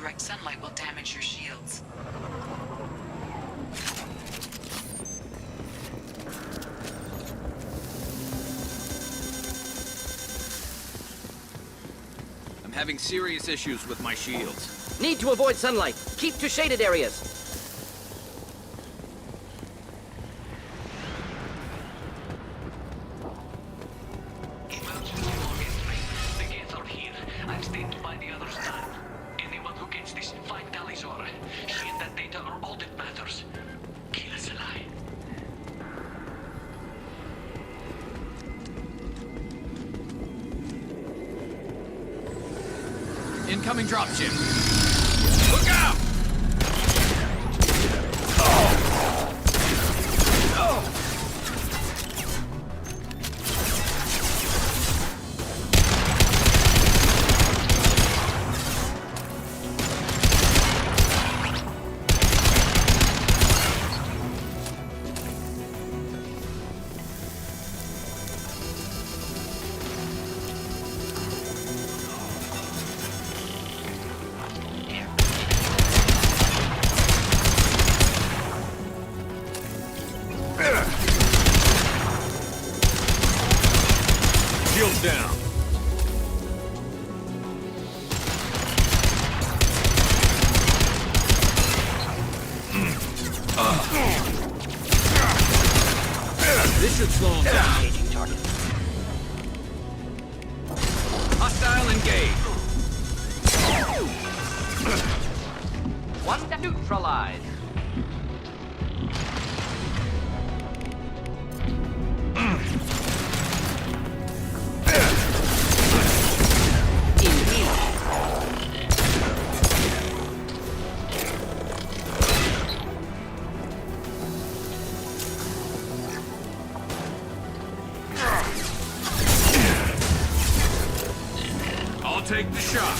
direct sunlight will damage your shields. I'm having serious issues with my shields. Need to avoid sunlight. Keep to shaded areas. Incoming dropship. Look out! Shields down. This should slow him down. Engaging target. Hostile engaged. One neutralized. I'll take the shot.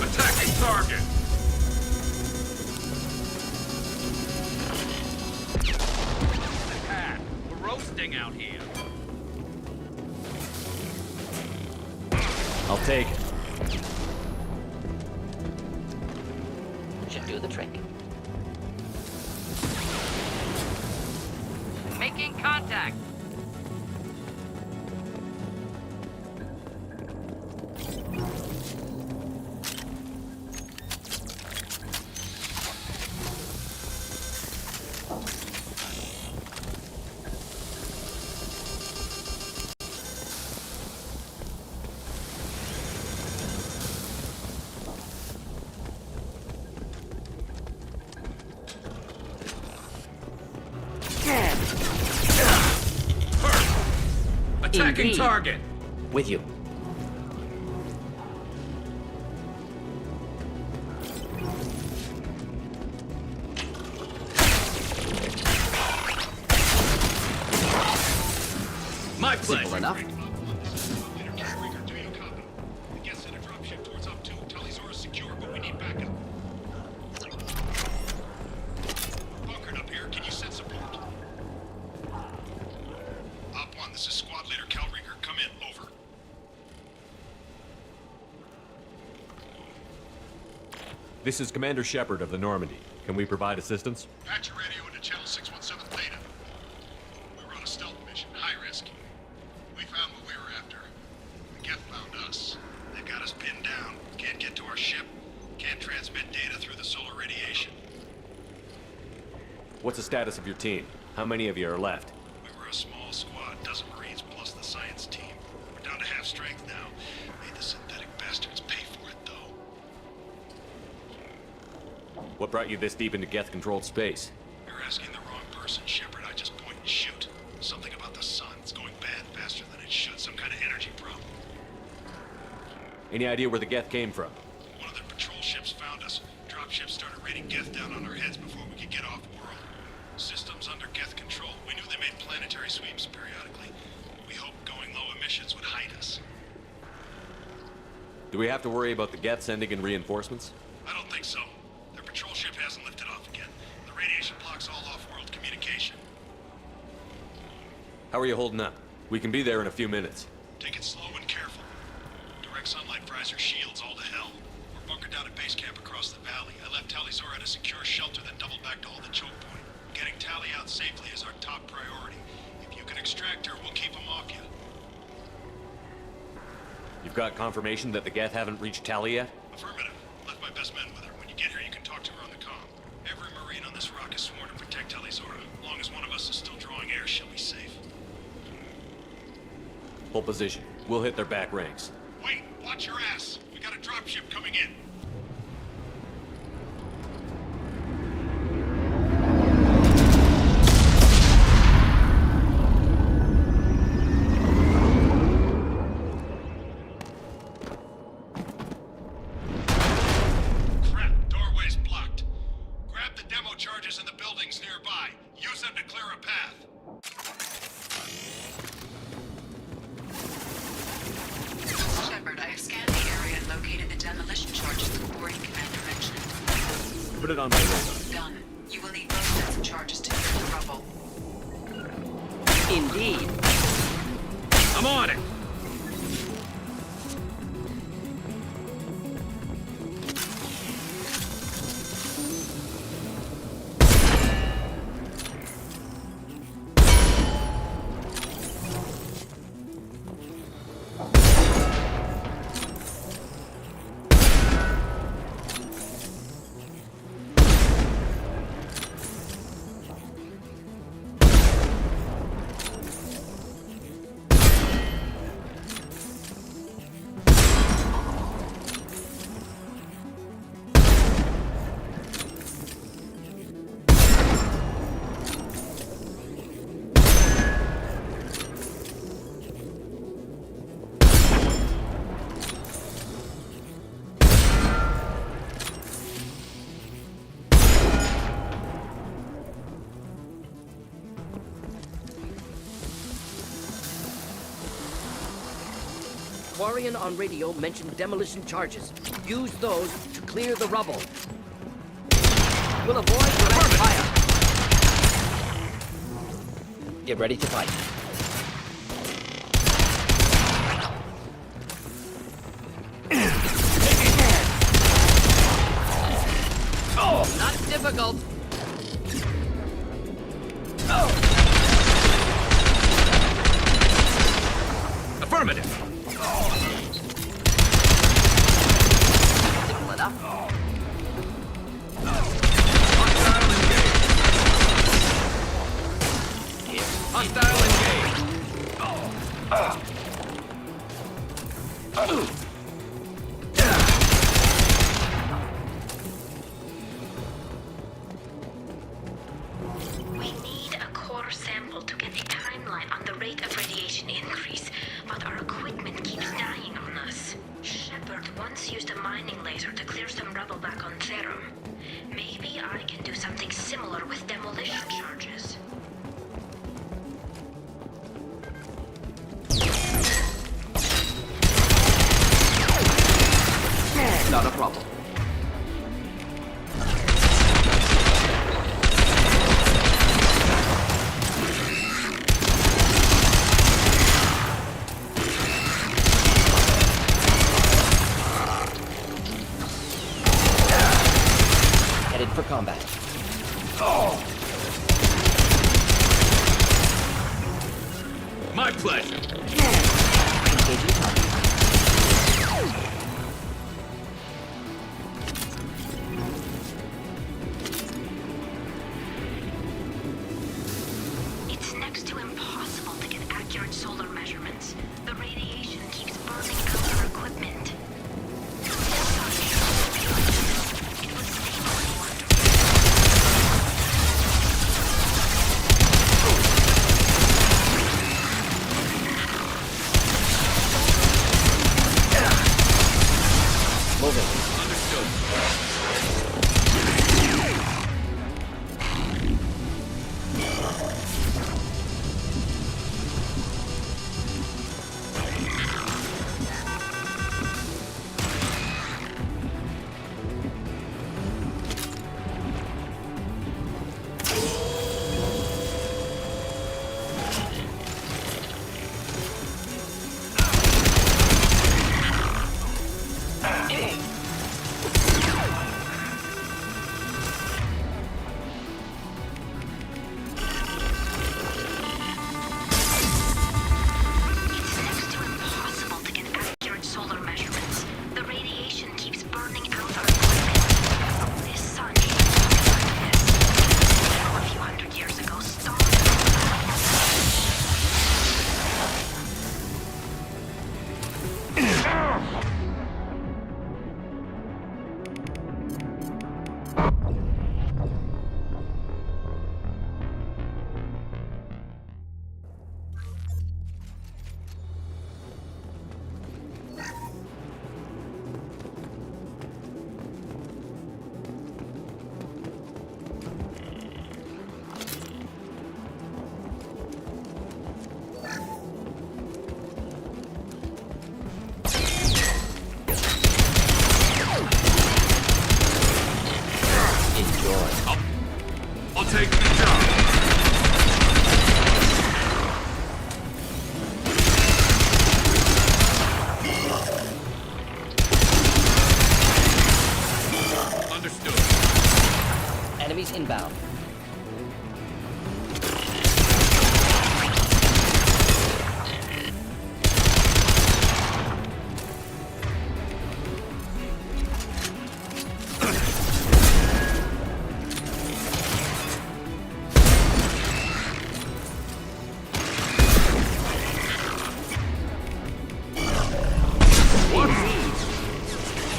Attacking target. Attack. We're roasting out here. I'll take it. Should do the trick. Making contact. Attacking Indeed. target. With you. My Simple pleasure. enough. This is Squad Leader Calringer. Come in. Over. This is Commander Shepard of the Normandy. Can we provide assistance? Patch your radio into Channel 617 Theta. We were on a stealth mission, high risk. We found what we were after. The Geth found us. They've got us pinned down. Can't get to our ship. Can't transmit data through the solar radiation. What's the status of your team? How many of you are left? We were a small squad, dozen Marines plus the science team. We're down to half strength now. Made the synthetic bastards pay for it, though. What brought you this deep into Geth-controlled space? You're asking the wrong person, Shepard. I just point and shoot. Something about the sun. It's going bad faster than it should. Some kind of energy problem. Any idea where the Geth came from? One of their patrol ships found us. Dropships started raining Geth down on our heads before we could get off-world. Systems under Geth control. We knew they made planetary sweeps periodically. We hoped going low emissions would hide us. Do we have to worry about the Geth sending in reinforcements? I don't think so. Their patrol ship hasn't lifted off again. The radiation blocks all off-world communication. How are you holding up? We can be there in a few minutes. Take it slow and careful. Direct sunlight fries our shields all to hell. We're bunkered down at base camp across the valley. I left Tali'Zorah at a secure shelter, then doubled back to hold the choke point. Getting Tali out safely is our top priority. If you can extract her, we'll keep them off you. You've got confirmation that the Geth haven't reached Tali yet? Affirmative. Left my best men with her. When you get here, you can talk to her on the comm. Every Marine on this rock is sworn to protect Tali'Zorah. As long as one of us is still drawing air, she'll be safe. Hold position. We'll hit their back ranks. Wait! Watch your ass! We got a dropship coming in! Crap! Doorway's blocked. Grab the demo charges in the buildings nearby. Use them to clear a path. Shepard, I have scanned the area and located the demolition charges the boarding commander mentioned. Put it on my radar. Done. You will need both sets of charges to clear the rubble. Indeed. I'm on it! Quarian on radio mentioned demolition charges. Use those to clear the rubble. We'll avoid direct fire. Get ready to fight. Oh, not difficult. Affirmative! Split up. Hostile engaged! Hostile engaged! We need a core sample to get a timeline on the rate of radiation increase, but our equipment keeps dying on us. Shepard once used a mining laser to clear some rubble back on Therum. Maybe I can do something similar with demolition charges. Not a problem. Headed for combat. My pleasure! Engaging target. It's next to impossible to get accurate solar measurements. The radiation keeps burning out our equipment. It was stable and wonderful. I'll take the job. Understood. Enemies inbound.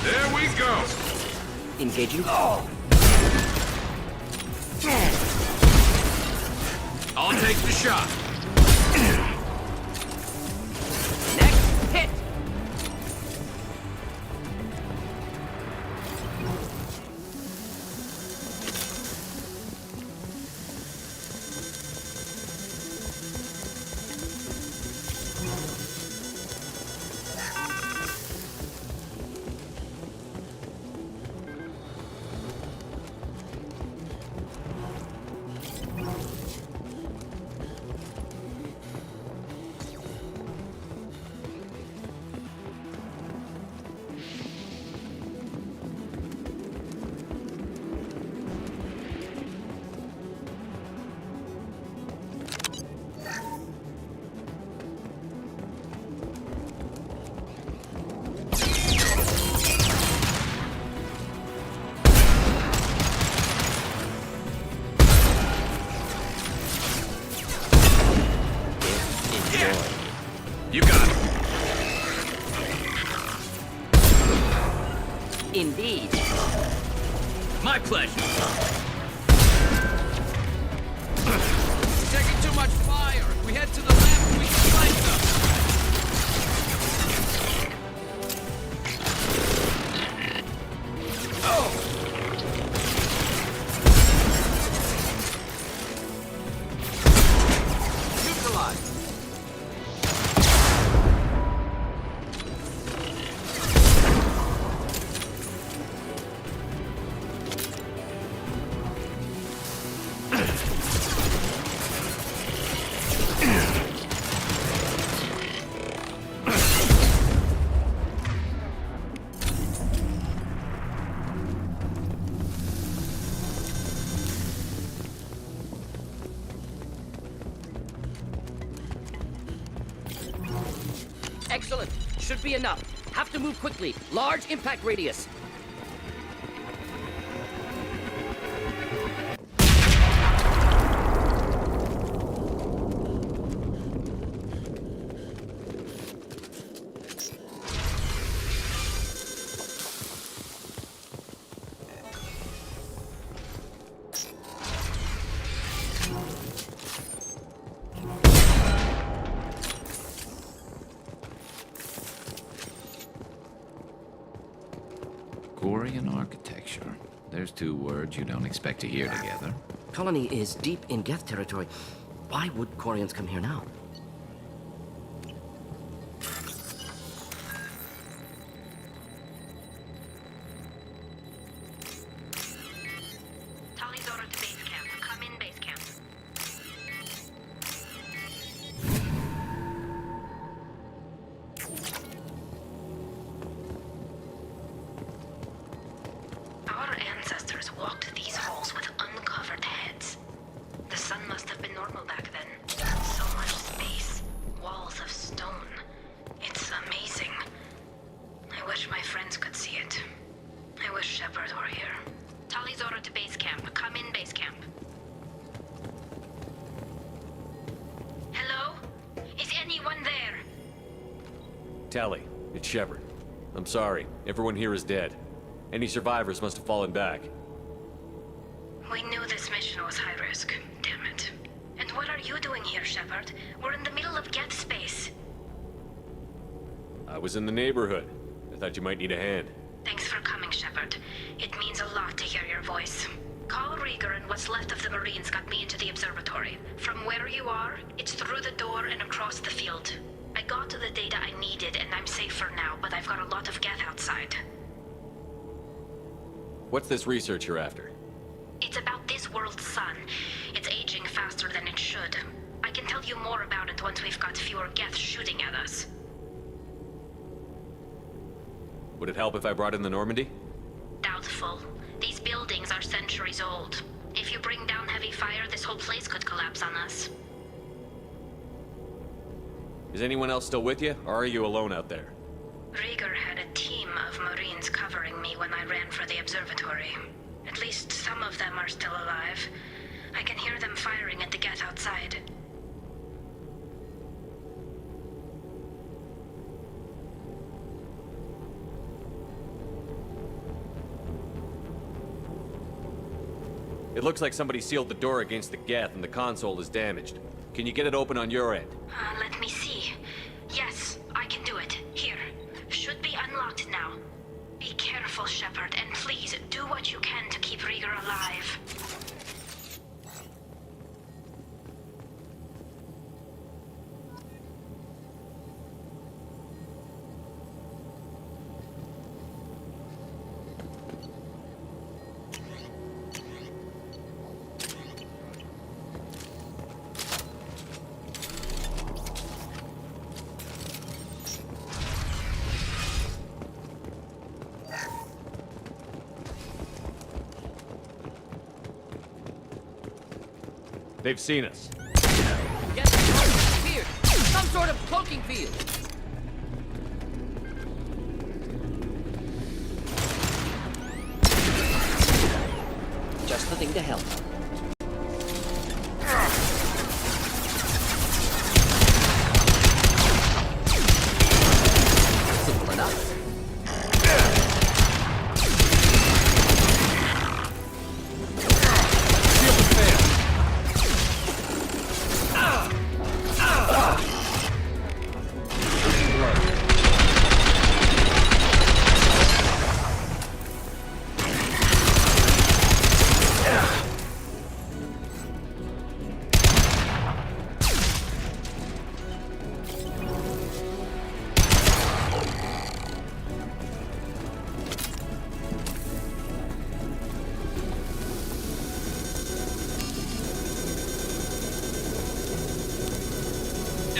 There we go. Engaging. I'll take the shot. Next hit. You got it. Indeed. My pleasure. Taking too much fire. If we head to the left, we can fight them. Neutralized. Excellent. Should be enough. Have to move quickly. Large impact radius. Quarian architecture. There's two words you don't expect to hear together. Colony is deep in Geth territory. Why would Quarians come here now? Tali's order to base camp. Come in base camp. Our ancestors walked these halls with uncovered heads. The sun must have been normal back then. So much space. Walls of stone. It's amazing. I wish my friends could see it. I wish Shepard were here. Tali's order to base camp. Come in base camp. Hello? Is anyone there? Tally, it's Shepard. I'm sorry. Everyone here is dead. Any survivors must have fallen back. We knew this mission was high risk. Damn it. And what are you doing here, Shepard? We're in the middle of Geth space. I was in the neighborhood. I thought you might need a hand. Thanks for coming, Shepard. It means a lot to hear your voice. Carl Rieger and what's left of the Marines got me into the observatory. From where you are, it's through the door and across the field. I got to the data I needed and I'm safe for now, but I've got a lot of Geth outside. What's this research you're after? It's about this world's sun. Shepard. I can tell you more about it once we've got fewer Geth shooting at us. Would it help if I brought in the Normandy? Doubtful. These buildings are centuries old. If you bring down heavy fire, this whole place could collapse on us. Is anyone else still with you, or are you alone out there? Rieger had a team of Marines covering me when I ran for the observatory. At least some of them are still alive. I can hear them firing at the Geth outside. It looks like somebody sealed the door against the Geth and the console is damaged. Can you get it open on your end? Let me see. Yes, I can do it. Here. Should be unlocked now. Be careful, Shepard, and please do what you can to keep Rieger alive. They've seen us. Get the target disappeared. Some sort of cloaking field. Just the thing to help. Simple enough.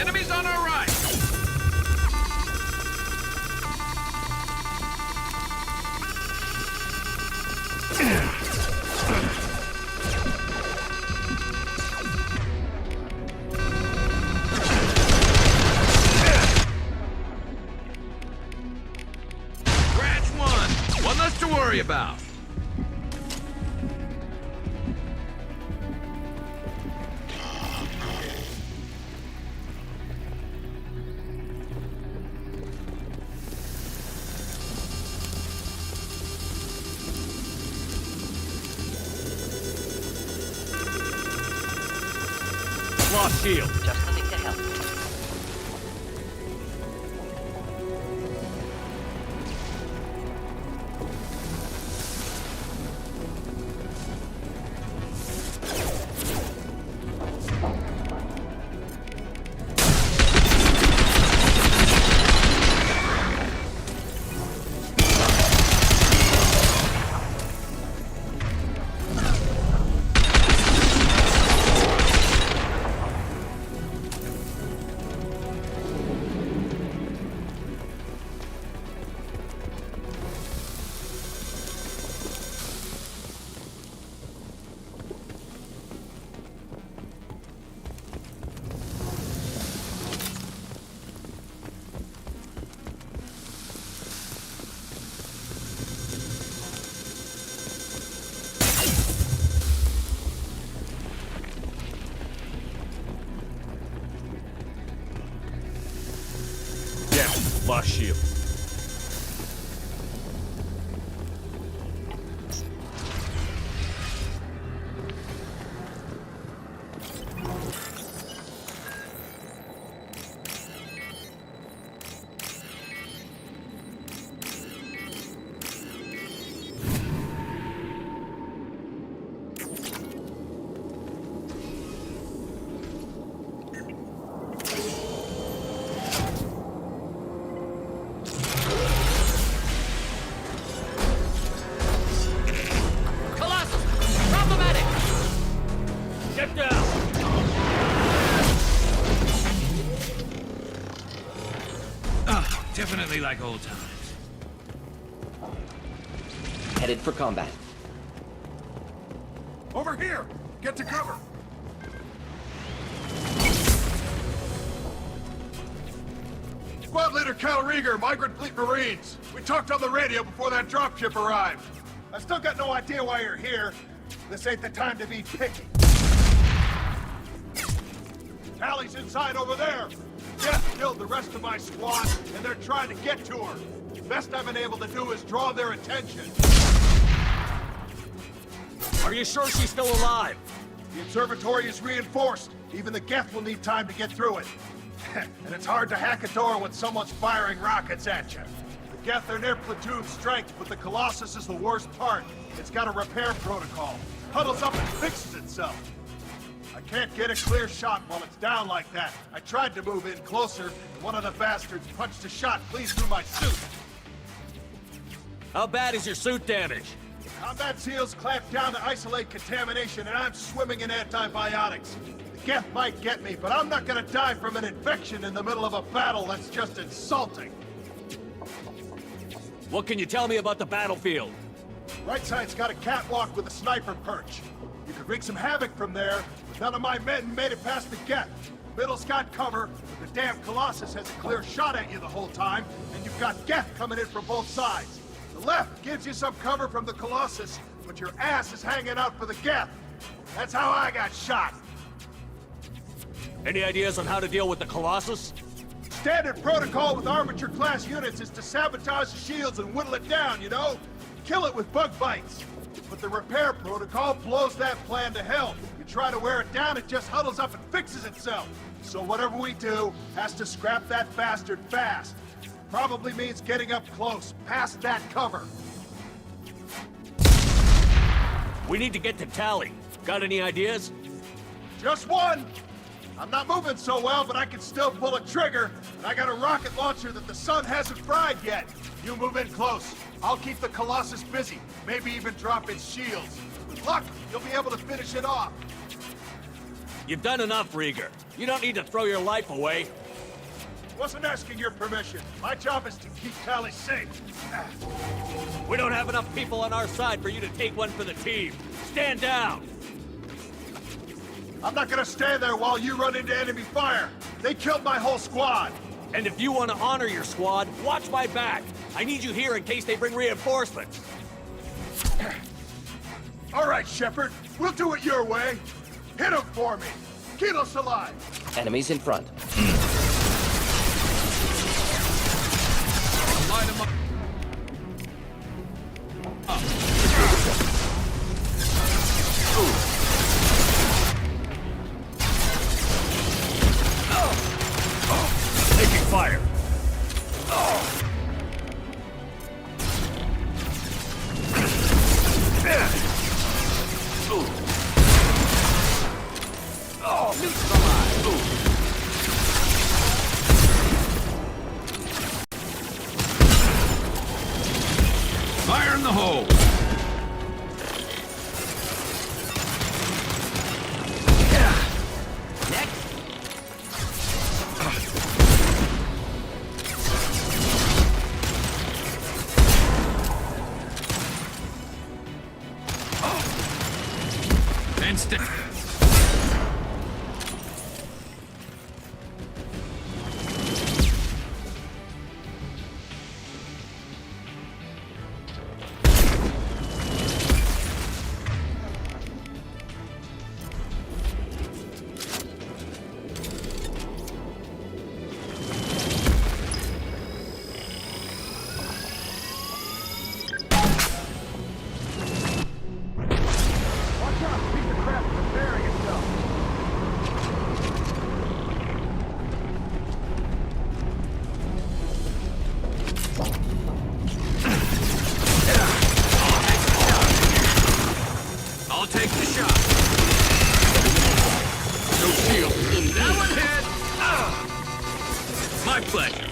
Enemies on our right! Scratch one less to worry about. Lost shield. Just the thing to help. Lost shield. be like old times. Headed for combat. Over here! Get to cover! Squad leader Cal Rieger, Migrant Fleet Marines. We talked on the radio before that dropship arrived. I still got no idea why you're here. This ain't the time to be picky. Tally's inside over there. Jeff killed the rest of my squad, and they're trying to get to her. Best I've been able to do is draw their attention. Are you sure she's still alive? The observatory is reinforced. Even the Geth will need time to get through it. And it's hard to hack a door when someone's firing rockets at you. The Geth are near platoon strength, but the Colossus is the worst part. It's got a repair protocol. Huddles up and fixes itself. I can't get a clear shot while it's down like that. I tried to move in closer, and one of the bastards punched a shot clean through my suit. How bad is your suit damage? Combat SEALs clamped down to isolate contamination, and I'm swimming in antibiotics. The Geth might get me, but I'm not gonna die from an infection in the middle of a battle. That's just insulting. What can you tell me about the battlefield? Right side's got a catwalk with a sniper perch. You could wreak some havoc from there, but none of my men made it past the Geth. Middle's got cover, but the damn Colossus has a clear shot at you the whole time, and you've got Geth coming in from both sides. The left gives you some cover from the Colossus, but your ass is hanging out for the Geth. That's how I got shot. Any ideas on how to deal with the Colossus? Standard protocol with armature-class units is to sabotage the shields and whittle it down, you know? Kill it with bug bites. But the repair protocol blows that plan to hell. You try to wear it down, it just huddles up and fixes itself. So whatever we do has to scrap that bastard fast. Probably means getting up close, past that cover. We need to get to Tally. Got any ideas? Just one! I'm not moving so well, but I can still pull a trigger, and I got a rocket launcher that the sun hasn't fried yet. You move in close. I'll keep the Colossus busy, maybe even drop its shields. With luck, you'll be able to finish it off. You've done enough, Rieger. You don't need to throw your life away. Wasn't asking your permission. My job is to keep Tally safe. We don't have enough people on our side for you to take one for the team. Stand down! I'm not gonna stand there while you run into enemy fire. They killed my whole squad. And if you want to honor your squad, watch my back. I need you here in case they bring reinforcements. All right, Shepard. We'll do it your way. Hit him for me. Kilos alive. Enemies in front. Light them up. Taking fire. Fire in the hole. Instant. Watch out. Piece of crap is burying itself. I'll take the shot. No shield. That one hit. My pleasure.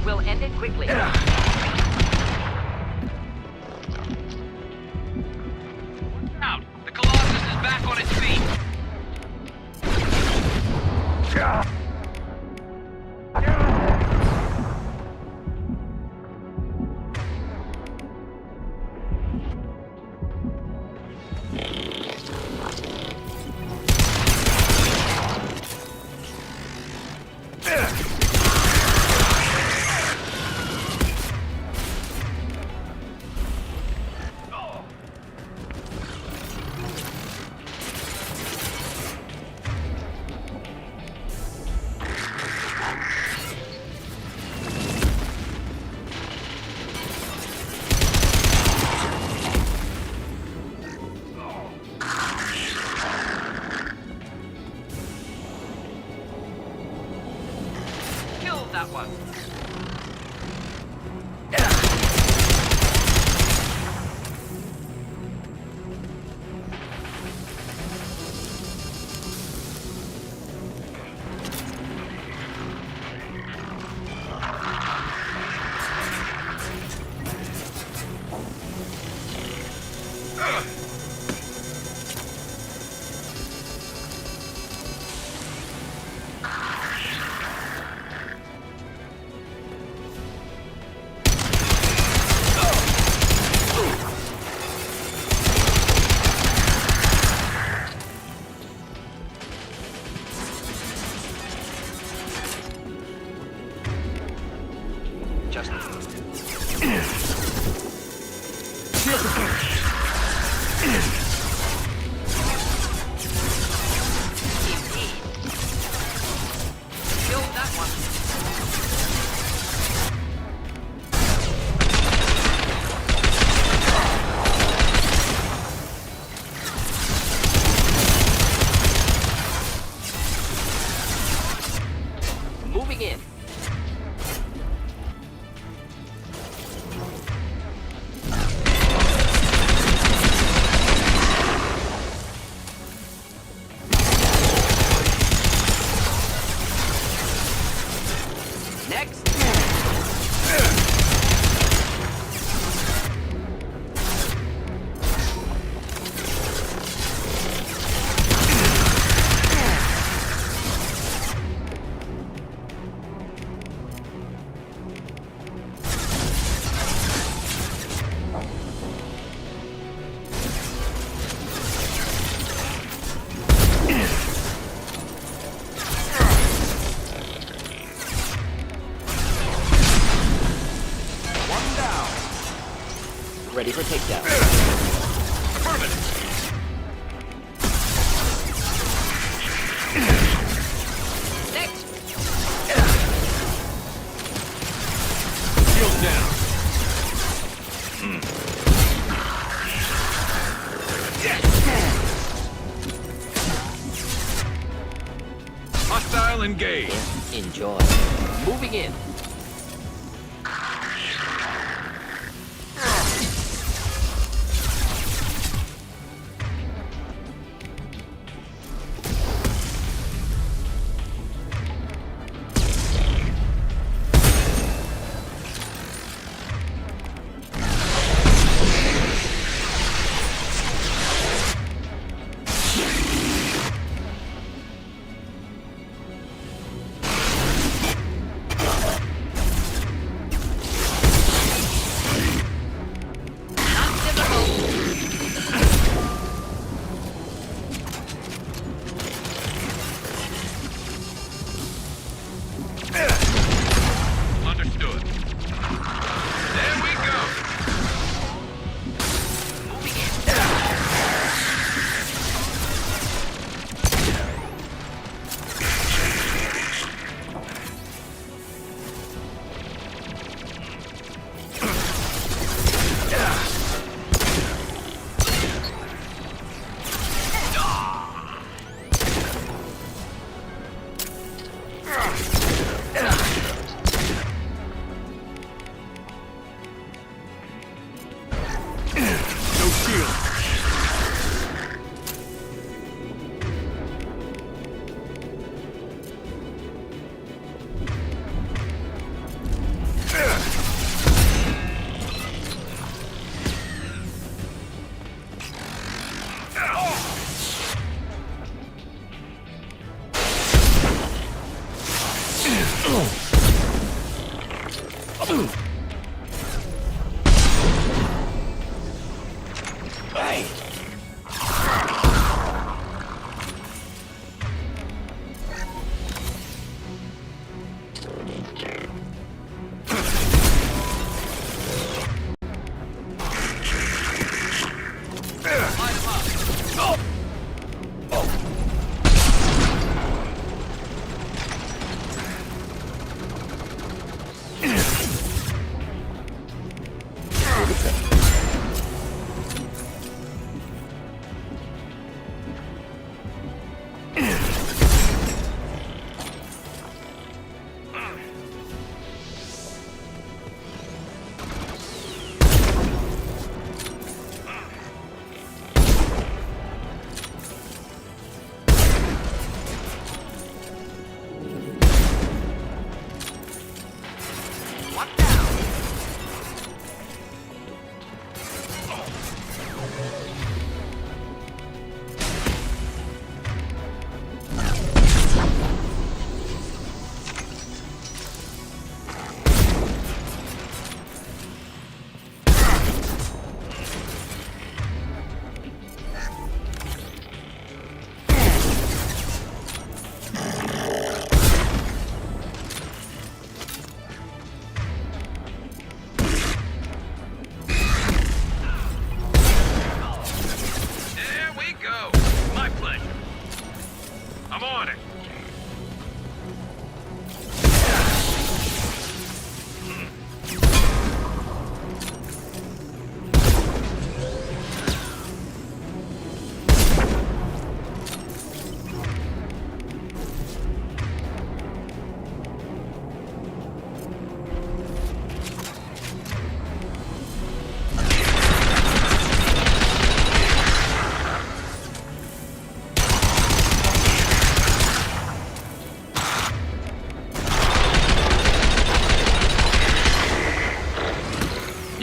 We'll end it quickly. Out. The Colossus is back on its feet. that one. Moving in. Next. Ready for takedown. Next. Shield down. Hostile engaged. Enjoy. Moving in. Understood. There we go. No shield.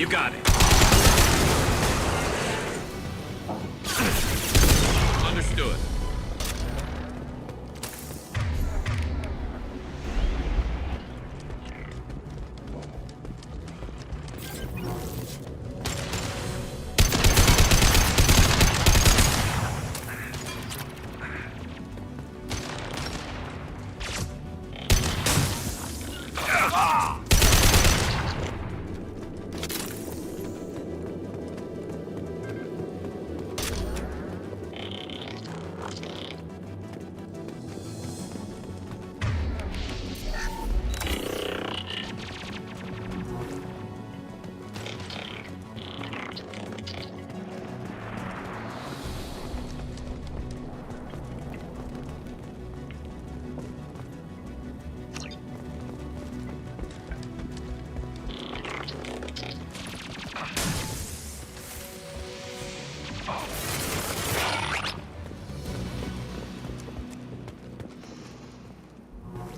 You got it. Understood.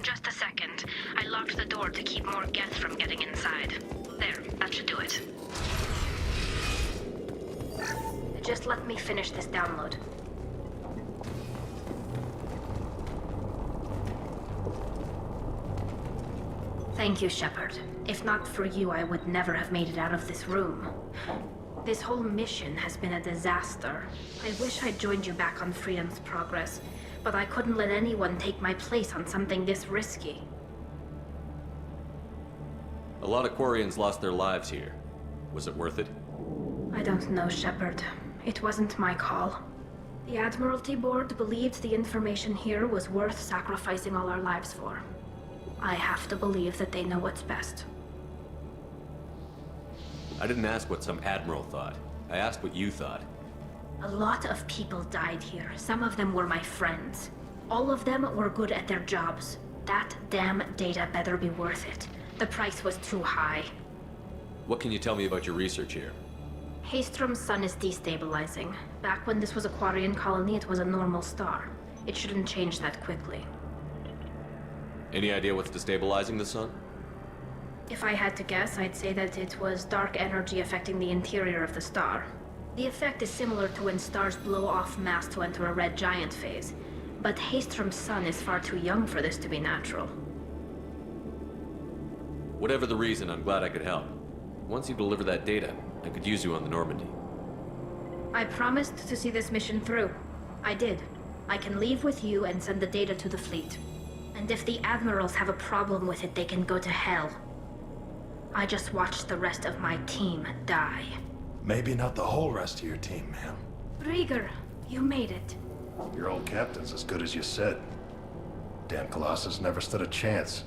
Just a second. I locked the door to keep more Geth from getting inside. There, that should do it. Just let me finish this download. Thank you, Shepard. If not for you, I would never have made it out of this room. This whole mission has been a disaster. I wish I'd joined you back on Freedom's Progress, but I couldn't let anyone take my place on something this risky. A lot of Quarians lost their lives here. Was it worth it? I don't know, Shepard. It wasn't my call. The Admiralty Board believed the information here was worth sacrificing all our lives for. I have to believe that they know what's best. I didn't ask what some admiral thought. I asked what you thought. A lot of people died here. Some of them were my friends. All of them were good at their jobs. That damn data better be worth it. The price was too high. What can you tell me about your research here? Haystrom's sun is destabilizing. Back when this was a Quarian colony, it was a normal star. It shouldn't change that quickly. Any idea what's destabilizing the sun? If I had to guess, I'd say that it was dark energy affecting the interior of the star. The effect is similar to when stars blow off mass to enter a red giant phase. But Haystrom's sun is far too young for this to be natural. Whatever the reason, I'm glad I could help. Once you deliver that data, I could use you on the Normandy. I promised to see this mission through. I did. I can leave with you and send the data to the fleet. And if the admirals have a problem with it, they can go to hell. I just watched the rest of my team die. Maybe not the whole rest of your team, ma'am. Rieger, you made it. Your old captain's as good as you said. Damn Colossus never stood a chance.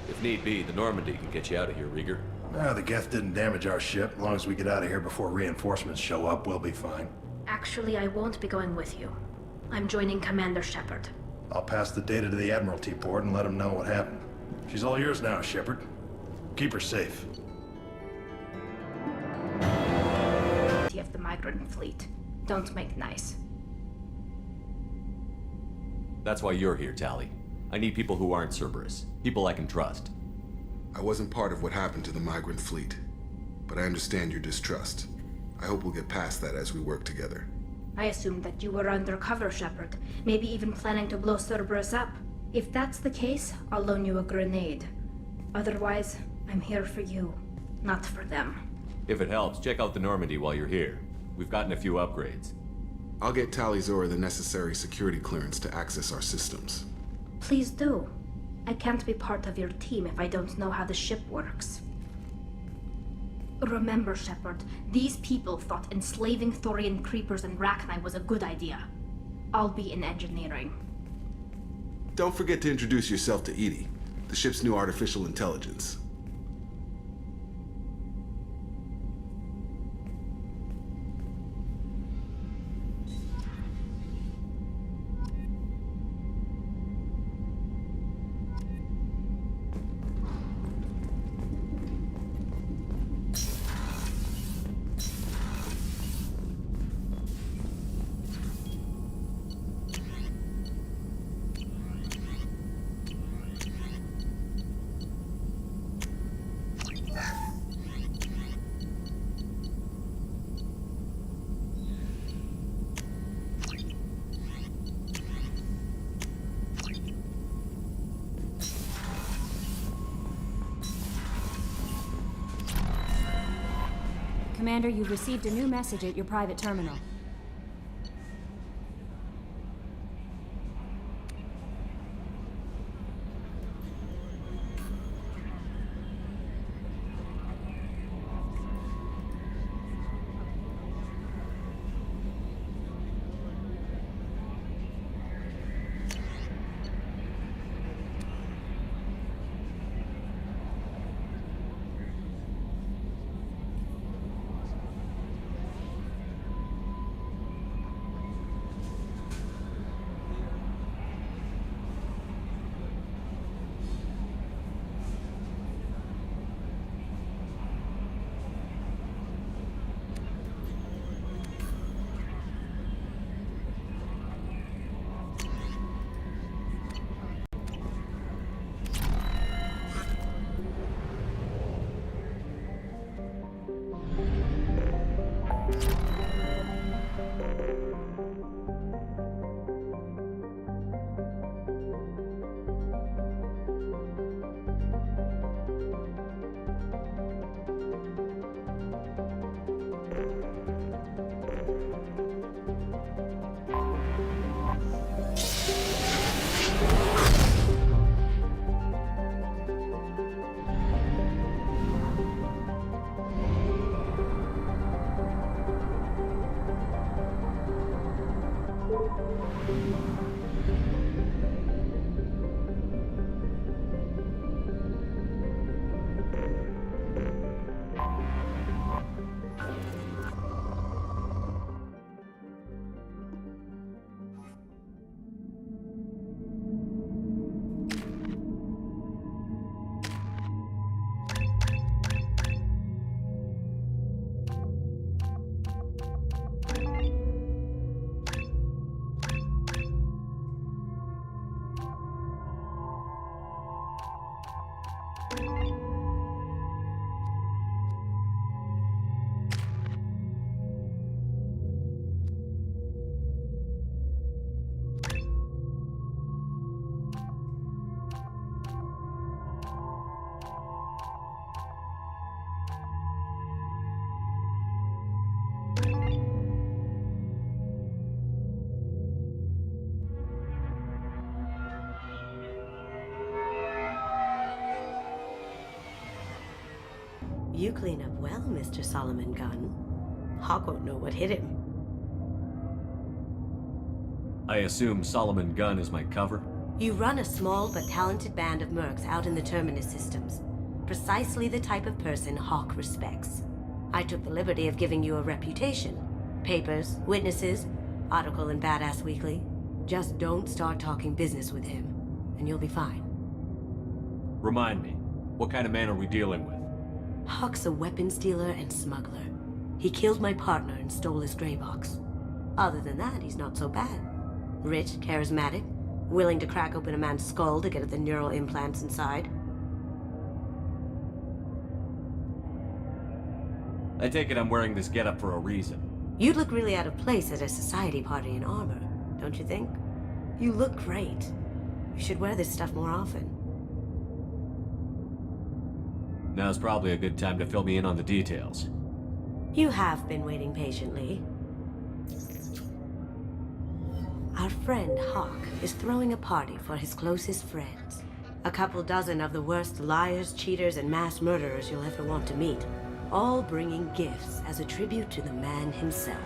If need be, the Normandy can get you out of here, Rieger. Nah, the Geth didn't damage our ship. As long as we get out of here before reinforcements show up, we'll be fine. Actually, I won't be going with you. I'm joining Commander Shepard. I'll pass the data to the Admiralty Board and let them know what happened. She's all yours now, Shepard. Keep her safe. Of the migrant fleet. Don't make nice. That's why you're here, Tali. I need people who aren't Cerberus. People I can trust. I wasn't part of what happened to the migrant fleet, but I understand your distrust. I hope we'll get past that as we work together. I assumed that you were undercover, Shepard. Maybe even planning to blow Cerberus up. If that's the case, I'll loan you a grenade. Otherwise, I'm here for you, not for them. If it helps, check out the Normandy while you're here. We've gotten a few upgrades. I'll get Tali Zora the necessary security clearance to access our systems. Please do. I can't be part of your team if I don't know how the ship works. Remember, Shepard, these people thought enslaving Thorian creepers and Rachni was a good idea. I'll be in engineering. Don't forget to introduce yourself to Edie, the ship's new artificial intelligence. Commander, you've received a new message at your private terminal. You clean up well, Mr. Solomon Gunn. Hawk won't know what hit him. I assume Solomon Gunn is my cover? You run a small but talented band of mercs out in the Terminus systems. Precisely the type of person Hawk respects. I took the liberty of giving you a reputation. Papers, witnesses, article in Badass Weekly. Just don't start talking business with him, and you'll be fine. Remind me, what kind of man are we dealing with? Hawk's a weapons dealer and smuggler. He killed my partner and stole his gray box. Other than that, he's not so bad. Rich, charismatic, willing to crack open a man's skull to get at the neural implants inside. I take it I'm wearing this getup for a reason. You'd look really out of place at a society party in armor, don't you think? You look great. You should wear this stuff more often. Now's probably a good time to fill me in on the details. You have been waiting patiently. Our friend Hawk is throwing a party for his closest friends. A couple dozen of the worst liars, cheaters, and mass murderers you'll ever want to meet. All bringing gifts as a tribute to the man himself.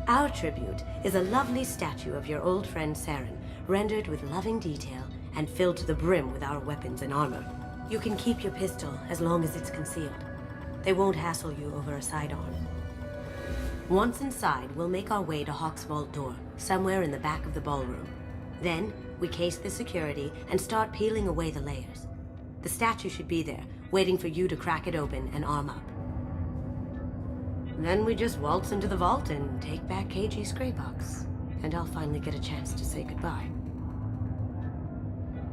Our tribute is a lovely statue of your old friend Saren, rendered with loving detail and filled to the brim with our weapons and armor. You can keep your pistol as long as it's concealed. They won't hassle you over a sidearm. Once inside, we'll make our way to Hawk's vault door, somewhere in the back of the ballroom. Then, we case the security and start peeling away the layers. The statue should be there, waiting for you to crack it open and arm up. Then we just waltz into the vault and take back KG's gray box. And I'll finally get a chance to say goodbye.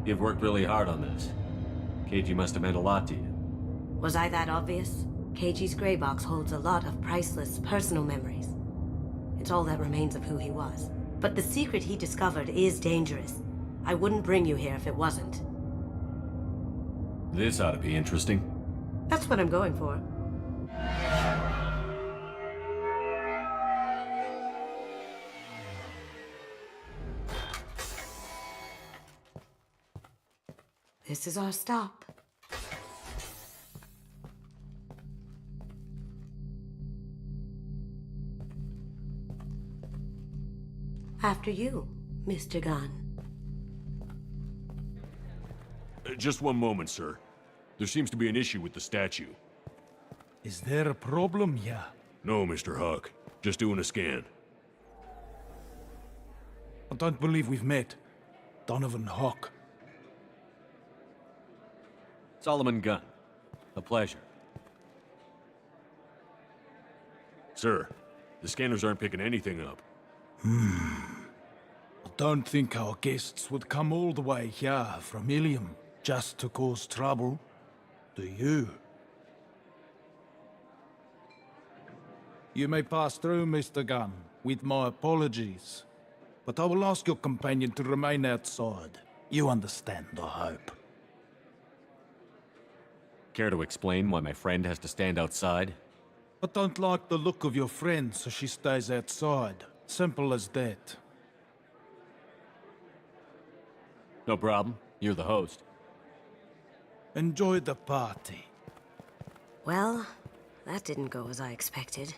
You've worked really hard on this. KG must have meant a lot to you. Was I that obvious? KG's gray box holds a lot of priceless personal memories. It's all that remains of who he was. But the secret he discovered is dangerous. I wouldn't bring you here if it wasn't. This ought to be interesting. That's what I'm going for. This is our stop. After you, Mr. Gunn. Just one moment, sir. There seems to be an issue with the statue. Is there a problem here? No, Mr. Huck. Just doing a scan. I don't believe we've met. Donovan Hawk. Solomon Gunn. A pleasure. Sir, the scanners aren't picking anything up. I don't think our guests would come all the way here from Ilium just to cause trouble. Do you? You may pass through, Mr. Gunn, with my apologies. But I will ask your companion to remain outside. You understand, I hope. Care to explain why my friend has to stand outside? I don't like the look of your friend, so she stays outside. Simple as that. No problem. You're the host. Enjoy the party. Well, that didn't go as I expected.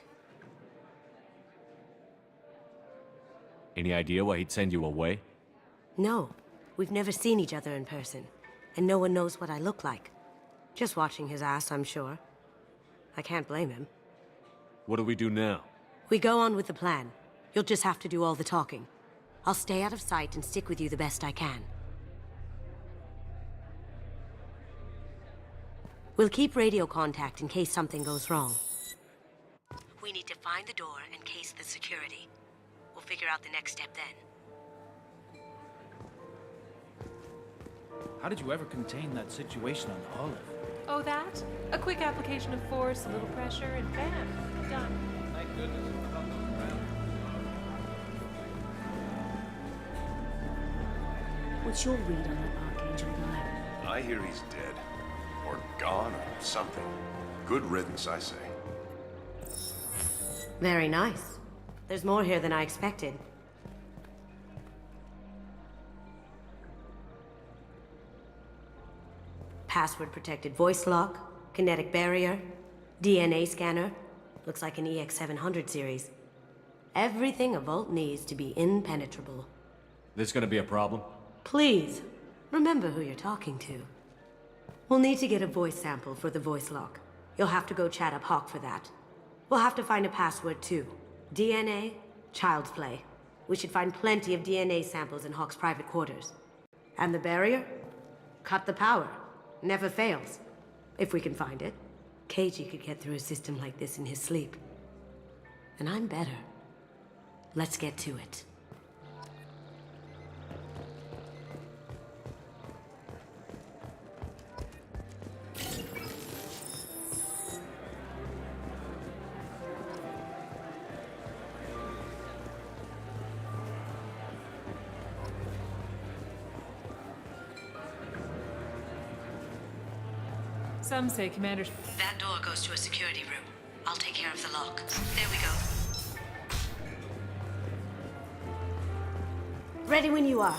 Any idea why he'd send you away? No, we've never seen each other in person, and no one knows what I look like. Just watching his ass, I'm sure. I can't blame him. What do we do now? We go on with the plan. You'll just have to do all the talking. I'll stay out of sight and stick with you the best I can. We'll keep radio contact in case something goes wrong. We need to find the door and case the security. We'll figure out the next step then. How did you ever contain that situation on Olive? Oh, that? A quick application of force, a little pressure, and bam, done. Thank goodness it's not those around. What's your read on that Archangel guy? I hear he's dead. Or gone, or something. Good riddance, I say. Very nice. There's more here than I expected. Password-protected voice lock, kinetic barrier, DNA scanner. Looks like an EX700 series. Everything a Vault needs to be impenetrable. This gonna be a problem? Please, remember who you're talking to. We'll need to get a voice sample for the voice lock. You'll have to go chat up Hawk for that. We'll have to find a password too. DNA, child's play. We should find plenty of DNA samples in Hawk's private quarters. And the barrier? Cut the power. Never fails. If we can find it. KG could get through a system like this in his sleep. And I'm better. Let's get to it. Some say Commander's... That door goes to a security room. I'll take care of the lock. There we go. Ready when you are.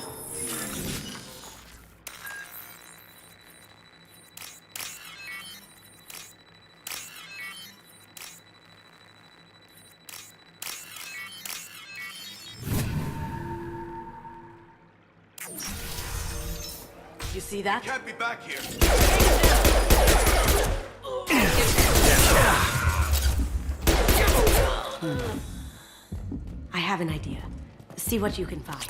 You see that? Can't be back here. I have an idea. See what you can find.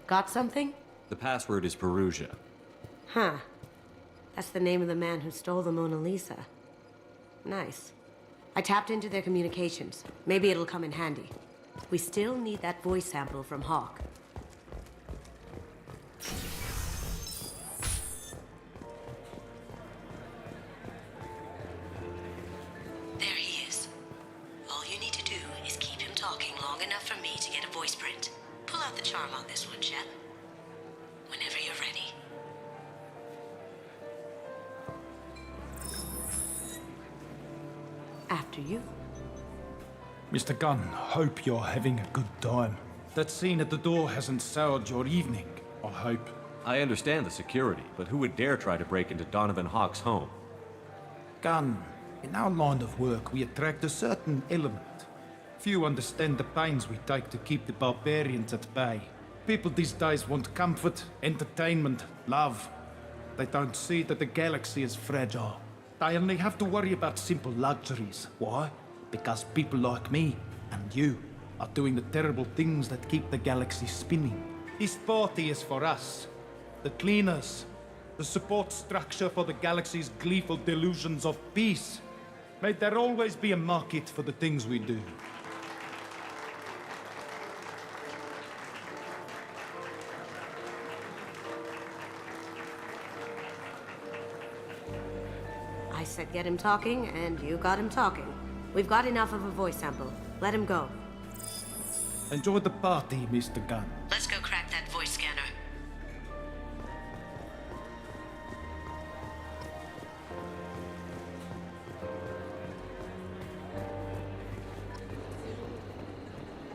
Got something? The password is Perugia. Huh. That's the name of the man who stole the Mona Lisa. Nice. I tapped into their communications. Maybe it'll come in handy. We still need that voice sample from Hawk. after you. Mr. Gunn, hope you're having a good time. That scene at the door hasn't soured your evening, I hope. I understand the security, but who would dare try to break into Donovan Hawk's home? Gunn, in our line of work, we attract a certain element. Few understand the pains we take to keep the barbarians at bay. People these days want comfort, entertainment, love. They don't see that the galaxy is fragile. They only have to worry about simple luxuries. Why? Because people like me and you are doing the terrible things that keep the galaxy spinning. This party is for us, the cleaners, the support structure for the galaxy's gleeful delusions of peace. May there always be a market for the things we do. I said get him talking, and you got him talking. We've got enough of a voice sample. Let him go. Enjoy the party, Mr. Gunn. Let's go crack that voice scanner.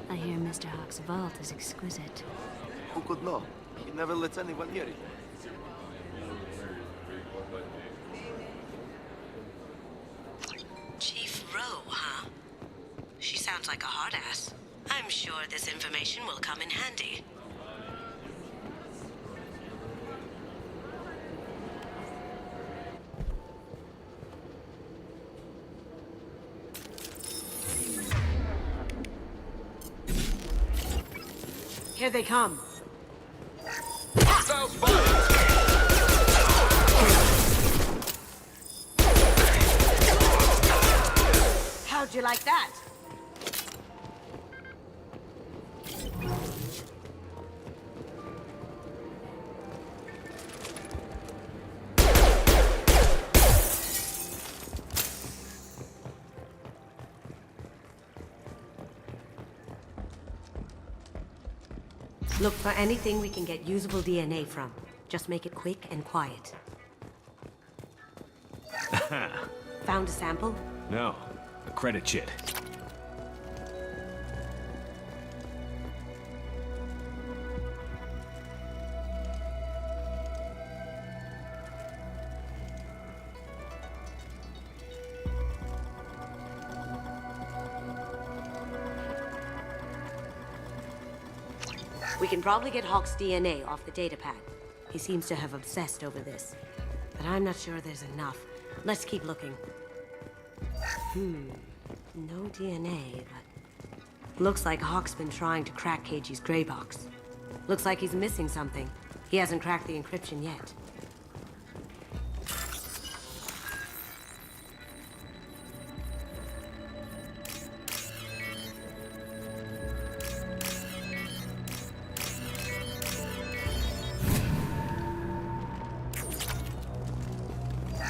I hear Mr. Hawk's vault is exquisite. Who could know? He never lets anyone near it. Chief Rowe, huh? She sounds like a hard ass. I'm sure this information will come in handy. Here they come. How'd you like that? Look for anything we can get usable DNA from. Just make it quick and quiet. Found a sample? No, a credit chit. We can probably get Hawk's DNA off the datapad. He seems to have obsessed over this. But I'm not sure there's enough. Let's keep looking. No DNA, but... Looks like Hawk's been trying to crack KG's gray box. Looks like he's missing something. He hasn't cracked the encryption yet.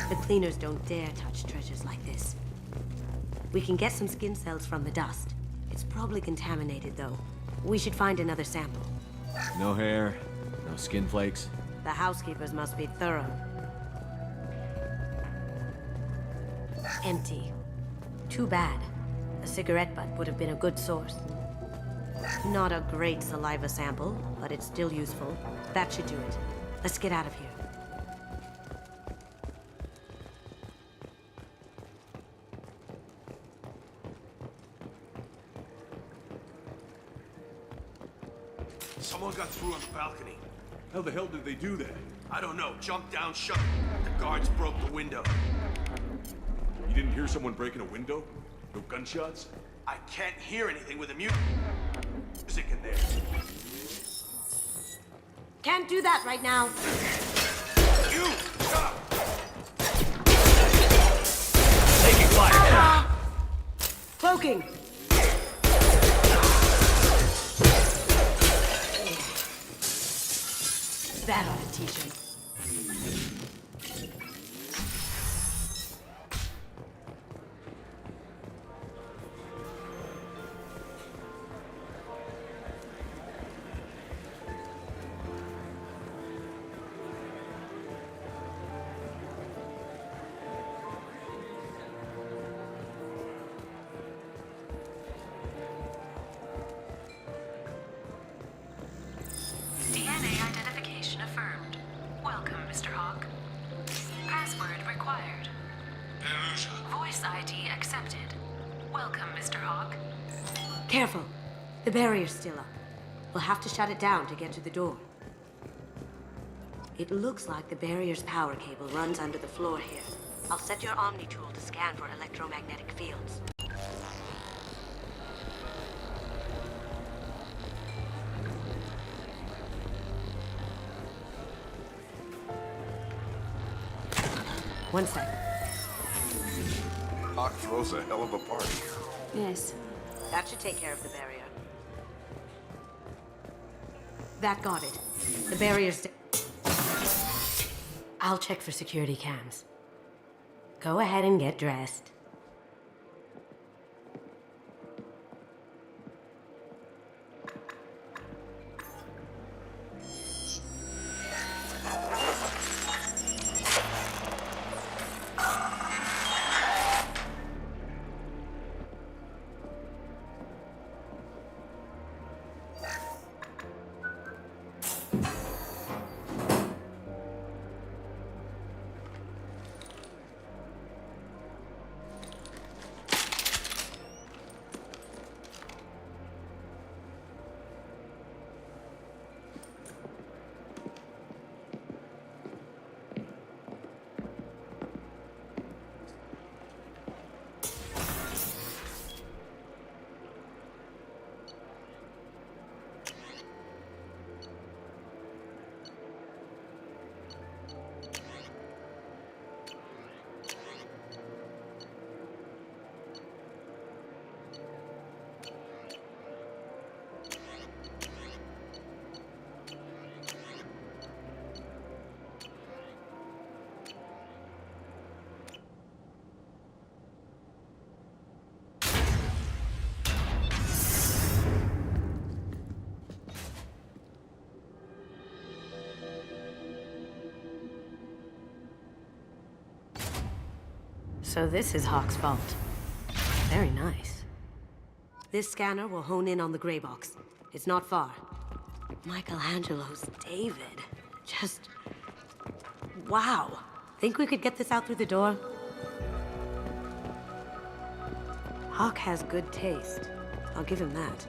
The cleaners don't dare touch treasures like this. We can get some skin cells from the dust. It's probably contaminated, though. We should find another sample. No hair, no skin flakes. The housekeepers must be thorough. Empty. Too bad. A cigarette butt would have been a good source. Not a great saliva sample, but it's still useful. That should do it. Let's get out of here. Someone got through on the balcony. How the hell did they do that? I don't know. Jumped down, shut it. The guards broke the window. You didn't hear someone breaking a window? No gunshots? I can't hear anything with the music in there. Can't do that right now. You! Stop! Taking fire! Cloaking! That ought to teach him. Careful. The barrier's still up. We'll have to shut it down to get to the door. It looks like the barrier's power cable runs under the floor here. I'll set your Omni tool to scan for electromagnetic fields. One sec. Hawk throws a hell of a party. Yes. That should take care of the barrier. That got it. The barrier's... I'll check for security cams. Go ahead and get dressed. So this is Hawk's vault. Very nice. This scanner will hone in on the gray box. It's not far. Michelangelo's David. Just... wow. Think we could get this out through the door? Hawk has good taste. I'll give him that.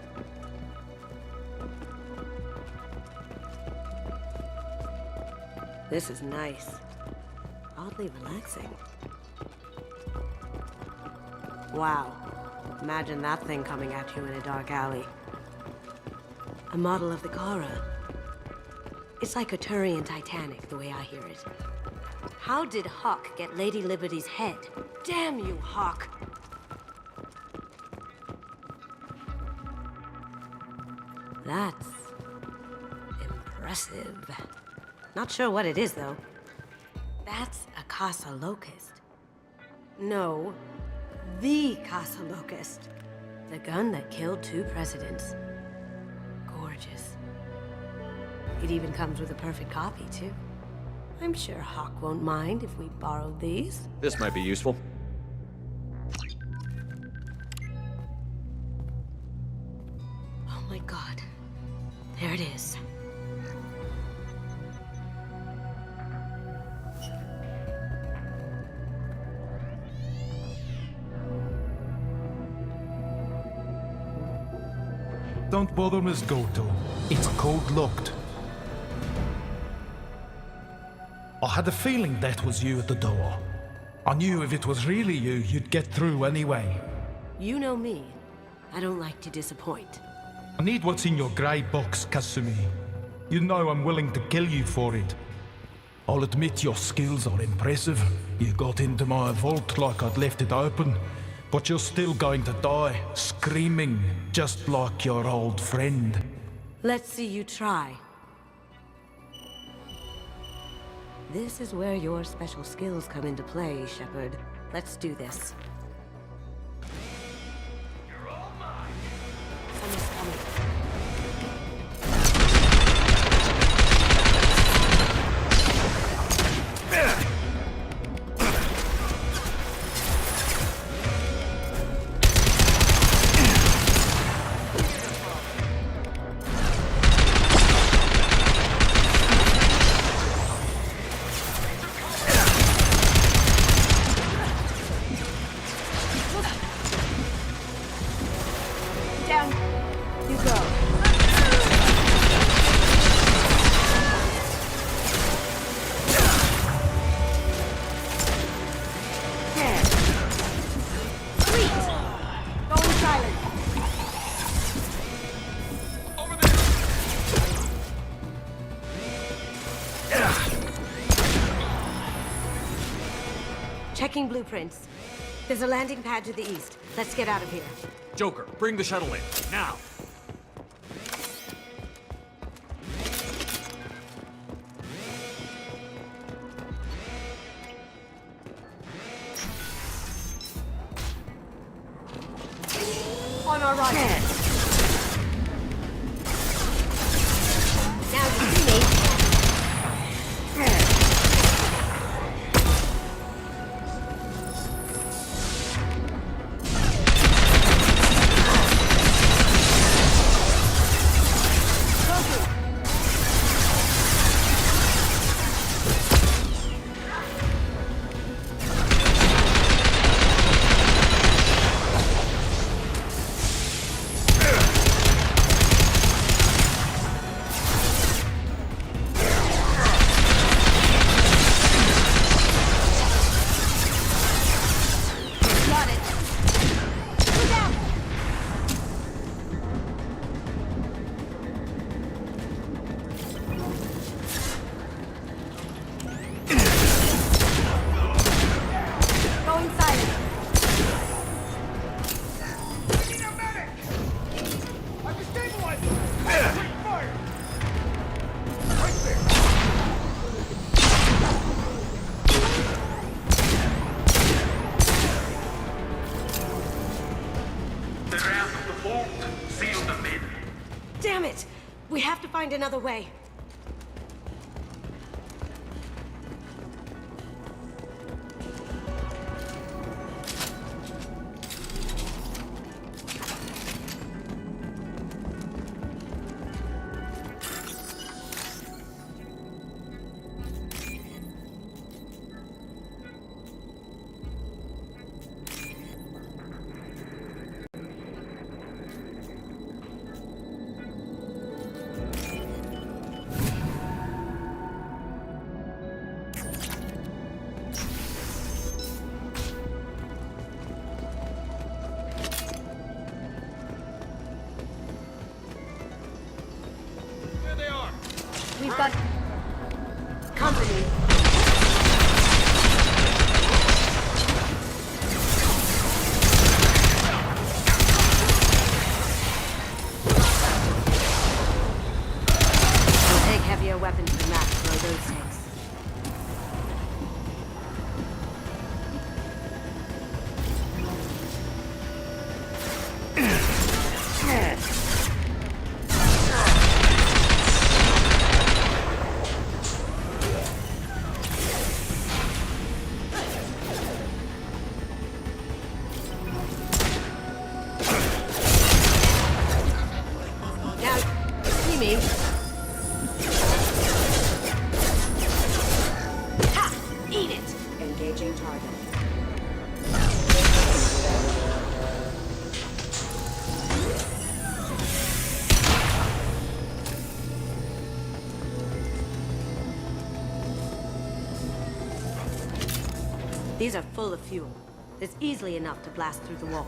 This is nice. Oddly relaxing. Wow. Imagine that thing coming at you in a dark alley. A model of the Gara. It's like a Turian Titanic, the way I hear it. How did Hawk get Lady Liberty's head? Damn you, Hawk! That's... impressive. Not sure what it is, though. That's a Casa Locust. No. The Casa Locust. The gun that killed 2 presidents. Gorgeous. It even comes with a perfect copy, too. I'm sure Hawk won't mind if we borrowed these. This might be useful. Oh my god. There it is. Don't bother, Miss Goto. It's code locked. I had a feeling that was you at the door. I knew if it was really you, you'd get through anyway. You know me. I don't like to disappoint. I need what's in your grey box, Kasumi. You know I'm willing to kill you for it. I'll admit your skills are impressive. You got into my vault like I'd left it open. But you're still going to die, screaming, just like your old friend. Let's see you try. This is where your special skills come into play, Shepard. Let's do this. You're all mine. Someone's coming. Checking blueprints. There's a landing pad to the east. Let's get out of here. Joker, bring the shuttle in, now! On our right. Now you see me. Damn it! We have to find another way. We've got company. We'll take heavier weapons than that to throw those things. These are full of fuel. It's easily enough to blast through the wall.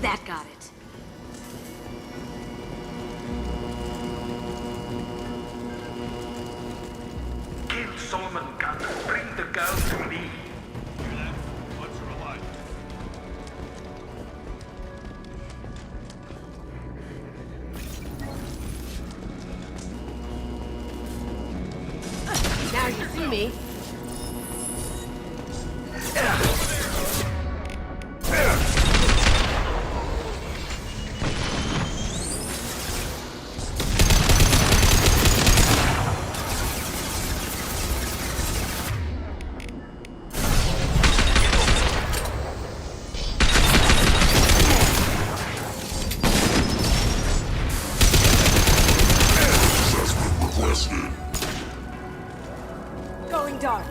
That got it. Solomon gun. Bring the girl to me. What's her alive? Now you see me. Going dark.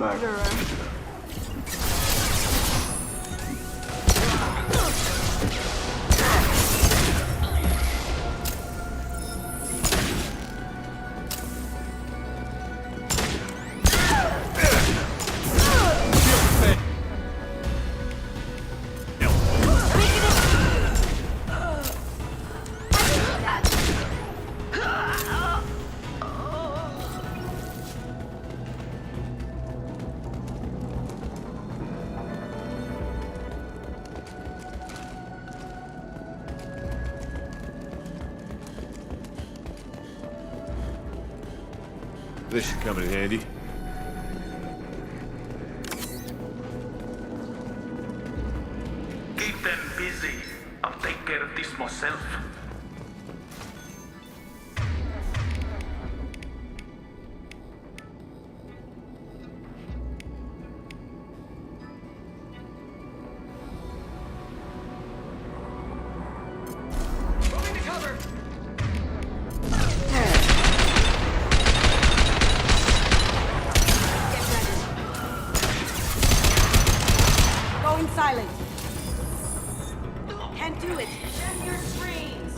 murderer. This should come in handy. Keep them busy. I'll take care of this myself. Moving to cover! Going silent. Can't do it. Check your screens.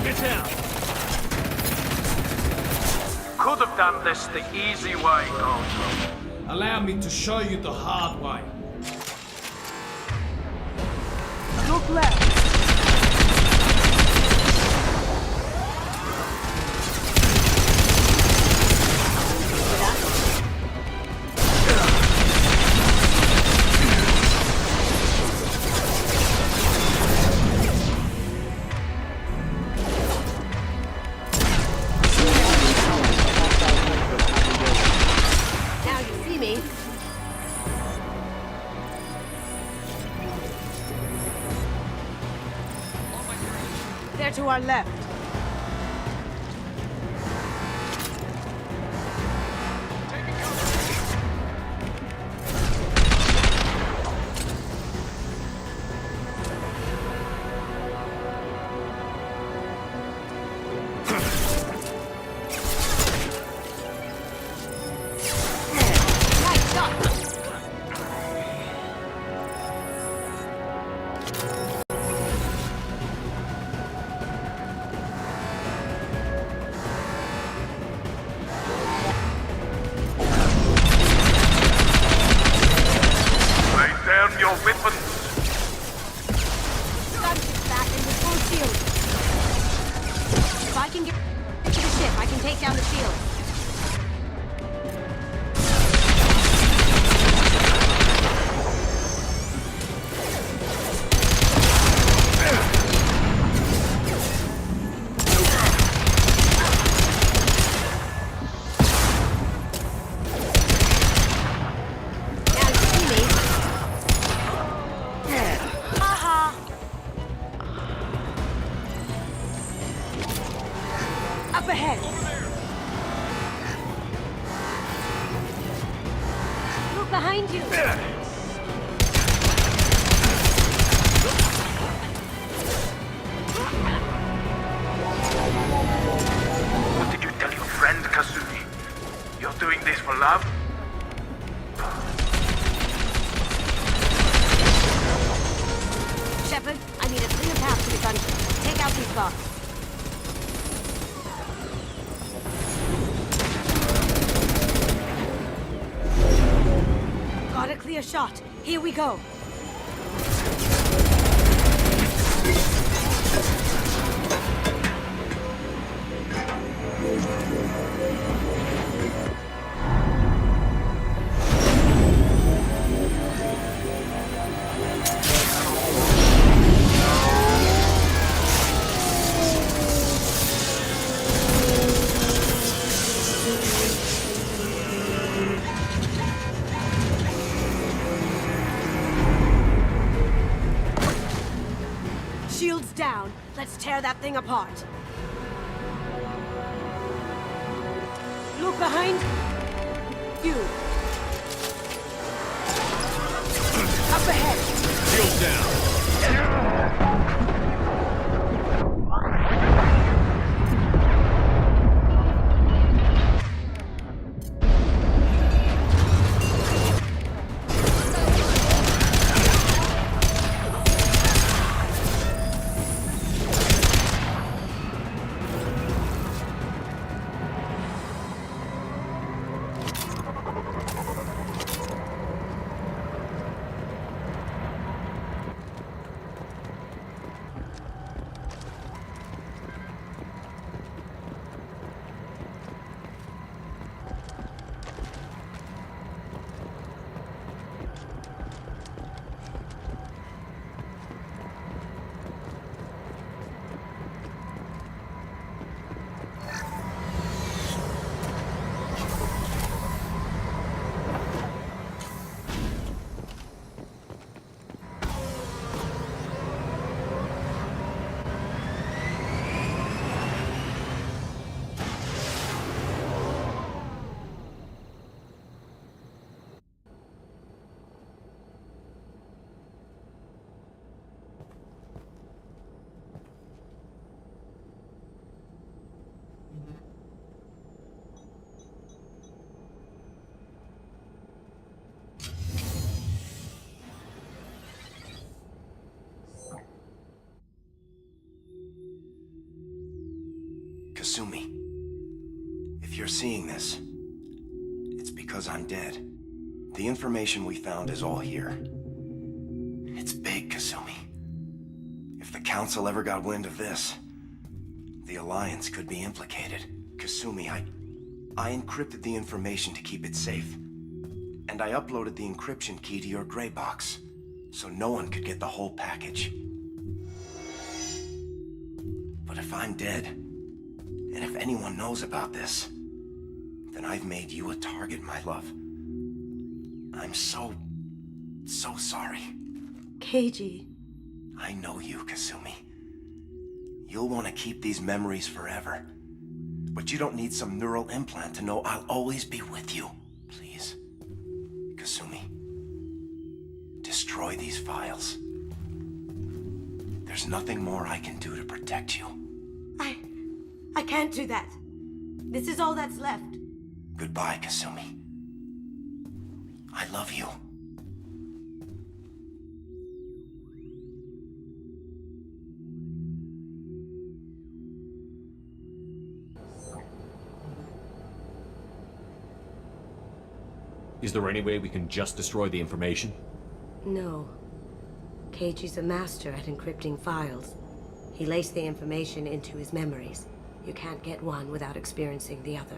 Get down! Could have done this the easy way, Goldblum. Allow me to show you the hard way. Look left. Now you see me. They're to our left. Lay down your weapons. Gunship back and with full shield. If I can get to the ship, I can take down the shield. Now you see me. Haha. Up ahead. Look behind you. What did you tell your friend, Cassandra? out these bots. Got a clear shot. Here we go. Shields down. Let's tear that thing apart. Look behind. You. Up ahead. Shields down. Kasumi, if you're seeing this, it's because I'm dead. The information we found is all here. It's big, Kasumi. If the Council ever got wind of this, the Alliance could be implicated. Kasumi, I encrypted the information to keep it safe. And I uploaded the encryption key to your gray box, so no one could get the whole package. But if I'm dead, and if anyone knows about this, then I've made you a target, my love. I'm so sorry. Keiji. I know you, Kasumi. You'll want to keep these memories forever. But you don't need some neural implant to know I'll always be with you. Please. Kasumi. Destroy these files. There's nothing more I can do to protect you. I can't do that. This is all that's left. Goodbye, Kasumi. I love you. Is there any way we can just destroy the information? No. Keiji's a master at encrypting files. He laced the information into his memories. You can't get one without experiencing the other.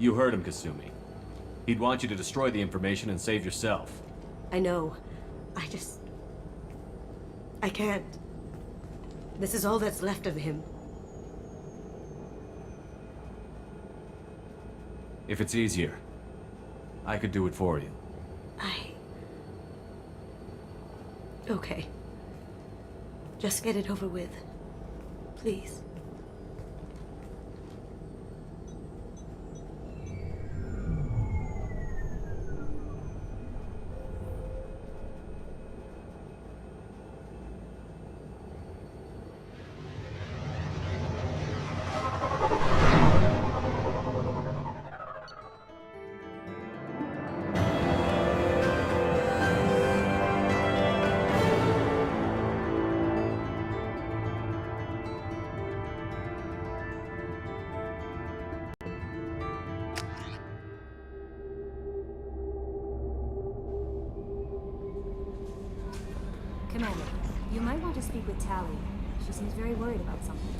You heard him, Kasumi. He'd want you to destroy the information and save yourself. I know. I can't. This is all that's left of him. If it's easier, I could do it for you. Okay. Just get it over with. Please. Commander, you might want to speak with Tally. She seems very worried about something.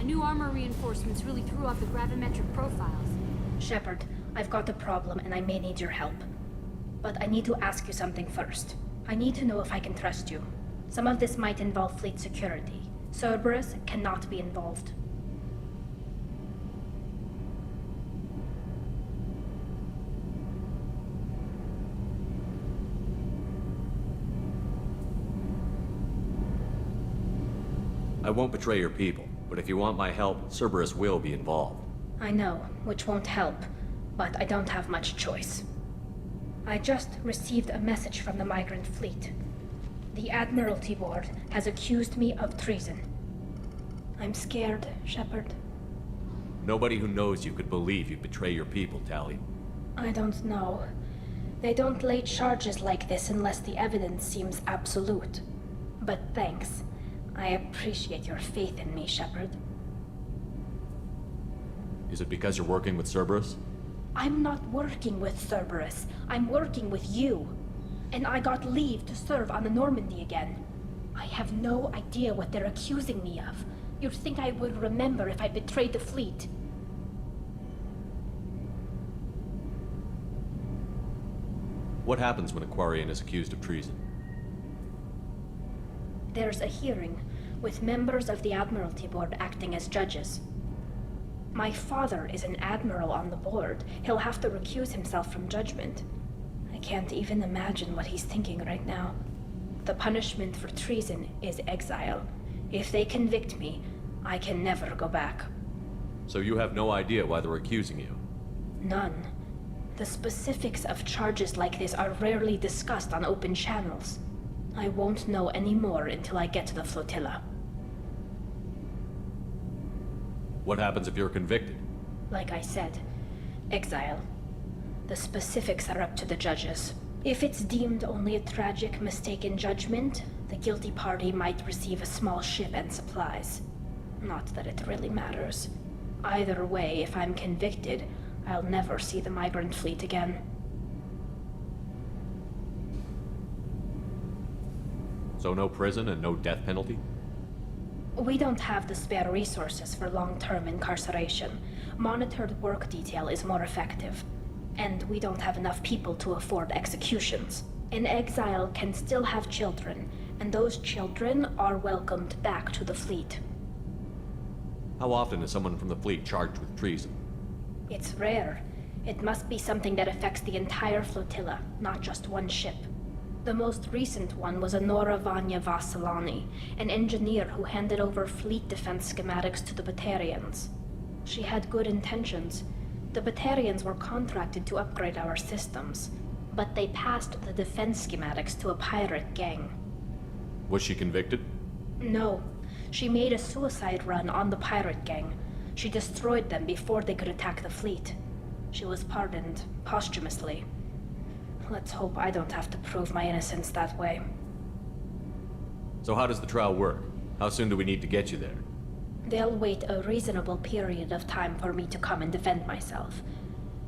New armor reinforcements really threw off the gravimetric profiles. Shepard, I've got a problem and I may need your help. But I need to ask you something first. I need to know if I can trust you. Some of this might involve fleet security. Cerberus cannot be involved. I won't betray your people, but if you want my help, Cerberus will be involved. I know, which won't help, but I don't have much choice. I just received a message from the migrant fleet. The Admiralty Board has accused me of treason. I'm scared, Shepard. Nobody who knows you could believe you'd betray your people, Tally. I don't know. They don't lay charges like this unless the evidence seems absolute. But thanks. I appreciate your faith in me, Shepard. Is it because you're working with Cerberus? I'm not working with Cerberus. I'm working with you. And I got leave to serve on the Normandy again. I have no idea what they're accusing me of. You'd think I would remember if I betrayed the fleet. What happens when a Quarian is accused of treason? There's a hearing, with members of the Admiralty Board acting as judges. My father is an admiral on the board. He'll have to recuse himself from judgment. I can't even imagine what he's thinking right now. The punishment for treason is exile. If they convict me, I can never go back. So you have no idea why they're accusing you? None. The specifics of charges like this are rarely discussed on open channels. I won't know any more until I get to the flotilla. What happens if you're convicted? Like I said, exile. The specifics are up to the judges. If it's deemed only a tragic mistake in judgment, the guilty party might receive a small ship and supplies. Not that it really matters. Either way, if I'm convicted, I'll never see the migrant fleet again. So no prison and no death penalty? We don't have the spare resources for long-term incarceration. Monitored work detail is more effective. And we don't have enough people to afford executions. An exile can still have children, and those children are welcomed back to the fleet. How often is someone from the fleet charged with treason? It's rare. It must be something that affects the entire flotilla, not just one ship. The most recent one was Anora Vanya Vassilani, an engineer who handed over fleet defense schematics to the Batarians. She had good intentions, The Batarians were contracted to upgrade our systems, but they passed the defense schematics to a pirate gang. Was she convicted? No, she made a suicide run on the pirate gang. She destroyed them before they could attack the fleet. She was pardoned posthumously. Let's hope I don't have to prove my innocence that way. So how does the trial work? How soon do we need to get you there? They'll wait a reasonable period of time for me to come and defend myself.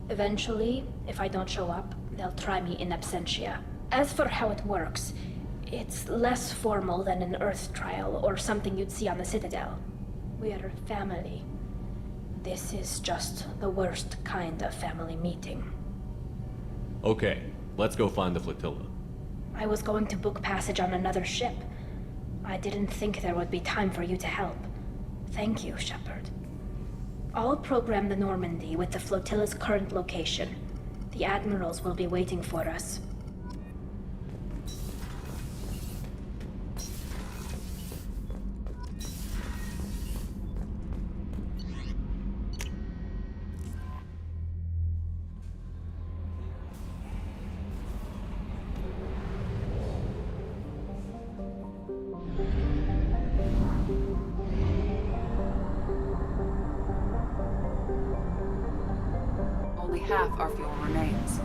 Eventually, if I don't show up, they'll try me in absentia. As for how it works, it's less formal than an Earth trial or something you'd see on the Citadel. We're family. This is just the worst kind of family meeting. Okay, let's go find the flotilla. I was going to book passage on another ship. I didn't think there would be time for you to help. Thank you, Shepard. I'll program the Normandy with the flotilla's current location. The admirals will be waiting for us. Only half our fuel remains.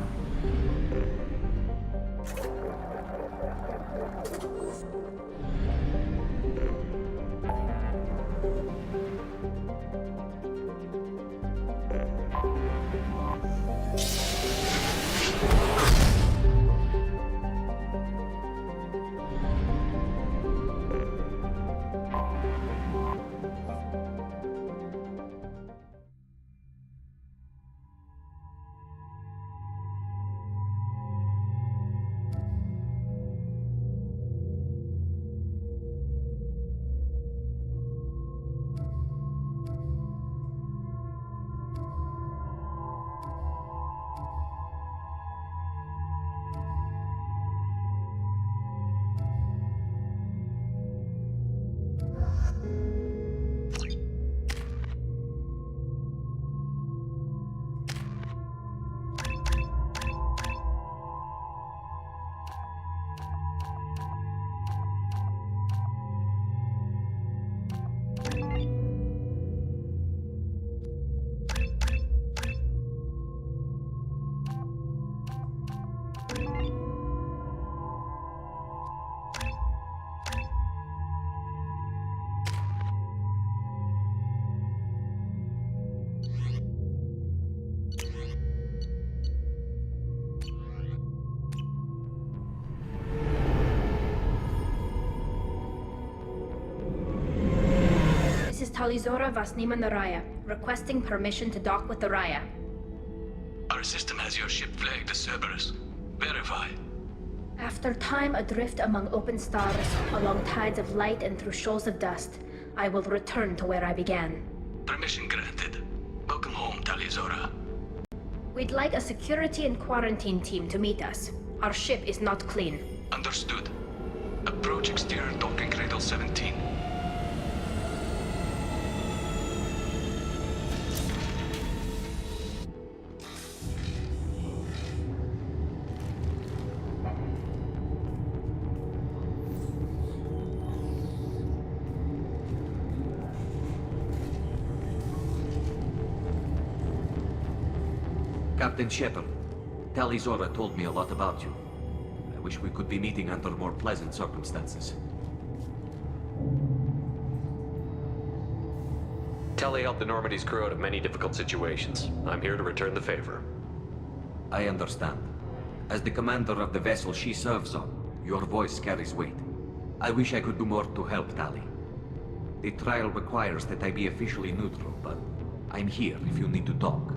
Talizora Vasnima Naraya, requesting permission to dock with the Raya. Our system has your ship flagged as Cerberus. Verify. After time adrift among open stars, along tides of light and through shoals of dust, I will return to where I began. Permission granted. Welcome home, Talizora. We'd like a security and quarantine team to meet us. Our ship is not clean. Understood. Approach exterior docking cradle 17. Captain Shepard, Talizora told me a lot about you. I wish we could be meeting under more pleasant circumstances. Tali helped the Normandy's crew out of many difficult situations. I'm here to return the favor. I understand. As the commander of the vessel she serves on, your voice carries weight. I wish I could do more to help Tali. The trial requires that I be officially neutral, but I'm here if you need to talk.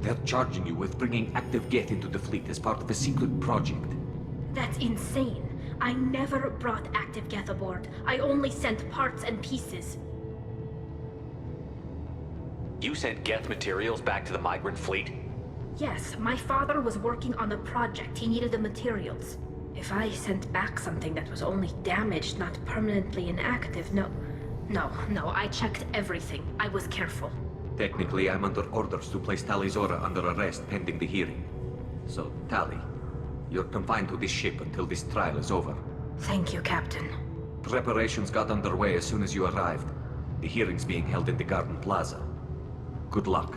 They're charging you with bringing active Geth into the fleet as part of a secret project. That's insane. I never brought active Geth aboard. I only sent parts and pieces. You sent Geth materials back to the migrant fleet? Yes, my father was working on a project. He needed the materials. If I sent back something that was only damaged, not permanently inactive, no, I checked everything. I was careful. Technically, I'm under orders to place Tali Zora under arrest pending the hearing. So, Tali, you're confined to this ship until this trial is over. Thank you, Captain. Preparations got underway as soon as you arrived. The hearing's being held in the Garden Plaza. Good luck.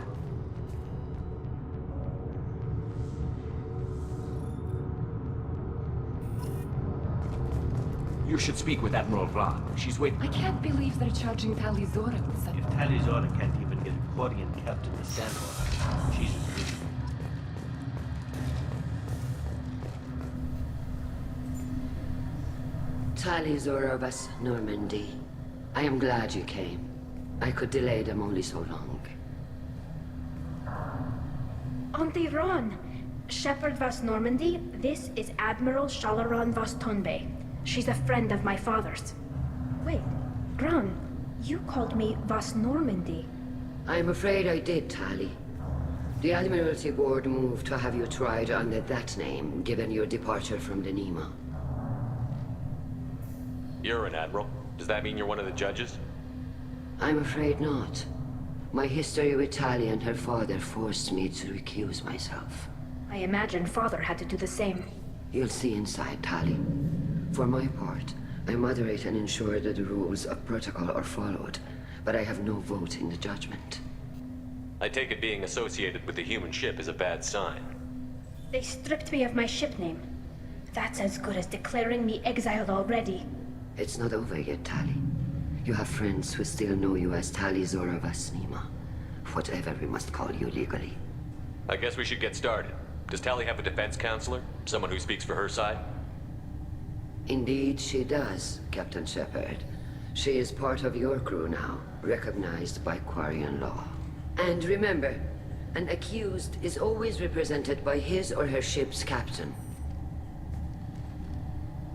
You should speak with Admiral Ra. She's waiting. I can't believe they're charging Tali Zora with such... If Tali Zora can't even get a Quarian captain to stand for her, she's in prison. Tali Zora vas Normandy. I am glad you came. I could delay them only so long. Auntie Ron, Shepherd vas Normandy, this is Admiral Shalaran vas Tonbe. She's a friend of my father's. Wait, Ron, you called me vas Normandy. I'm afraid I did, Tali. The Admiralty Board moved to have you tried under that name, given your departure from the Nima. You're an admiral. Does that mean you're one of the judges? I'm afraid not. My history with Tali and her father forced me to recuse myself. I imagine father had to do the same. You'll see inside, Tali. For my part, I moderate and ensure that the rules of protocol are followed, but I have no vote in the judgment. I take it being associated with the human ship is a bad sign. They stripped me of my ship name. That's as good as declaring me exiled already. It's not over yet, Tali. You have friends who still know you as Tali Zora vas Nima. Whatever we must call you legally. I guess we should get started. Does Tali have a defense counselor? Someone who speaks for her side? Indeed, she does, Captain Shepard. She is part of your crew now, recognized by Quarian law. And remember, an accused is always represented by his or her ship's captain.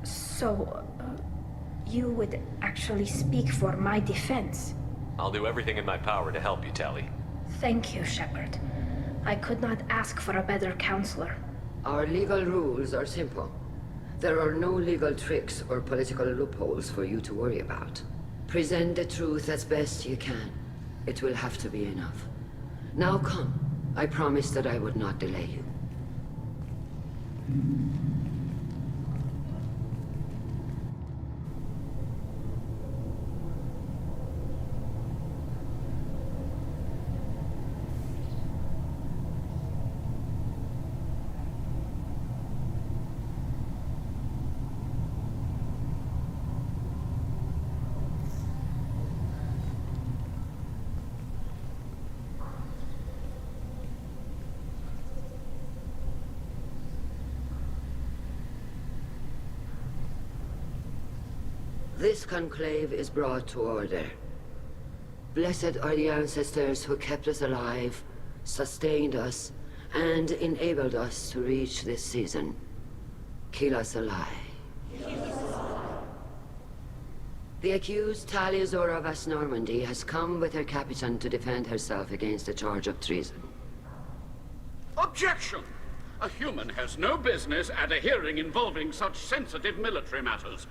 So, you would actually speak for my defense? I'll do everything in my power to help you, Tali. Thank you, Shepard. I could not ask for a better counselor. Our legal rules are simple. There are no legal tricks or political loopholes for you to worry about. Present the truth as best you can. It will have to be enough. Now come. I promised that I would not delay you. This conclave is brought to order. Blessed are the ancestors who kept us alive, sustained us, and enabled us to reach this season. Keep us alive. The accused Tali Zora vas Normandy has come with her captain to defend herself against a charge of treason. Objection! A human has no business at a hearing involving such sensitive military matters.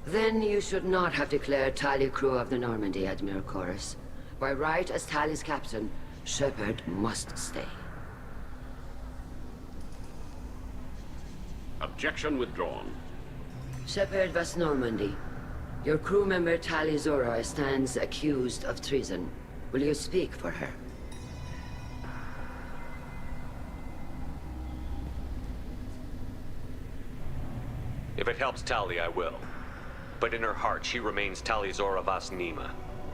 Then you should not have declared Tali crew of the Normandy, Admiral Chorus. By right as Tali's captain, Shepard must stay. Objection withdrawn. Shepard vas Normandy. Your crew member Tali Zora stands accused of treason. Will you speak for her? If it helps Tali, I will. But in her heart, she remains Tali Zora vas Nima,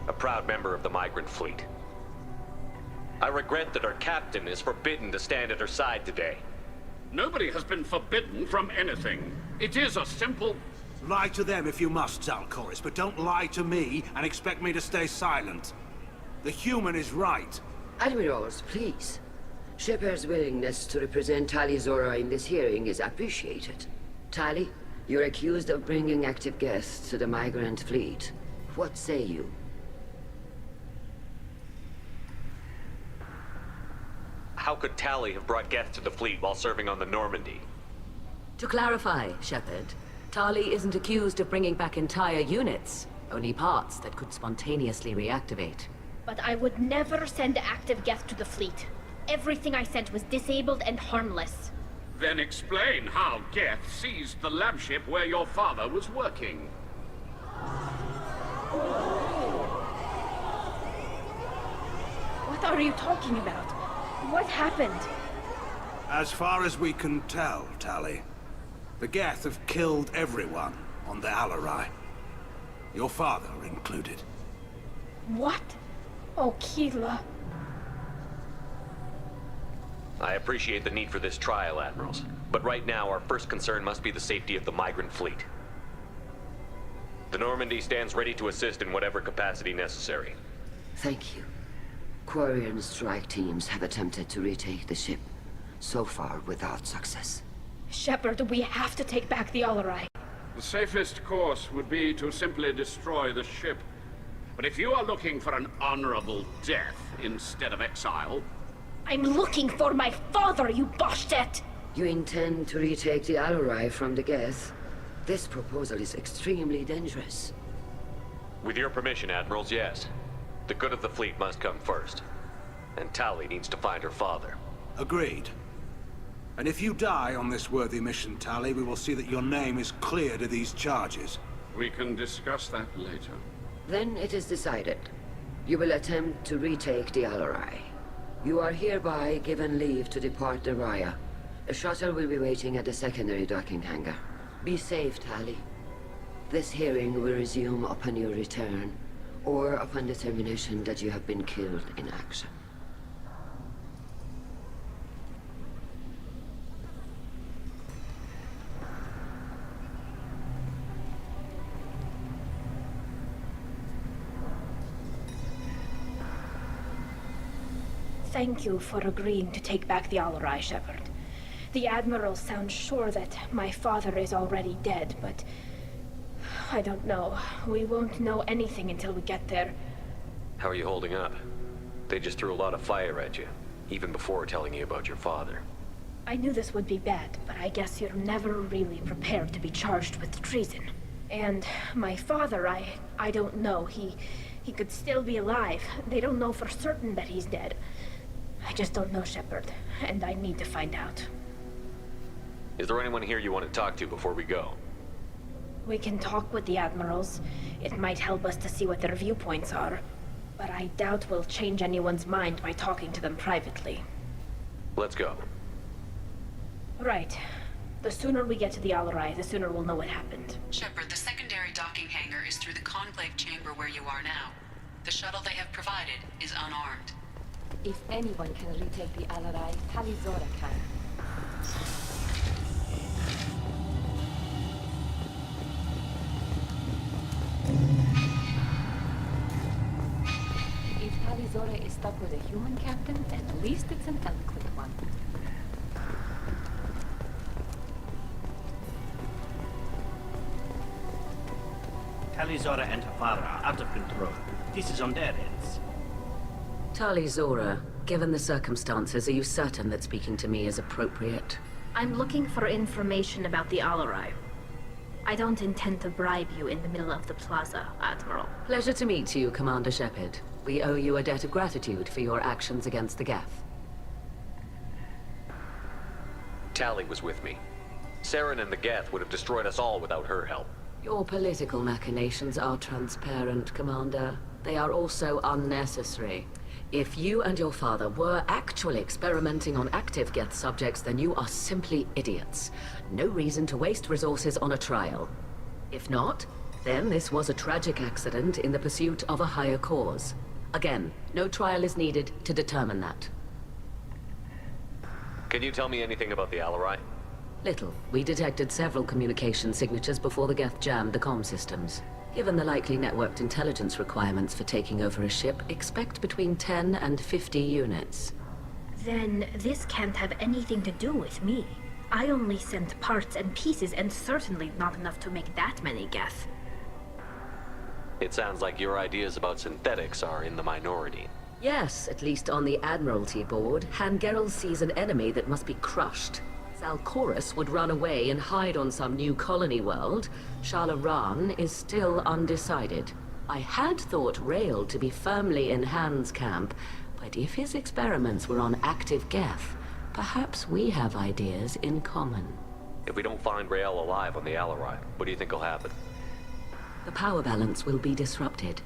a proud member of the migrant fleet. I regret that her captain is forbidden to stand at her side today. Nobody has been forbidden from anything. It is a simple... Lie to them if you must, Zalcoris, but don't lie to me and expect me to stay silent. The human is right. Admirals, please. Shepard's willingness to represent Tali Zora in this hearing is appreciated. Tali, you're accused of bringing active guests to the migrant fleet. What say you? How could Tali have brought guests to the fleet while serving on the Normandy? To clarify, Shepard, Tali isn't accused of bringing back entire units, only parts that could spontaneously reactivate. But I would never send active Geth to the fleet. Everything I sent was disabled and harmless. Then explain how Geth seized the lab ship where your father was working. What are you talking about? What happened? As far as we can tell, Tali, the Geth have killed everyone on the Alarai. Your father included. What? Oh, Keela. I appreciate the need for this trial, Admirals. But right now, our first concern must be the safety of the migrant fleet. The Normandy stands ready to assist in whatever capacity necessary. Thank you. Quarian strike teams have attempted to retake the ship, so far without success. Shepard, we have to take back the Alarai. The safest course would be to simply destroy the ship. But if you are looking for an honorable death instead of exile... I'm looking for my father, you Boshtet! You intend to retake the Alarai from the Geth? This proposal is extremely dangerous. With your permission, Admirals, yes. The good of the fleet must come first. And Tali needs to find her father. Agreed. And if you die on this worthy mission, Tali, we will see that your name is cleared of these charges. We can discuss that later. Then it is decided. You will attempt to retake the Alarai. You are hereby given leave to depart the Raya. A shuttle will be waiting at the secondary docking hangar. Be safe, Tali. This hearing will resume upon your return, or upon determination that you have been killed in action. Thank you for agreeing to take back the Alarai, Shepard. The Admiral sounds sure that my father is already dead, but... I don't know. We won't know anything until we get there. How are you holding up? They just threw a lot of fire at you, even before telling you about your father. I knew this would be bad, but I guess you're never really prepared to be charged with treason. And my father, I don't know. He could still be alive. They don't know for certain that he's dead. I just don't know, Shepard, and I need to find out. Is there anyone here you want to talk to before we go? We can talk with the Admirals. It might help us to see what their viewpoints are. But I doubt we'll change anyone's mind by talking to them privately. Let's go. Right. The sooner we get to the Alarai, the sooner we'll know what happened. Shepard, the secondary docking hangar is through the conclave chamber where you are now. The shuttle they have provided is unarmed. If anyone can retake the Alarai, Talizora can. If Talizora is stuck with a human captain, at least it's an eloquent one. Talizora and her father are out of control. This is on their heads. Talizora, given the circumstances, are you certain that speaking to me is appropriate? I'm looking for information about the Alarai. I don't intend to bribe you in the middle of the plaza, Admiral. Pleasure to meet you, Commander Shepard. We owe you a debt of gratitude for your actions against the Geth. Tali was with me. Saren and the Geth would have destroyed us all without her help. Your political machinations are transparent, Commander. They are also unnecessary. If you and your father were actually experimenting on active Geth subjects, then you are simply idiots. No reason to waste resources on a trial. If not, then this was a tragic accident in the pursuit of a higher cause. Again, no trial is needed to determine that. Can you tell me anything about the Alarai? Little. We detected several communication signatures before the Geth jammed the comm systems. Given the likely networked intelligence requirements for taking over a ship, expect between 10 and 50 units. Then this can't have anything to do with me. I only sent parts and pieces, and certainly not enough to make that many Geth. It sounds like your ideas about synthetics are in the minority. Yes, at least on the Admiralty board, Hangerel sees an enemy that must be crushed. Zalcorus would run away and hide on some new colony world. Shalaran is still undecided. I had thought Rail to be firmly in Han's camp, but if his experiments were on active Geth, perhaps we have ideas in common. If we don't find Rael alive on the Alarai, what do you think will happen? The power balance will be disrupted.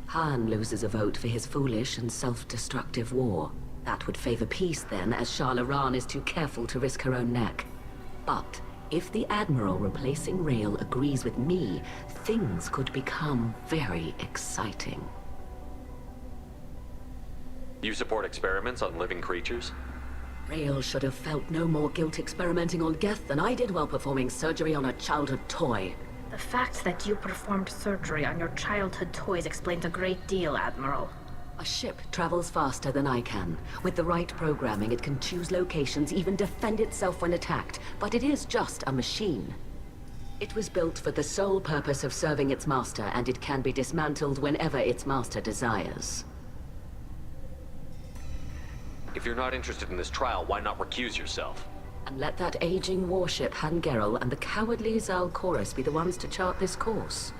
Han loses a vote for his foolish and self-destructive war. That would favor peace then, as Shah Laran is too careful to risk her own neck. But if the Admiral replacing Rael agrees with me, things could become very exciting. You support experiments on living creatures? Rael should have felt no more guilt experimenting on Geth than I did while performing surgery on a childhood toy. The fact that you performed surgery on your childhood toys explains a great deal, Admiral. A ship travels faster than I can. With the right programming, it can choose locations, even defend itself when attacked. But it is just a machine. It was built for the sole purpose of serving its master, and it can be dismantled whenever its master desires. If you're not interested in this trial, why not recuse yourself? And let that aging warship Hangerel and the cowardly Zal Chorus be the ones to chart this course?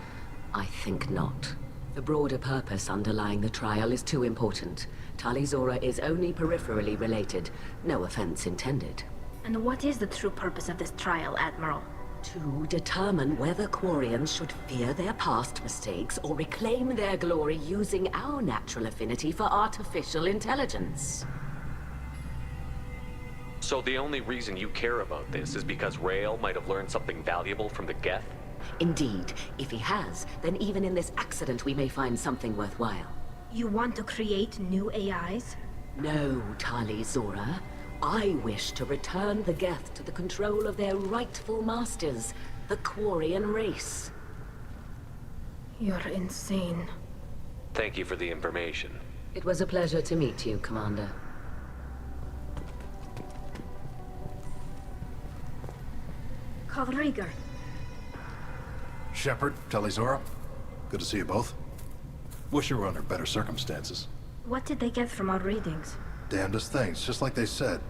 I think not. The broader purpose underlying the trial is too important. Tali Zora is only peripherally related. No offense intended. And what is the true purpose of this trial, Admiral? To determine whether Quarians should fear their past mistakes or reclaim their glory using our natural affinity for artificial intelligence. So the only reason you care about this is because Rael might have learned something valuable from the Geth? Indeed. If he has, then even in this accident we may find something worthwhile. You want to create new AIs? No, Tali Zora. I wish to return the Geth to the control of their rightful masters, the Quarian race. You're insane. Thank you for the information. It was a pleasure to meet you, Commander. Rieger. Shepard, Telizora. Good to see you both. Wish you were under better circumstances. What did they get from our readings? Damnedest things, just like they said.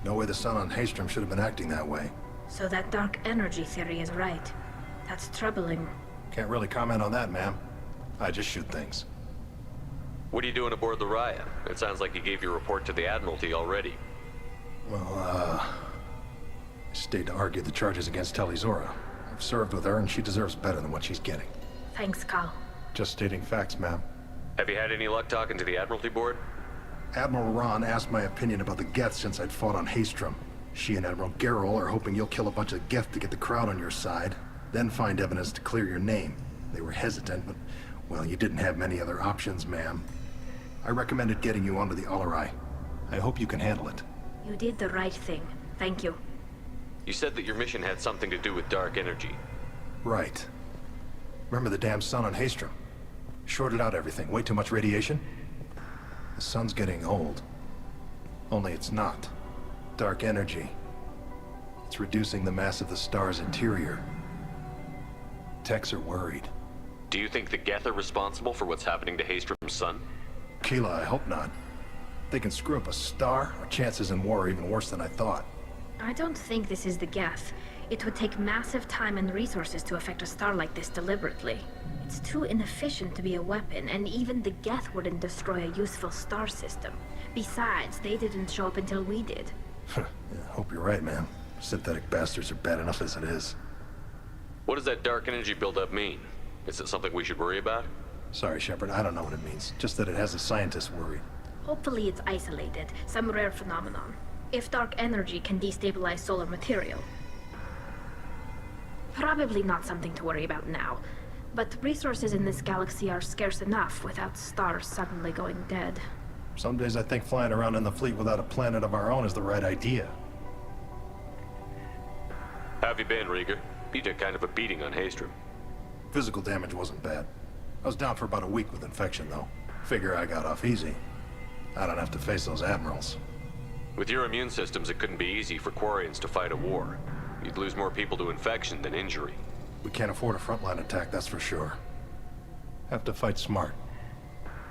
No way the sun on Haystrom should have been acting that way. So that dark energy theory is right. That's troubling. Can't really comment on that, ma'am. I just shoot things. What are you doing aboard the Raya? It sounds like you gave your report to the Admiralty already. Well, I stayed to argue the charges against Telizora. I've served with her, and she deserves better than what she's getting. Thanks, Cal. Just stating facts, ma'am. Have you had any luck talking to the Admiralty Board? Admiral Ron asked my opinion about the Geth since I'd fought on Haystrom. She and Admiral Gerrel are hoping you'll kill a bunch of Geth to get the crowd on your side, then find evidence to clear your name. They were hesitant, but, well, you didn't have many other options, ma'am. I recommended getting you onto the Alarai. I hope you can handle it. You did the right thing. Thank you. You said that your mission had something to do with dark energy. Right. Remember the damn sun on Haystrom? Shorted out everything. Way too much radiation? The sun's getting old. Only it's not. Dark energy. It's reducing the mass of the star's interior. Techs are worried. Do you think the Geth are responsible for what's happening to Haystrom's sun? Keela, I hope not. They can screw up a star. Our chances in war are even worse than I thought. I don't think this is the Geth. It would take massive time and resources to affect a star like this deliberately. It's too inefficient to be a weapon, and even the Geth wouldn't destroy a useful star system. Besides, they didn't show up until we did. Yeah, hope you're right, man. Synthetic bastards are bad enough as it is. What does that dark energy buildup mean? Is it something we should worry about? Sorry, Shepard, I don't know what it means. Just that it has the scientists worried. Hopefully it's isolated, some rare phenomenon. If dark energy can destabilize solar material. Probably not something to worry about now. But resources in this galaxy are scarce enough without stars suddenly going dead. Some days I think flying around in the fleet without a planet of our own is the right idea. How have you been, Rieger? You took kind of a beating on Haystrom. Physical damage wasn't bad. I was down for about a week with infection, though. Figure I got off easy. I don't have to face those admirals. With your immune systems, it couldn't be easy for Quarians to fight a war. You'd lose more people to infection than injury. We can't afford a frontline attack, that's for sure. Have to fight smart.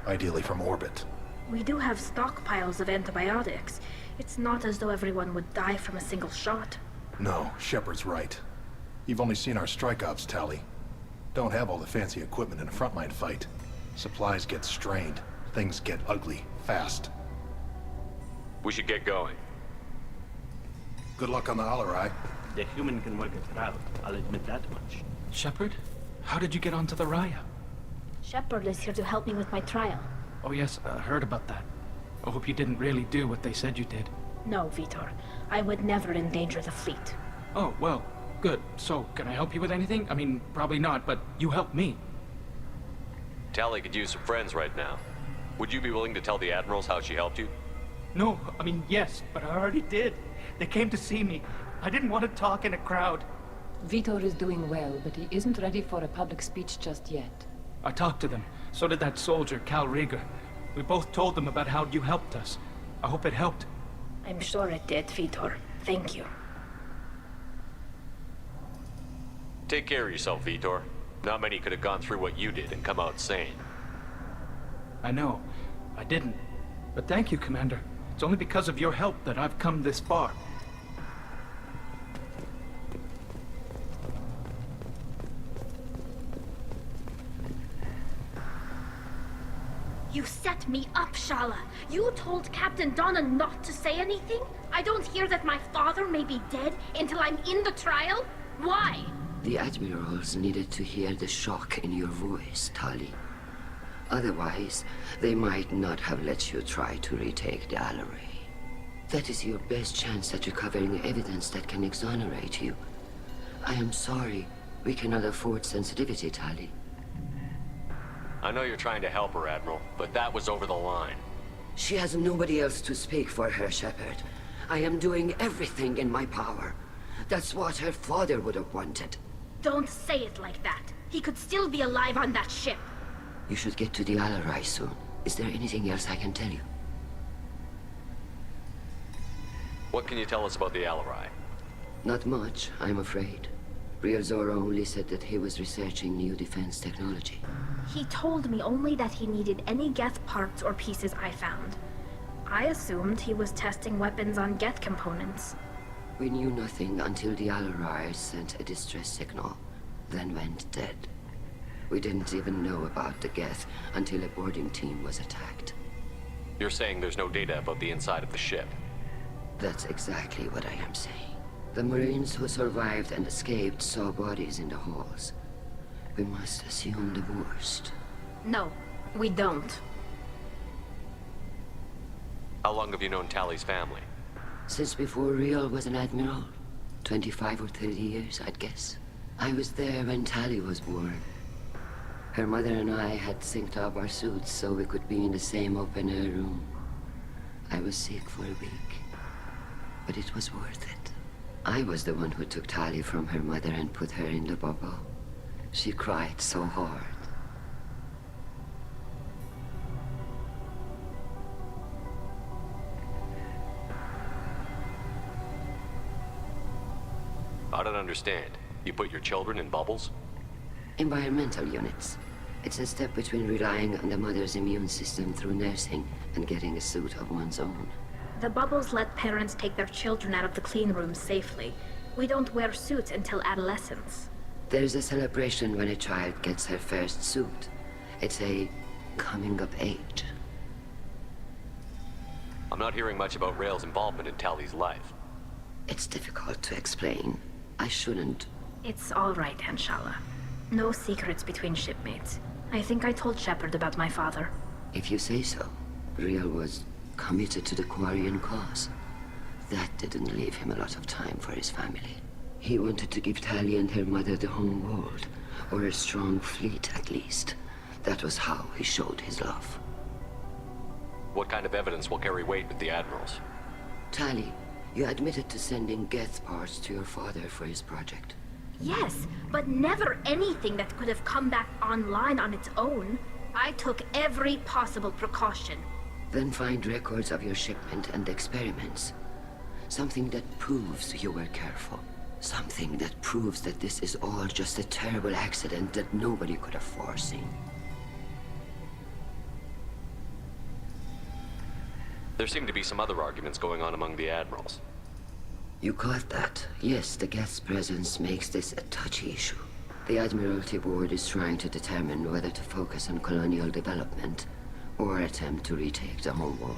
Ideally from orbit. We do have stockpiles of antibiotics. It's not as though everyone would die from a single shot. No, Shepard's right. You've only seen our strike ops tally. Don't have all the fancy equipment in a frontline fight. Supplies get strained. Things get ugly, fast. We should get going. Good luck on the Alarai. The human can work it out, I'll admit that much. Shepard? How did you get onto the Raya? Shepard is here to help me with my trial. Oh yes, I heard about that. I hope you didn't really do what they said you did. No, Vitor. I would never endanger the fleet. Oh, well, good. So, can I help you with anything? I mean, probably not, but you helped me. Tali could use some friends right now. Would you be willing to tell the Admirals how she helped you? No, I mean, yes, but I already did. They came to see me. I didn't want to talk in a crowd. Vitor is doing well, but he isn't ready for a public speech just yet. I talked to them. So did that soldier, Cal Rieger. We both told them about how you helped us. I hope it helped. I'm sure it did, Vitor. Thank you. Take care of yourself, Vitor. Not many could have gone through what you did and come out sane. I know. I didn't. But thank you, Commander. It's only because of your help that I've come this far. You set me up, Shala. You told Captain Donna not to say anything? I don't hear that my father may be dead until I'm in the trial? Why? The Admirals needed to hear the shock in your voice, Tali. Otherwise, they might not have let you try to retake the Alarai. That is your best chance at recovering evidence that can exonerate you. I am sorry. We cannot afford sensitivity, Tali. I know you're trying to help her, Admiral, but that was over the line. She has nobody else to speak for her, Shepard. I am doing everything in my power. That's what her father would have wanted. Don't say it like that. He could still be alive on that ship. You should get to the Alarai soon. Is there anything else I can tell you? What can you tell us about the Alarai? Not much, I'm afraid. Real Zora only said that he was researching new defense technology. He told me only that he needed any Geth parts or pieces I found. I assumed he was testing weapons on Geth components. We knew nothing until the Alarai sent a distress signal, then went dead. We didn't even know about the Geth until a boarding team was attacked. You're saying there's no data about the inside of the ship? That's exactly what I am saying. The Marines who survived and escaped saw bodies in the halls. We must assume the worst. No, we don't. How long have you known Tali's family? Since before Real was an admiral. 25 or 30 years, I'd guess. I was there when Tali was born. Her mother and I had synced up our suits so we could be in the same open-air room. I was sick for a week, but it was worth it. I was the one who took Tali from her mother and put her in the bubble. She cried so hard. I don't understand. You put your children in bubbles? Environmental units. It's a step between relying on the mother's immune system through nursing and getting a suit of one's own. The bubbles let parents take their children out of the clean rooms safely. We don't wear suits until adolescence. There's a celebration when a child gets her first suit. It's a coming of age. I'm not hearing much about Rail's involvement in Tali's life. It's difficult to explain. I shouldn't. It's all right, Anshala. No secrets between shipmates. I think I told Shepard about my father. If you say so. Real was committed to the Quarian cause. That didn't leave him a lot of time for his family. He wanted to give Tali and her mother the home world, or a strong fleet at least. That was how he showed his love. What kind of evidence will carry weight with the Admirals? Tali, you admitted to sending Geth parts to your father for his project. Yes, but never anything that could have come back online on its own. I took every possible precaution. Then find records of your shipment and experiments. Something that proves you were careful. Something that proves that this is all just a terrible accident that nobody could have foreseen. There seem to be some other arguments going on among the Admirals. You caught that. Yes, the Geth's presence makes this a touchy issue. The Admiralty Board is trying to determine whether to focus on colonial development or attempt to retake the home world.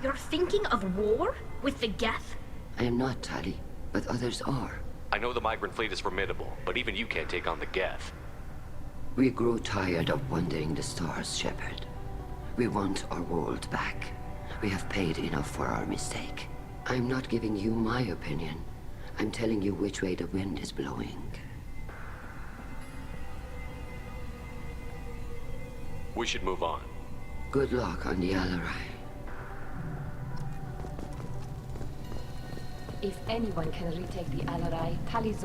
You're thinking of war? With the Geth? I am not, Tali, but others are. I know the migrant fleet is formidable, but even you can't take on the Geth. We grow tired of wandering the stars, Shepard. We want our world back. We have paid enough for our mistake. I'm not giving you my opinion. I'm telling you which way the wind is blowing. We should move on. Good luck on the Alarai. If anyone can retake the Alarai, Tali's...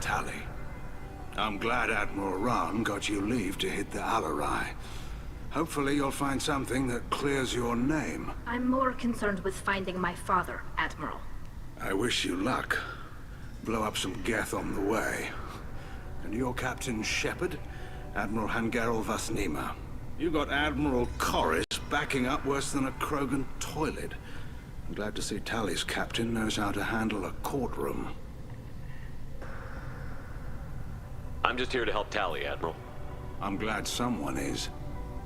Tali. I'm glad Admiral Rahn got you leave to hit the Alarai. Hopefully you'll find something that clears your name. I'm more concerned with finding my father, Admiral. I wish you luck. Blow up some Geth on the way. And your Captain Shepard? Admiral Hangarel Vasnima. You got Admiral Corris backing up worse than a Krogan toilet. I'm glad to see Tali's captain knows how to handle a courtroom. I'm just here to help Tali, Admiral. I'm glad someone is.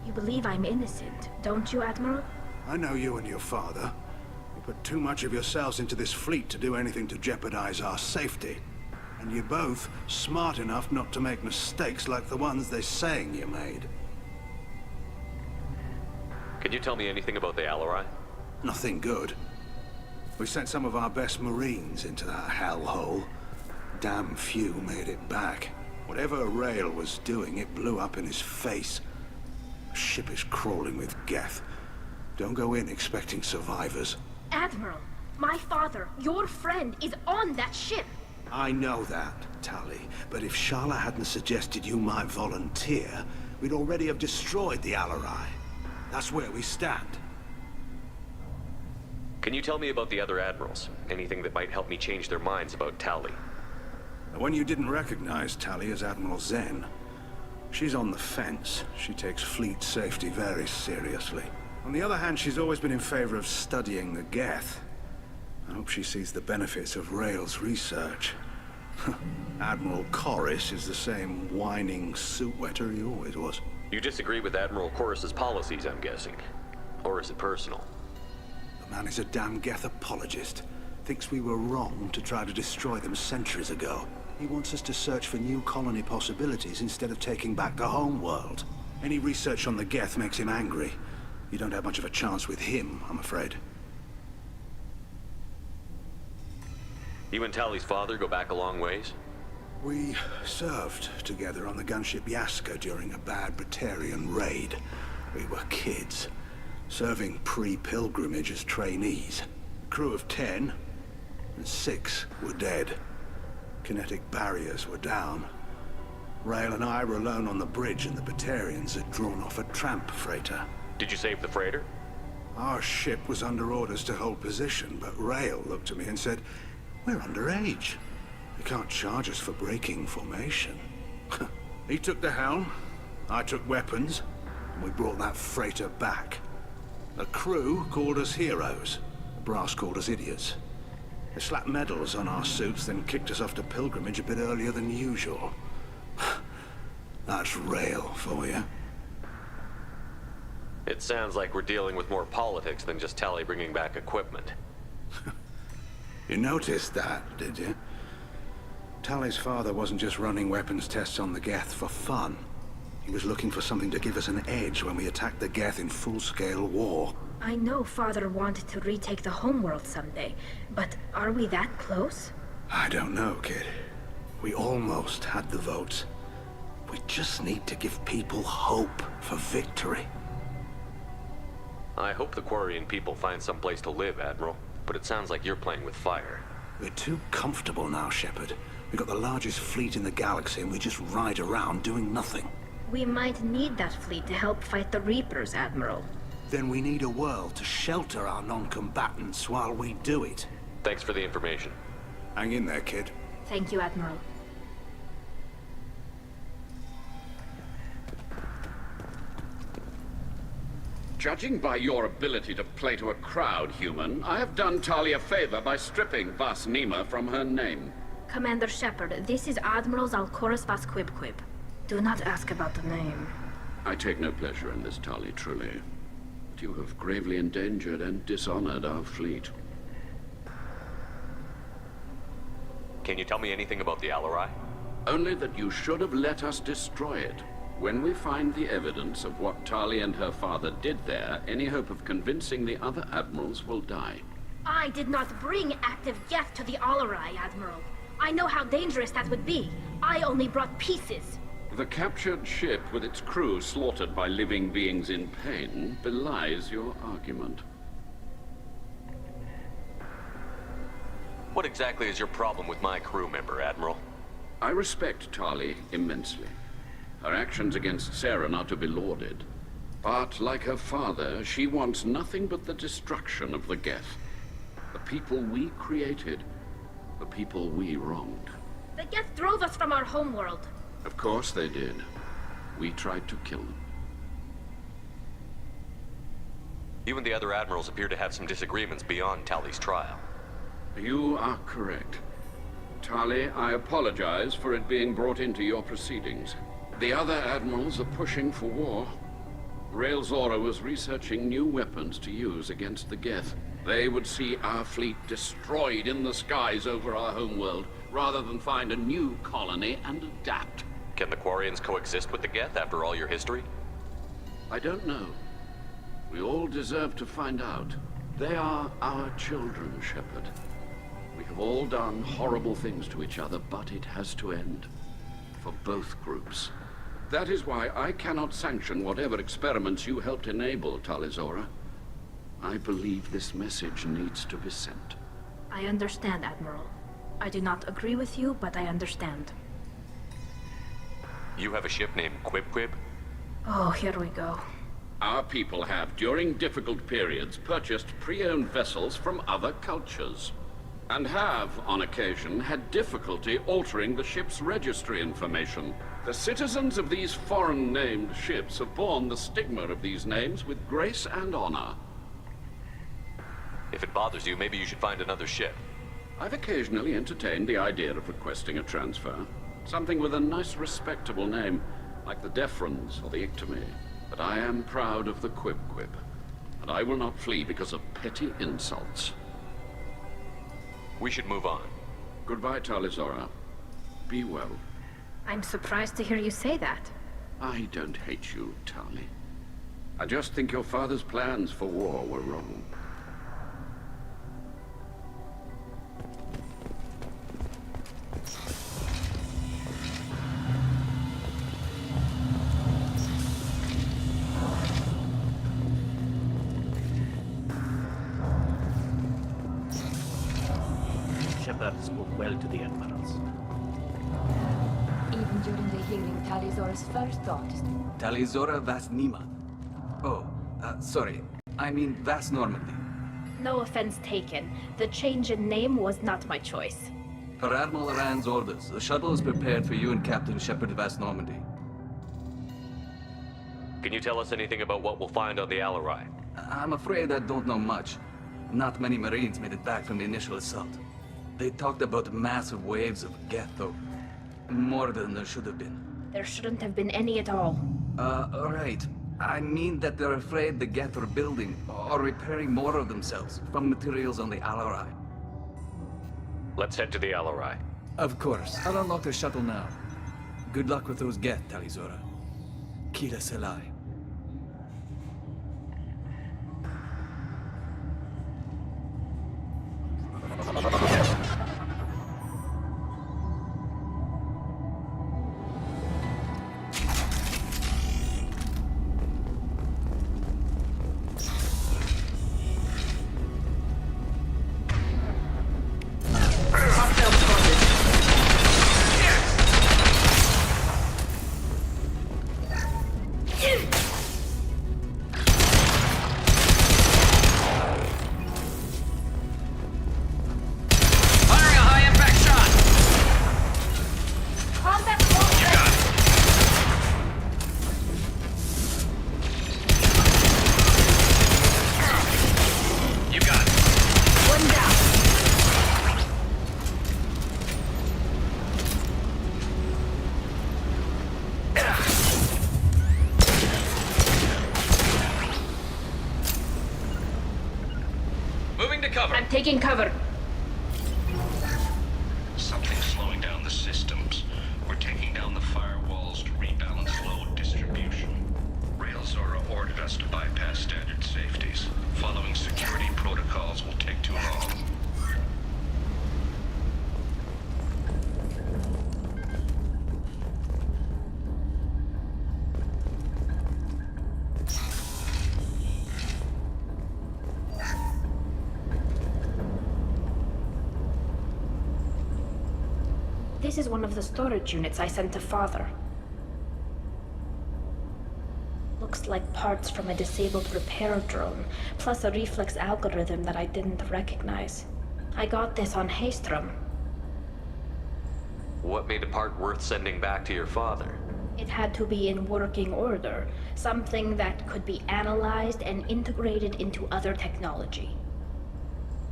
You believe I'm innocent, don't you, Admiral? I know you and your father. You put too much of yourselves into this fleet to do anything to jeopardize our safety. And you're both smart enough not to make mistakes like the ones they're saying you made. Can you tell me anything about the Alarai? Nothing good. We sent some of our best Marines into that hellhole. Damn few made it back. Whatever Rail was doing, it blew up in his face. The ship is crawling with Geth. Don't go in expecting survivors. Admiral, my father, your friend, is on that ship. I know that, Tali, but if Sharla hadn't suggested you might volunteer, we'd already have destroyed the Alarai. That's where we stand. Can you tell me about the other admirals? Anything that might help me change their minds about Tali? The one you didn't recognize, Tali, is Admiral Zen. She's on the fence. She takes fleet safety very seriously. On the other hand, she's always been in favor of studying the Geth. I hope she sees the benefits of Rail's research. Admiral Corris is the same whining suit-wetter he always was. You disagree with Admiral Corris's policies, I'm guessing. Or is it personal? The man is a damn Geth apologist. Thinks we were wrong to try to destroy them centuries ago. He wants us to search for new colony possibilities instead of taking back the home world. Any research on the Geth makes him angry. You don't have much of a chance with him, I'm afraid. You and Tali's father go back a long ways? We served together on the gunship Yaska during a bad Batarian raid. We were kids, serving pre-pilgrimage as trainees. A crew of 10, and 6 were dead. Kinetic barriers were down. Rail and I were alone on the bridge, and the Batarians had drawn off a tramp freighter. Did you save the freighter? Our ship was under orders to hold position, but Rail looked at me and said, "We're underage. They can't charge us for breaking formation." He took the helm, I took weapons, and we brought that freighter back. The crew called us heroes. The brass called us idiots. They slapped medals on our suits, then kicked us off to pilgrimage a bit earlier than usual. That's Rail for you. It sounds like we're dealing with more politics than just Tali bringing back equipment. You noticed that, did you? Tali's father wasn't just running weapons tests on the Geth for fun. He was looking for something to give us an edge when we attacked the Geth in full-scale war. I know Father wanted to retake the homeworld someday, but are we that close? I don't know, kid. We almost had the votes. We just need to give people hope for victory. I hope the Quarian people find some place to live, Admiral. But it sounds like you're playing with fire. We're too comfortable now, Shepard. We've got the largest fleet in the galaxy, and we just ride around doing nothing. We might need that fleet to help fight the Reapers, Admiral. Then we need a world to shelter our non-combatants while we do it. Thanks for the information. Hang in there, kid. Thank you, Admiral. Judging by your ability to play to a crowd, human, I have done Tali a favor by stripping Vasnima from her name. Commander Shepard, this is Admiral Zalkoris Vas Quib. Do not ask about the name. I take no pleasure in this, Tali, truly. But you have gravely endangered and dishonored our fleet. Can you tell me anything about the Alarai? Only that you should have let us destroy it. When we find the evidence of what Tali and her father did there, any hope of convincing the other admirals will die. I did not bring active geth to the Alarai, Admiral. I know how dangerous that would be. I only brought pieces. The captured ship with its crew slaughtered by living beings in pain belies your argument. What exactly is your problem with my crew member, Admiral? I respect Tali immensely. Her actions against Saren are to be lauded. But, like her father, she wants nothing but the destruction of the Geth. The people we created, the people we wronged. The geth drove us from our homeworld. Of course they did. We tried to kill them. You and the other admirals appear to have some disagreements beyond Tali's trial. You are correct. Tali, I apologize for it being brought into your proceedings. The other admirals are pushing for war. Rael Zora was researching new weapons to use against the Geth. They would see our fleet destroyed in the skies over our homeworld, rather than find a new colony and adapt. Can the Quarians coexist with the Geth after all your history? I don't know. We all deserve to find out. They are our children, Shepard. We have all done horrible things to each other, but it has to end. For both groups. That is why I cannot sanction whatever experiments you helped enable, Talizora. I believe this message needs to be sent. I understand, Admiral. I do not agree with you, but I understand. You have a ship named Quib? Oh, here we go. Our people have, during difficult periods, purchased pre-owned vessels from other cultures. And have, on occasion, had difficulty altering the ship's registry information. The citizens of these foreign-named ships have borne the stigma of these names with grace and honor. If it bothers you, maybe you should find another ship. I've occasionally entertained the idea of requesting a transfer. Something with a nice, respectable name, like the Defrons or the Ictomy. But I am proud of the Quib, and I will not flee because of petty insults. We should move on. Goodbye, Talizora. Be well. I'm surprised to hear you say that. I don't hate you, Tali. I just think your father's plans for war were wrong. Shepard spoke well to the admirals. Even during the hearing, Talizora's first thought is Talizora Vas Nima. Oh, sorry. I mean Vas Normandy. No offense taken. The change in name was not my choice. Per Admiral Rand's orders, the shuttle is prepared for you and Captain Shepard Vas Normandy. Can you tell us anything about what we'll find on the Alarai? I'm afraid I don't know much. Not many Marines made it back from the initial assault. They talked about massive waves of Geth, though. More than there should have been. There shouldn't have been any at all. Right. I mean that they're afraid the Geth are building or repairing more of themselves from materials on the Alarai. Let's head to the Alarai. Of course. I'll unlock the shuttle now. Good luck with those Geth, Talizora. Kila Selai. Hostile Taking cover. Something's slowing down the systems. We're taking down the firewalls to rebalance load distribution. Railzora ordered us to bypass standard safeties. Following security protocols will take too long. This is one of the storage units I sent to Father. Looks like parts from a disabled repair drone, plus a reflex algorithm that I didn't recognize. I got this on Haystrom. What made a part worth sending back to your father? It had to be in working order, something that could be analyzed and integrated into other technology.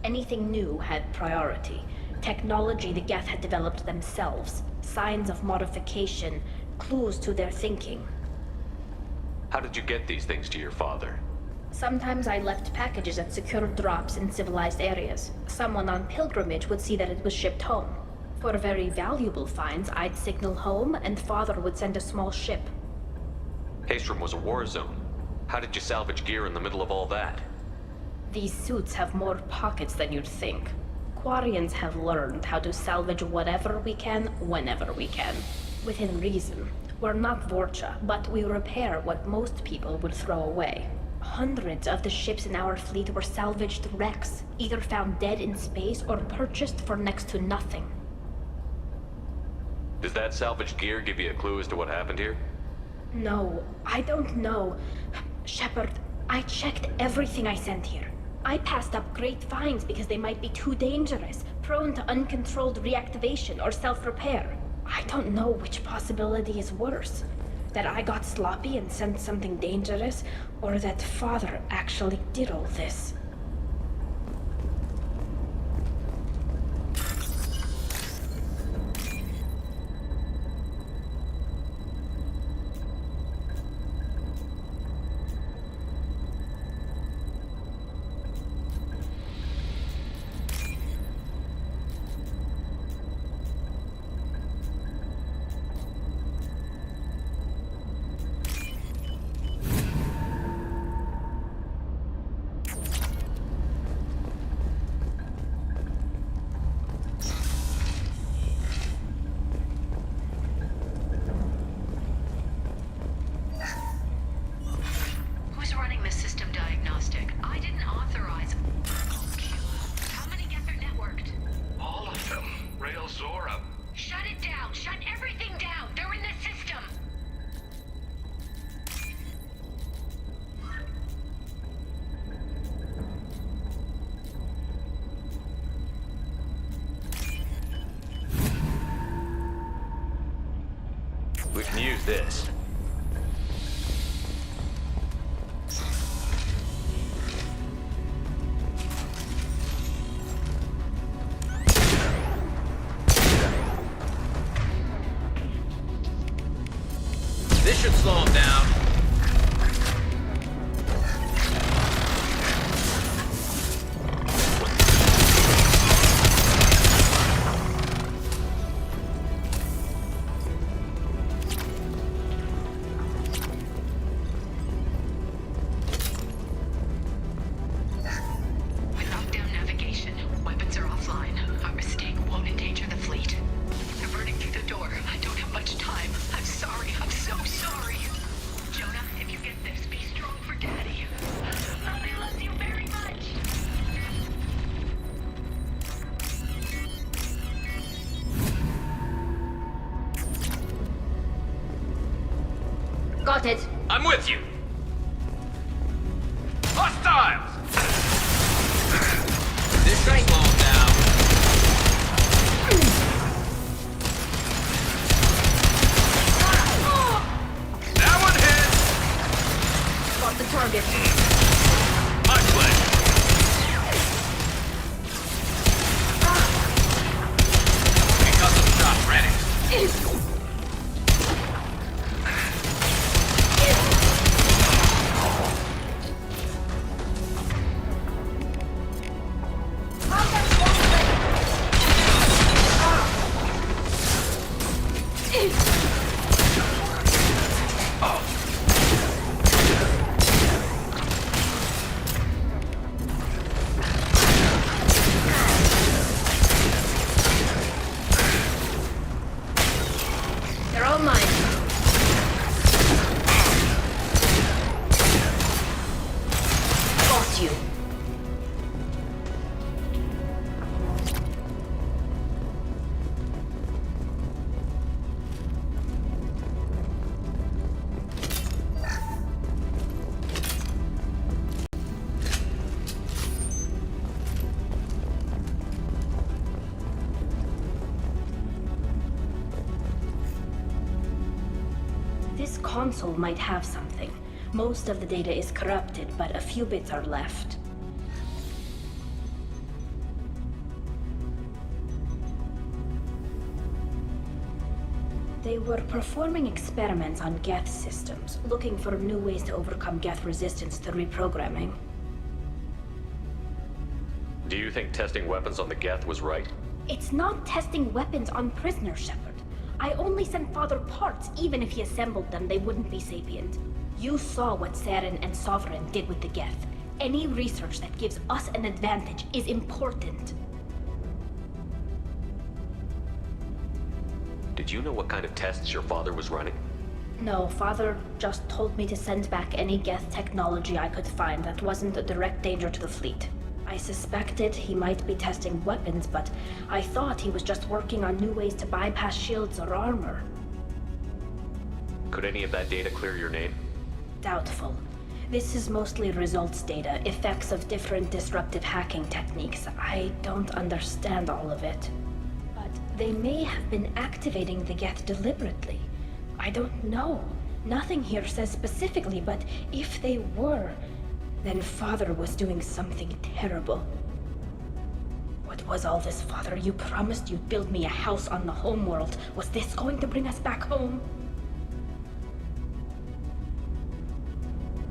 Anything new had priority. Technology the Geth had developed themselves, signs of modification, clues to their thinking. How did you get these things to your father? Sometimes I left packages at secure drops in civilized areas. Someone on pilgrimage would see that it was shipped home. For very valuable finds, I'd signal home, and Father would send a small ship. Haystrom was a war zone. How did you salvage gear in the middle of all that? These suits have more pockets than you'd think. Quarians have learned how to salvage whatever we can, whenever we can. Within reason. We're not Vorcha, but we repair what most people would throw away. Hundreds of the ships in our fleet were salvaged wrecks, either found dead in space or purchased for next to nothing. Does that salvaged gear give you a clue as to what happened here? No, I don't know. Shepard, I checked everything I sent here. I passed up great finds because they might be too dangerous, prone to uncontrolled reactivation or self-repair. I don't know which possibility is worse. That I got sloppy and sent something dangerous, or that Father actually did all this. We can use this. This should slow him down. Got it. I'm with you. Hostiles! This should slow him down. That one hit! Got the target. My pleasure. We got some shots ready. They're all mine. Got you. This console might have something. Most of the data is corrupted, but a few bits are left. They were performing experiments on Geth systems, looking for new ways to overcome Geth resistance to reprogramming. Do you think testing weapons on the Geth was right? It's not testing weapons on prisoners, Shepard. I only sent Father parts. Even if he assembled them, they wouldn't be sapient. You saw what Saren and Sovereign did with the Geth. Any research that gives us an advantage is important. Did you know what kind of tests your father was running? No, Father just told me to send back any Geth technology I could find that wasn't a direct danger to the fleet. I suspected he might be testing weapons, but I thought he was just working on new ways to bypass shields or armor. Could any of that data clear your name? Doubtful. This is mostly results data, effects of different disruptive hacking techniques. I don't understand all of it. But they may have been activating the Geth deliberately. I don't know. Nothing here says specifically, but if they were, then Father was doing something terrible. What was all this, Father? You promised you'd build me a house on the homeworld. Was this going to bring us back home?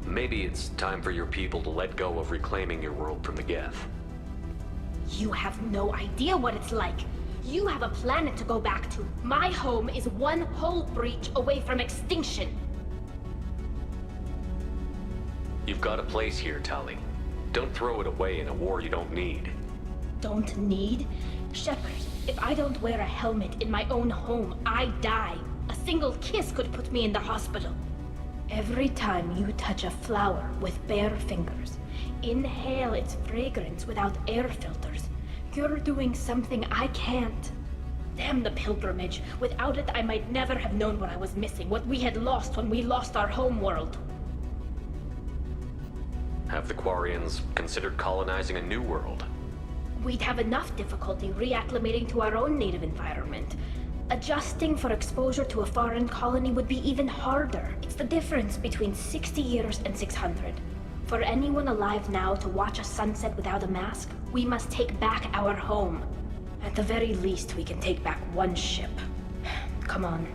Maybe it's time for your people to let go of reclaiming your world from the Geth. You have no idea what it's like. You have a planet to go back to. My home is one hull breach away from extinction. You've got a place here, Tali. Don't throw it away in a war you don't need. Don't need? Shepard, if I don't wear a helmet in my own home, I die. A single kiss could put me in the hospital. Every time you touch a flower with bare fingers, inhale its fragrance without air filters, you're doing something I can't. Damn the pilgrimage. Without it, I might never have known what I was missing, what we had lost when we lost our homeworld. Have the Quarians considered colonizing a new world? We'd have enough difficulty reacclimating to our own native environment. Adjusting for exposure to a foreign colony would be even harder. It's the difference between 60 years and 600. For anyone alive now to watch a sunset without a mask, we must take back our home. At the very least, we can take back one ship. Come on.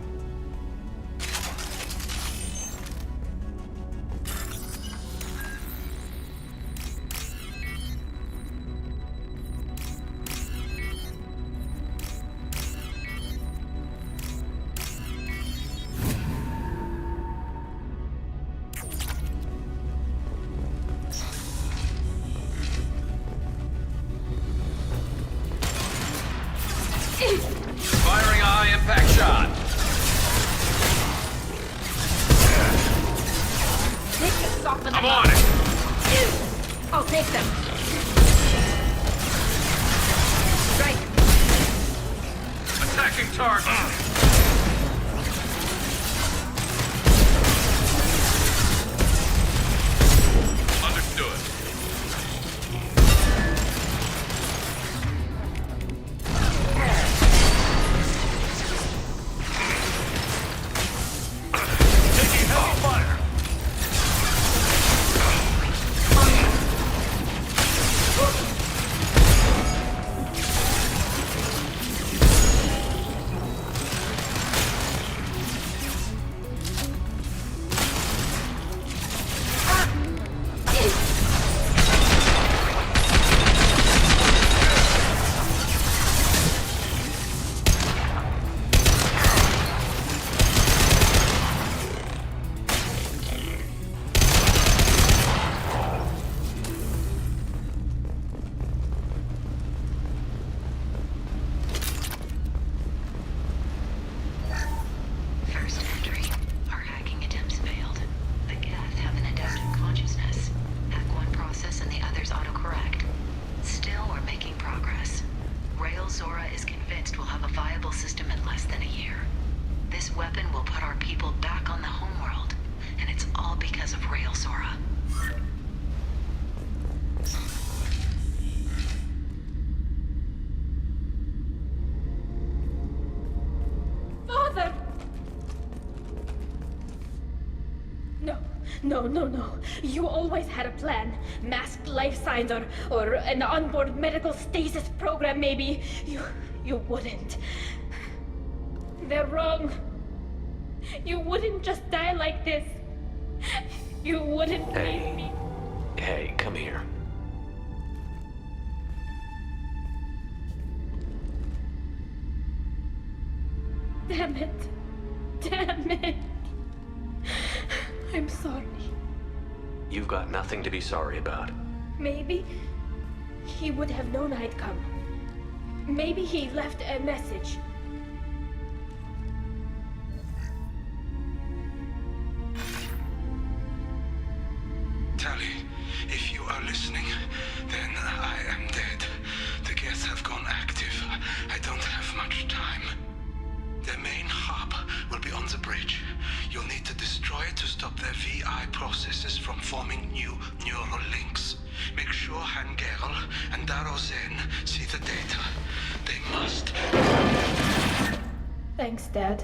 Firing a high-impact shot. This can soften I'm them on up. it. I'll take them. Right. Attacking target. Understood. Taking heavy fire. people back on the homeworld, and it's all because of Rail Zora. Father! No. You always had a plan. Masked life signs or an onboard medical stasis program, maybe. You wouldn't. They're wrong. You wouldn't just die like this. You wouldn't leave me. Hey, come here. Damn it. I'm sorry. You've got nothing to be sorry about. Maybe he would have known I'd come. Maybe he left a message. Tali, if you are listening, then I am dead. The gets have gone active. I don't have much time. Their main hub will be on the bridge. You'll need to destroy it to stop their VI processes from forming new neural links. Make sure Hangerl and Darozen see the data. They must. Thanks, Dad.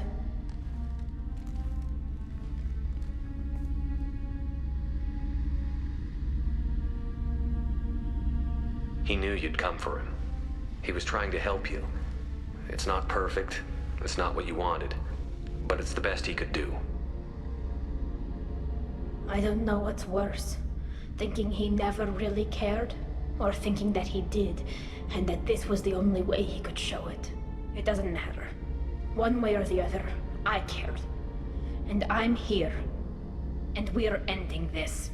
He knew you'd come for him. He was trying to help you. It's not perfect. It's not what you wanted. But it's the best he could do. I don't know what's worse. Thinking he never really cared, or thinking that he did, and that this was the only way he could show it. It doesn't matter. One way or the other, I cared. And I'm here. And we're ending this.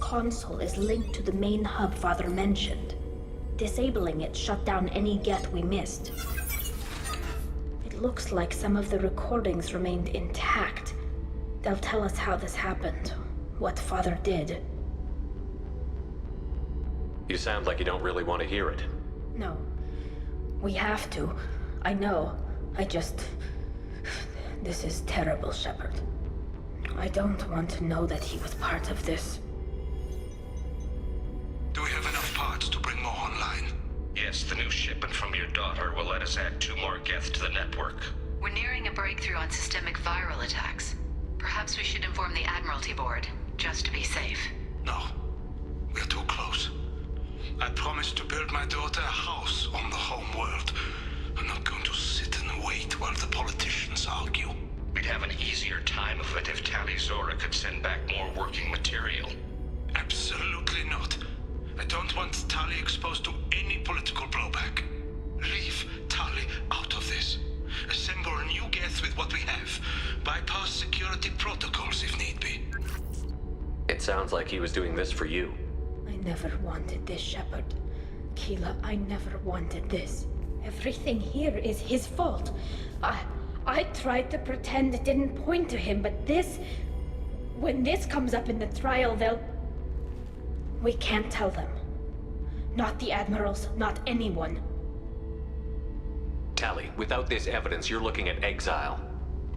Console is linked to the main hub Father mentioned. Disabling it shut down any geth we missed. It looks like some of the recordings remained intact. They'll tell us how this happened, what Father did. You sound like you don't really want to hear it. No. We have to. I know. This is terrible, Shepard. I don't want to know that he was part of this. Do we have enough parts to bring more online? Yes, the new shipment from your daughter will let us add 2 more geth to the network. We're nearing a breakthrough on systemic viral attacks. Perhaps we should inform the Admiralty Board, just to be safe. No. We're too close. I promised to build my daughter a house on the home world. I'm not going to sit and wait while the politicians argue. We'd have an easier time of it if Tali Zora could send back more working material. Absolutely not. I don't want Tali exposed to any political blowback. Leave Tali out of this. Assemble a new geth with what we have. Bypass security protocols if need be. It sounds like he was doing this for you. I never wanted this, Shepard. Keela, I never wanted this. Everything here is his fault. I tried to pretend it didn't point to him, but this When this comes up in the trial, they'll... We can't tell them. Not the admirals, not anyone. Tally, without this evidence, you're looking at exile.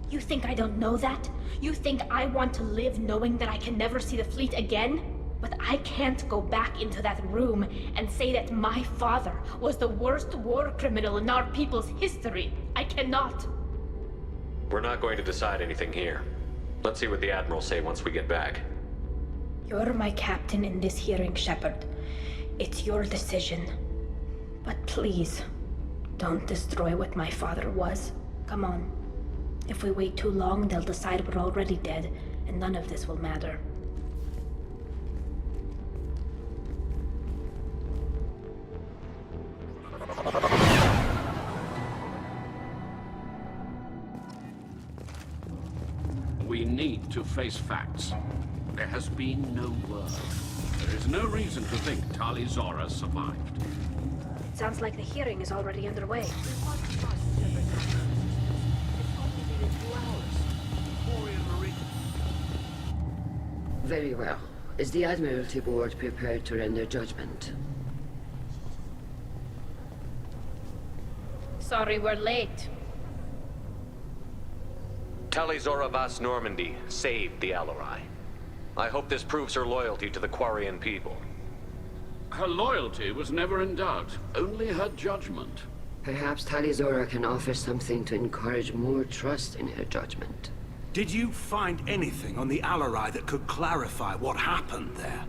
You think I don't know that? You think I want to live knowing that I can never see the fleet again? But I can't go back into that room and say that my father was the worst war criminal in our people's history. I cannot. We're not going to decide anything here. Let's see what the admirals say once we get back. You're my captain in this hearing, Shepard. It's your decision. But please, don't destroy what my father was. Come on. If we wait too long, they'll decide we're already dead, and none of this will matter. We need to face facts. There has been no word. There is no reason to think Tali Zora survived. It sounds like the hearing is already underway. Very well. Is the Admiralty Board prepared to render judgment? Sorry we're late. Tali Zora Vas Normandy saved the Alarai. I hope this proves her loyalty to the Quarian people. Her loyalty was never in doubt, only her judgment. Perhaps Tali Zora can offer something to encourage more trust in her judgment. Did you find anything on the Alarai that could clarify what happened there?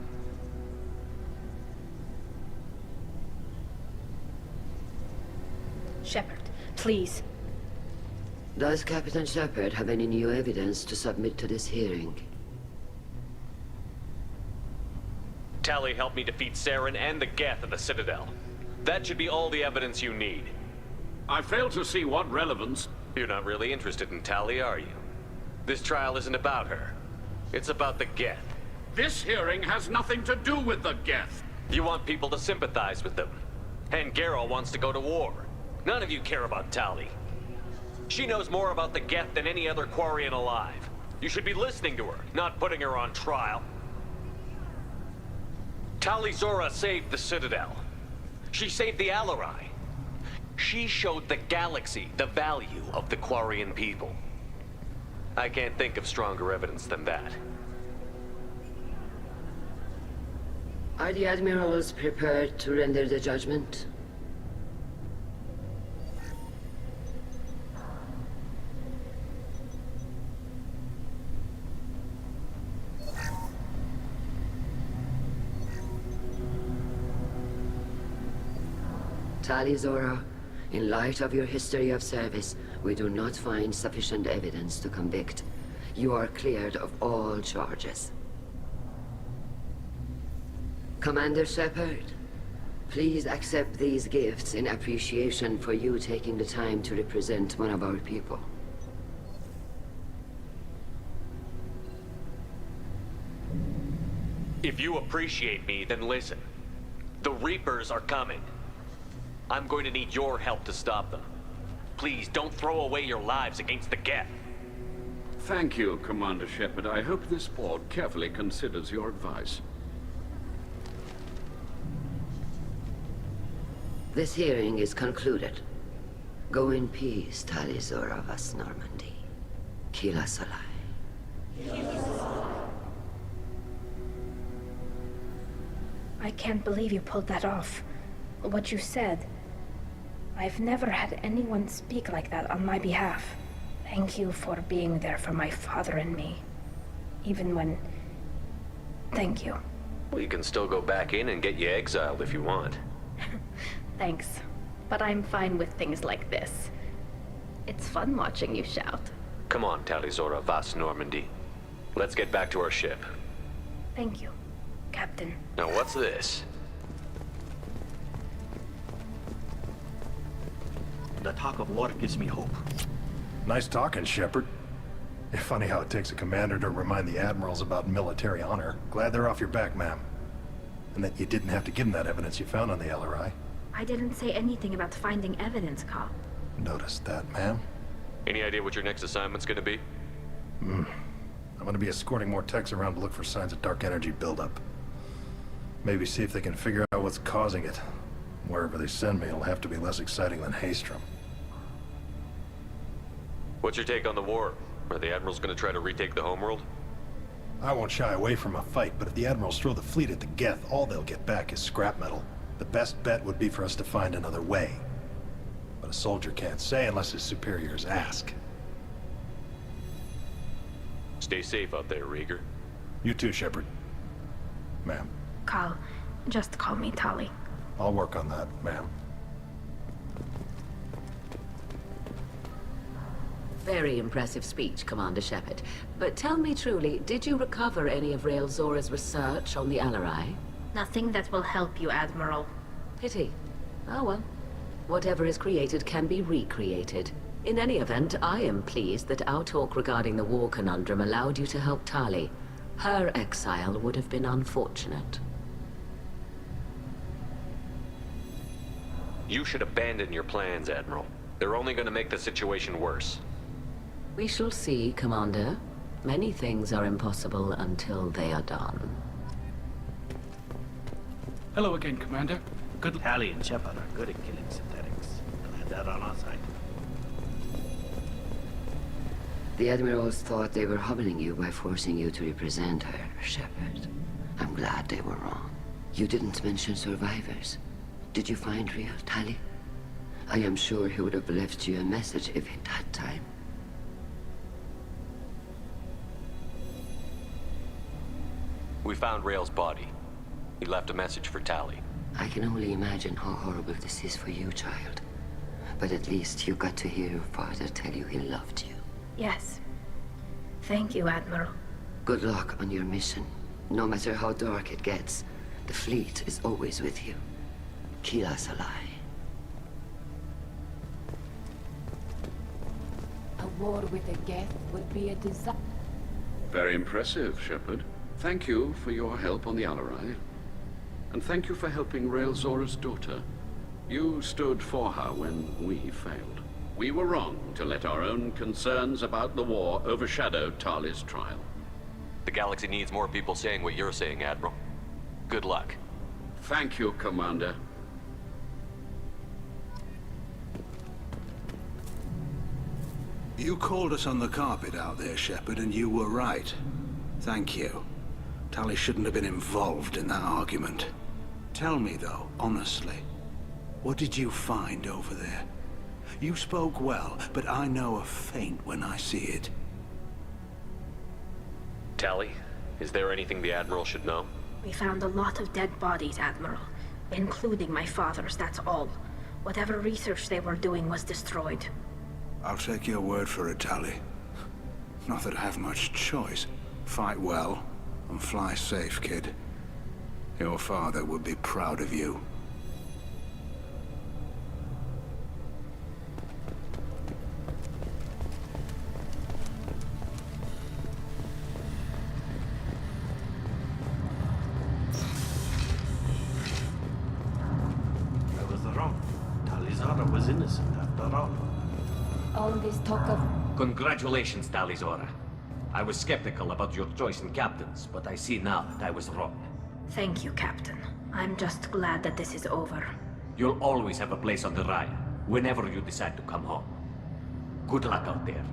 Shepard, please. Does Captain Shepard have any new evidence to submit to this hearing? Tali helped me defeat Saren and the Geth at the Citadel. That should be all the evidence you need. I fail to see what relevance... You're not really interested in Tali, are you? This trial isn't about her. It's about the Geth. This hearing has nothing to do with the Geth. You want people to sympathize with them. And Geralt wants to go to war. None of you care about Tali. She knows more about the Geth than any other Quarian alive. You should be listening to her, not putting her on trial. Tali Zora saved the Citadel. She saved the Alarai. She showed the galaxy the value of the Quarian people. I can't think of stronger evidence than that. Are the Admirals prepared to render the judgment? Tali Zora, in light of your history of service, we do not find sufficient evidence to convict. You are cleared of all charges. Commander Shepard, please accept these gifts in appreciation for you taking the time to represent one of our people. If you appreciate me, then listen. The Reapers are coming. I'm going to need your help to stop them. Please, don't throw away your lives against the Geth. Thank you, Commander Shepard. I hope this board carefully considers your advice. This hearing is concluded. Go in peace, Tali Zora Vas Normandy. Kila Salai. I can't believe you pulled that off. What you said. I've never had anyone speak like that on my behalf. Thank you for being there for my father and me. Even when... Thank you. Well, you can still go back in and get you exiled if you want. Thanks. But I'm fine with things like this. It's fun watching you shout. Come on, Tali Zora Vas Normandy. Let's get back to our ship. Thank you, Captain. Now what's this? The talk of war gives me hope. Nice talking, Shepard. Funny how it takes a commander to remind the admirals about military honor. Glad they're off your back, ma'am. And that you didn't have to give them that evidence you found on the LRI. I didn't say anything about finding evidence, Carl. Noticed that, ma'am. Any idea what your next assignment's gonna be? I'm gonna be escorting more techs around to look for signs of dark energy buildup. Maybe see if they can figure out what's causing it. Wherever they send me, it'll have to be less exciting than Haystrom. What's your take on the war? Are the Admirals gonna try to retake the homeworld? I won't shy away from a fight, but if the Admirals throw the fleet at the Geth, all they'll get back is scrap metal. The best bet would be for us to find another way. But a soldier can't say unless his superiors ask. Stay safe out there, Rieger. You too, Shepard. Ma'am. Carl, just call me Tali. I'll work on that, ma'am. Very impressive speech, Commander Shepard. But tell me truly, did you recover any of Rael Zora's research on the Alarai? Nothing that will help you, Admiral. Pity. Oh well. Whatever is created can be recreated. In any event, I am pleased that our talk regarding the war conundrum allowed you to help Tali. Her exile would have been unfortunate. You should abandon your plans, Admiral. They're only gonna make the situation worse. We shall see, Commander. Many things are impossible until they are done. Hello again, Commander. Good. Tali and Shepard are good at killing synthetics. Glad that on our side. The Admirals thought they were humbling you by forcing you to represent her, Shepard. I'm glad they were wrong. You didn't mention survivors. Did you find real Tali? I am sure he would have left you a message if he'd had time. We found Rael's body. He left a message for Tali. I can only imagine how horrible this is for you, child. But at least you got to hear your father tell you he loved you. Yes. Thank you, Admiral. Good luck on your mission. No matter how dark it gets, the fleet is always with you. Kila Salai. A war with the Geth would be a disaster. Very impressive, Shepard. Thank you for your help on the Alarai. And thank you for helping Rael Zora's daughter. You stood for her when we failed. We were wrong to let our own concerns about the war overshadow Tali's trial. The galaxy needs more people saying what you're saying, Admiral. Good luck. Thank you, Commander. You called us on the carpet out there, Shepard, and you were right. Thank you. Tali shouldn't have been involved in that argument. Tell me, though, honestly, what did you find over there? You spoke well, but I know a feint when I see it. Tali, is there anything the Admiral should know? We found a lot of dead bodies, Admiral. Including my father's, that's all. Whatever research they were doing was destroyed. I'll take your word for it, Tali. Not that I have much choice. Fight well, and fly safe, kid. Your father would be proud of you. I was wrong. Tali Zora was innocent after all. All this talk of... Congratulations, Tali Zora. I was skeptical about your choice in captains, but I see now that I was wrong. Thank you, Captain. I'm just glad that this is over. You'll always have a place on the Raya, whenever you decide to come home. Good luck out there.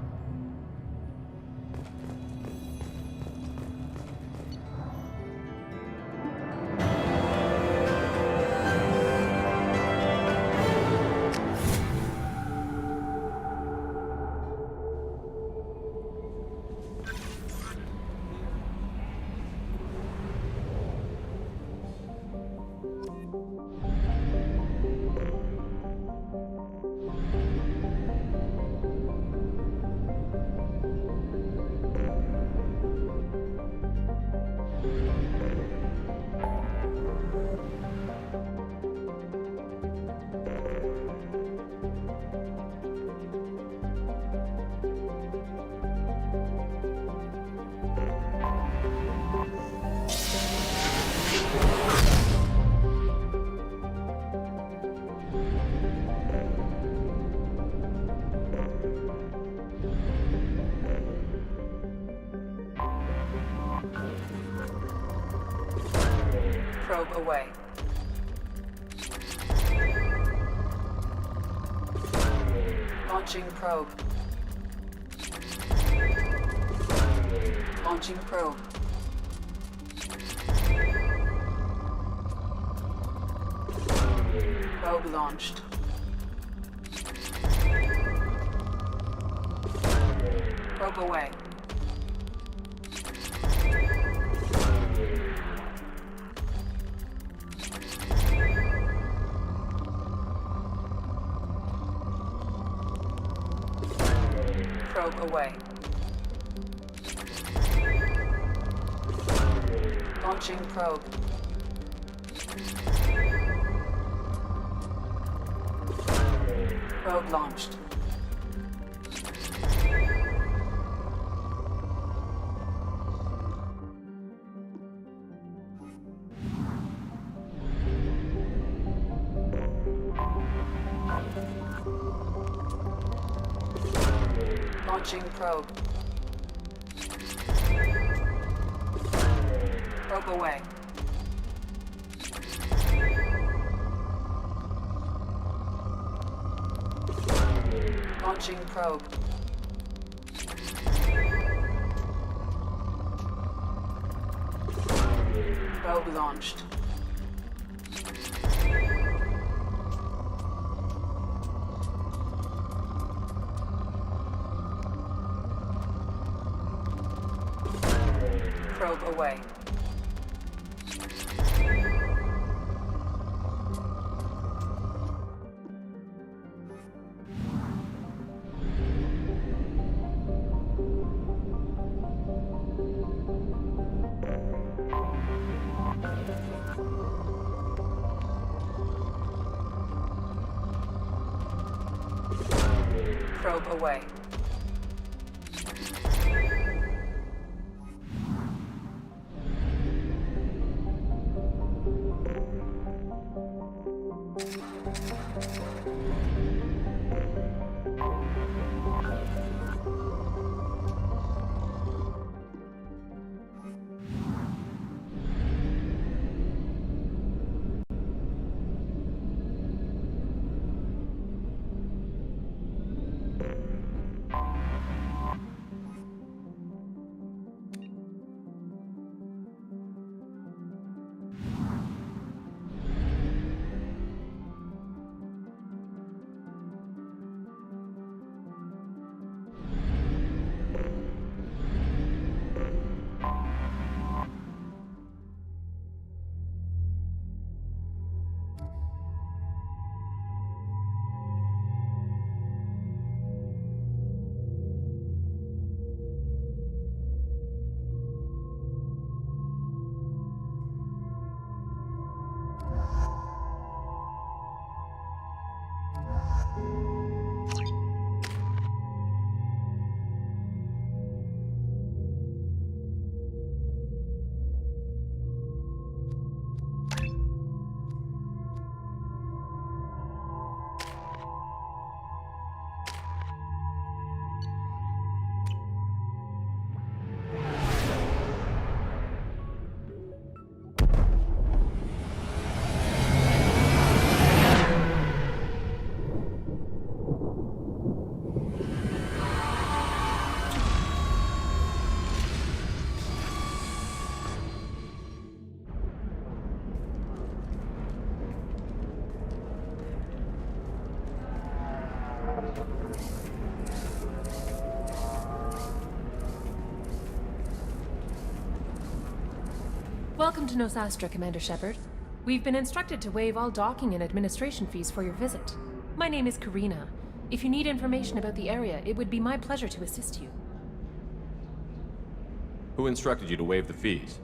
Probe away. Launching probe. Launching probe. Probe launched. Probe away. Probe away. Launching probe. Probe launched. Launching probe. Probe away. Launching probe. Probe launched. Probe away. Probe away. Welcome to Nosastra, Commander Shepard. We've been instructed to waive all docking and administration fees for your visit. My name is Karina. If you need information about the area, it would be my pleasure to assist you. Who instructed you to waive the fees?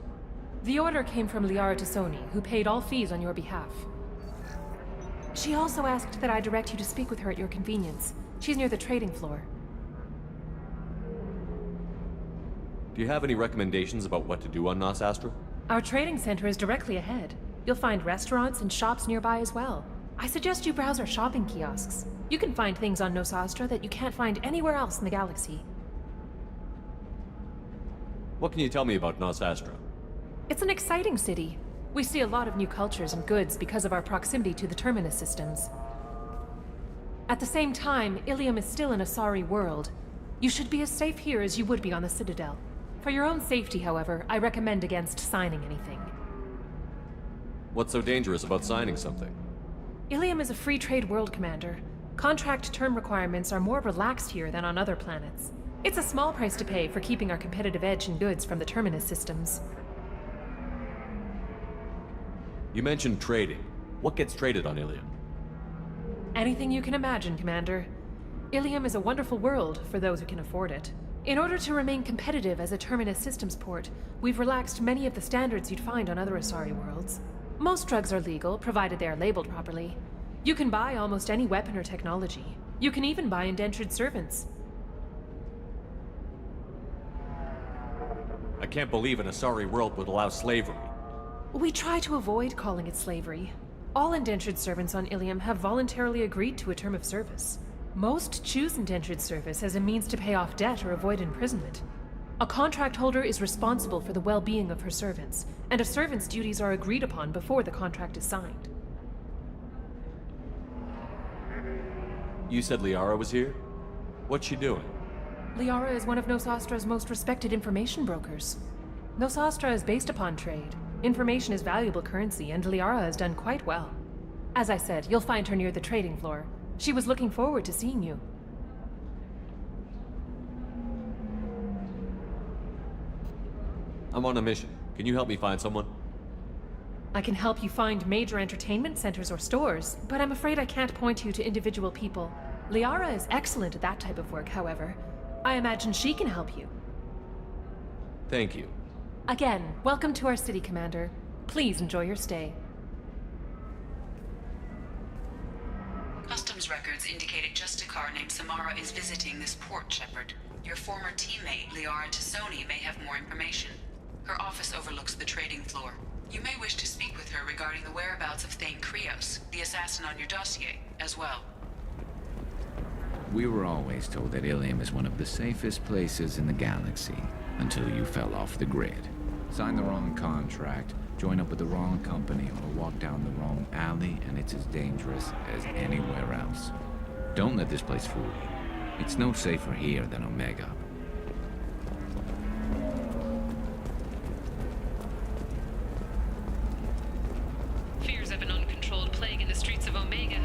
The order came from Liara Tassoni, who paid all fees on your behalf. She also asked that I direct you to speak with her at your convenience. She's near the trading floor. Do you have any recommendations about what to do on Nosastra? Our trading center is directly ahead. You'll find restaurants and shops nearby as well. I suggest you browse our shopping kiosks. You can find things on Nosastra that you can't find anywhere else in the galaxy. What can you tell me about Nosastra? It's an exciting city. We see a lot of new cultures and goods because of our proximity to the Terminus systems. At the same time, Ilium is still an Asari world. You should be as safe here as you would be on the Citadel. For your own safety, however, I recommend against signing anything. What's so dangerous about signing something? Ilium is a free trade world, Commander. Contract term requirements are more relaxed here than on other planets. It's a small price to pay for keeping our competitive edge in goods from the Terminus systems. You mentioned trading. What gets traded on Ilium? Anything you can imagine, Commander. Ilium is a wonderful world for those who can afford it. In order to remain competitive as a Terminus systems port, we've relaxed many of the standards you'd find on other Asari worlds. Most drugs are legal, provided they are labeled properly. You can buy almost any weapon or technology. You can even buy indentured servants. I can't believe an Asari world would allow slavery. We try to avoid calling it slavery. All indentured servants on Ilium have voluntarily agreed to a term of service. Most choose indentured service as a means to pay off debt or avoid imprisonment. A contract holder is responsible for the well-being of her servants, and a servant's duties are agreed upon before the contract is signed. You said Liara was here? What's she doing? Liara is one of Nosastra's most respected information brokers. Nosastra is based upon trade. Information is valuable currency, and Liara has done quite well. As I said, you'll find her near the trading floor. She was looking forward to seeing you. I'm on a mission. Can you help me find someone? I can help you find major entertainment centers or stores, but I'm afraid I can't point you to individual people. Liara is excellent at that type of work, however. I imagine she can help you. Thank you. Again, welcome to our city, Commander. Please enjoy your stay. Customs records indicate a Justicar named Samara is visiting this port, Shepard. Your former teammate, Liara Tassoni, may have more information. Her office overlooks the trading floor. You may wish to speak with her regarding the whereabouts of Thane Krios, the assassin on your dossier, as well. We were always told that Ilium is one of the safest places in the galaxy, until you fell off the grid. Sign the wrong contract, join up with the wrong company, or walk down the wrong alley, and it's as dangerous as anywhere else. Don't let this place fool you. It's no safer here than Omega. Fears of an uncontrolled plague in the streets of Omega.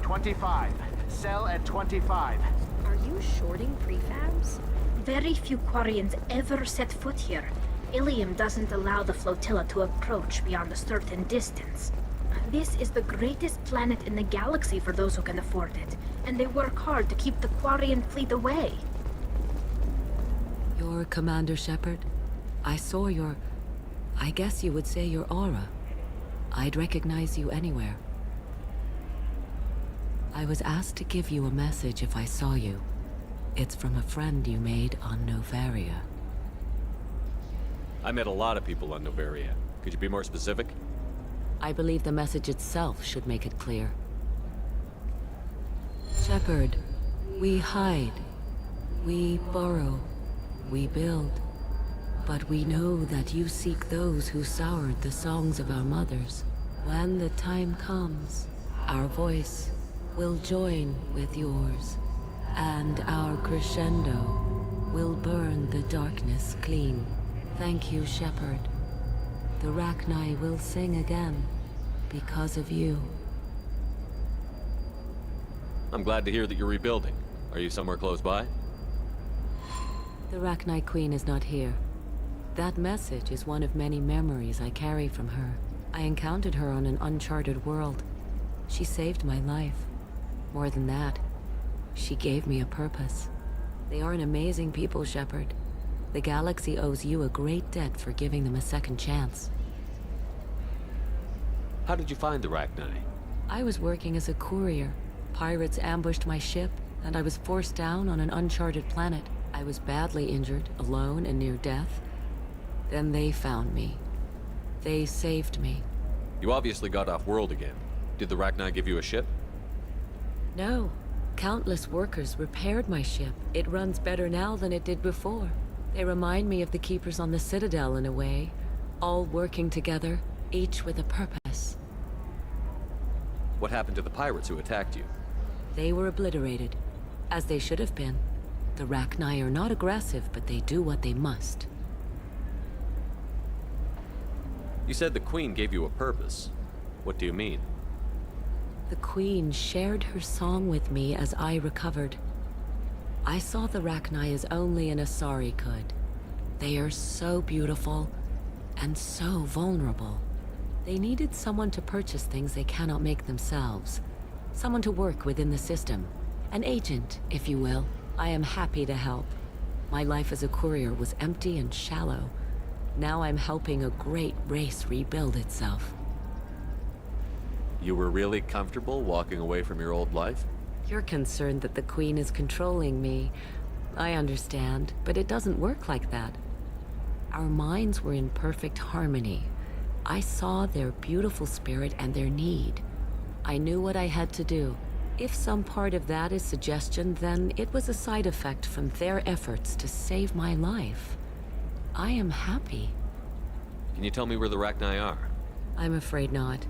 25. Sell at 25. Are you shorting prefabs? Very few Quarians ever set foot here. Ilium doesn't allow the flotilla to approach beyond a certain distance. This is the greatest planet in the galaxy for those who can afford it, and they work hard to keep the Quarian fleet away. You're Commander Shepard? I saw your... I guess you would say your aura. I'd recognize you anywhere. I was asked to give you a message if I saw you. It's from a friend you made on Novaria. I met a lot of people on Novaria. Could you be more specific? I believe the message itself should make it clear. Shepard, we hide. We borrow. We build. But we know that you seek those who soured the songs of our mothers. When the time comes, our voice will join with yours. And our crescendo will burn the darkness clean. Thank you, Shepard. The Rachni will sing again because of you. I'm glad to hear that you're rebuilding. Are you somewhere close by? The Rachni Queen is not here. That message is one of many memories I carry from her. I encountered her on an uncharted world. She saved my life. More than that, she gave me a purpose. They are an amazing people, Shepard. The galaxy owes you a great debt for giving them a second chance. How did you find the Rachni? I was working as a courier. Pirates ambushed my ship, and I was forced down on an uncharted planet. I was badly injured, alone and near death. Then they found me. They saved me. You obviously got off world again. Did the Rachni give you a ship? No. Countless workers repaired my ship. It runs better now than it did before. They remind me of the Keepers on the Citadel in a way. All working together, each with a purpose. What happened to the pirates who attacked you? They were obliterated, as they should have been. The Rachni are not aggressive, but they do what they must. You said the Queen gave you a purpose. What do you mean? The Queen shared her song with me as I recovered. I saw the Rachni as only an Asari could. They are so beautiful and so vulnerable. They needed someone to purchase things they cannot make themselves. Someone to work within the system. An agent, if you will. I am happy to help. My life as a courier was empty and shallow. Now I'm helping a great race rebuild itself. You were really comfortable walking away from your old life? You're concerned that the Queen is controlling me. I understand, but it doesn't work like that. Our minds were in perfect harmony. I saw their beautiful spirit and their need. I knew what I had to do. If some part of that is suggestion, then it was a side effect from their efforts to save my life. I am happy. Can you tell me where the Rachni are? I'm afraid not.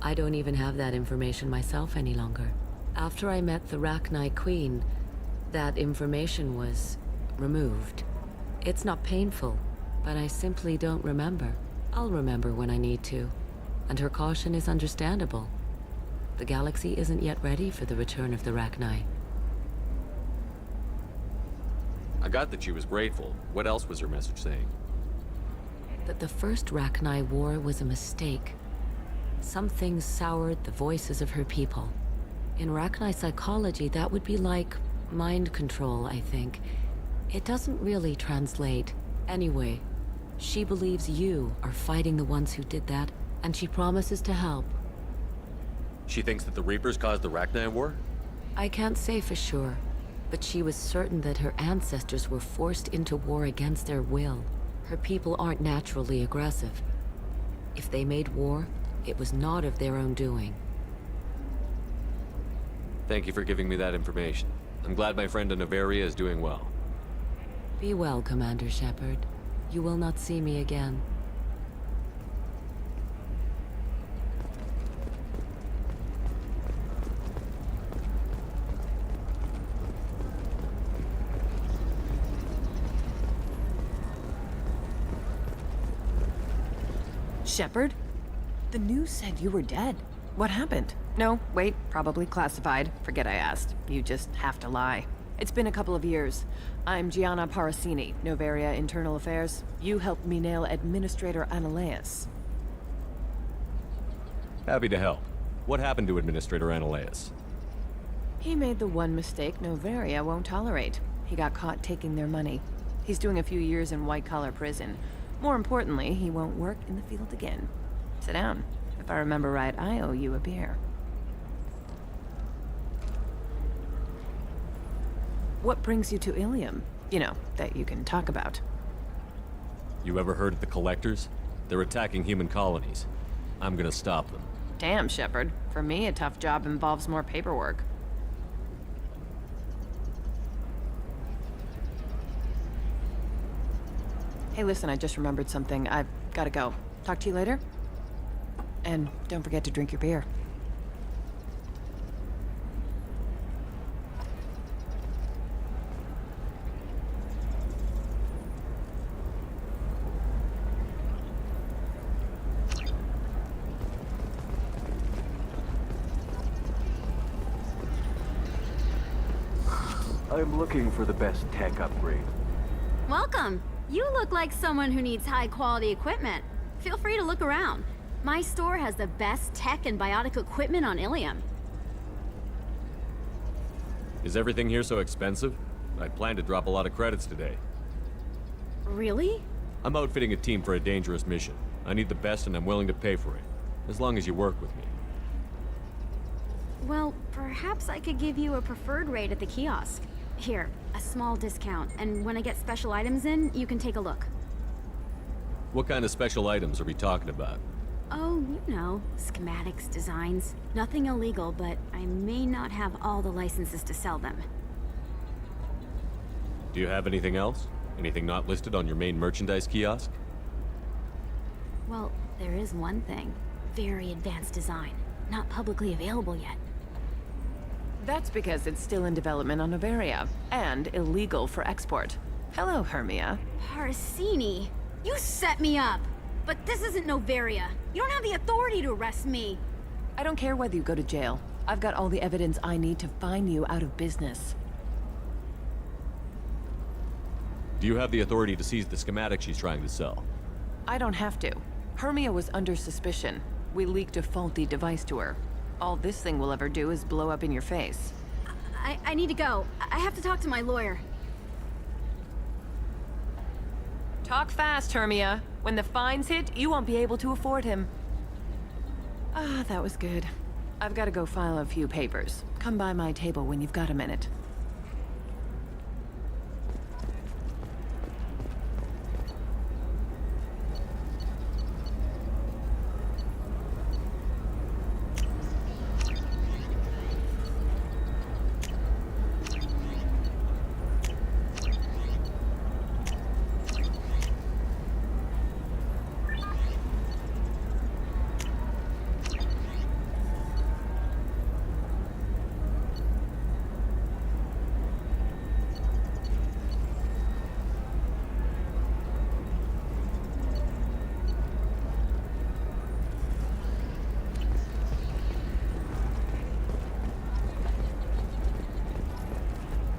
I don't even have that information myself any longer. After I met the Rachni Queen, that information was removed. It's not painful, but I simply don't remember. I'll remember when I need to, and her caution is understandable. The galaxy isn't yet ready for the return of the Rachni. I got that she was grateful. What else was her message saying? That the first Rachni war was a mistake. Some things soured the voices of her people. In Rachni psychology, that would be like mind control, I think. It doesn't really translate. Anyway, she believes you are fighting the ones who did that, and she promises to help. She thinks that the Reapers caused the Rachni war? I can't say for sure, but she was certain that her ancestors were forced into war against their will. Her people aren't naturally aggressive. If they made war, it was not of their own doing. Thank you for giving me that information. I'm glad my friend in Noveria is doing well. Be well, Commander Shepard. You will not see me again. Shepard? The news said you were dead. What happened? No, wait, probably classified. Forget I asked. You just have to lie. It's been a couple of years. I'm Gianna Parasini, Noveria Internal Affairs. You helped me nail Administrator Analeas. Happy to help. What happened to Administrator Analeas? He made the one mistake Noveria won't tolerate. He got caught taking their money. He's doing a few years in white-collar prison. More importantly, he won't work in the field again. Sit down. If I remember right, I owe you a beer. What brings you to Ilium? You know, that you can talk about. You ever heard of the Collectors? They're attacking human colonies. I'm gonna stop them. Damn, Shepard. For me, a tough job involves more paperwork. Hey, listen, I just remembered something. I've gotta go. Talk to you later? And don't forget to drink your beer. I'm looking for the best tech upgrade. Welcome. You look like someone who needs high-quality equipment. Feel free to look around. My store has the best tech and biotic equipment on Ilium. Is everything here so expensive? I'd planned to drop a lot of credits today. Really? I'm outfitting a team for a dangerous mission. I need the best and I'm willing to pay for it. As long as you work with me. Well, perhaps I could give you a preferred rate at the kiosk. Here, a small discount, and when I get special items in, you can take a look. What kind of special items are we talking about? Oh, you know, schematics, designs. Nothing illegal, but I may not have all the licenses to sell them. Do you have anything else? Anything not listed on your main merchandise kiosk? Well, there is one thing. Very advanced design. Not publicly available yet. That's because it's still in development on Noveria, and illegal for export. Hello, Hermia. Parasini, you set me up! But this isn't Noveria. You don't have the authority to arrest me. I don't care whether you go to jail. I've got all the evidence I need to find you out of business. Do you have the authority to seize the schematic she's trying to sell? I don't have to. Hermia was under suspicion. We leaked a faulty device to her. All this thing will ever do is blow up in your face. I need to go. I have to talk to my lawyer. Talk fast, Hermia. When the fines hit, you won't be able to afford him. Ah, that was good. I've got to go file a few papers. Come by my table when you've got a minute.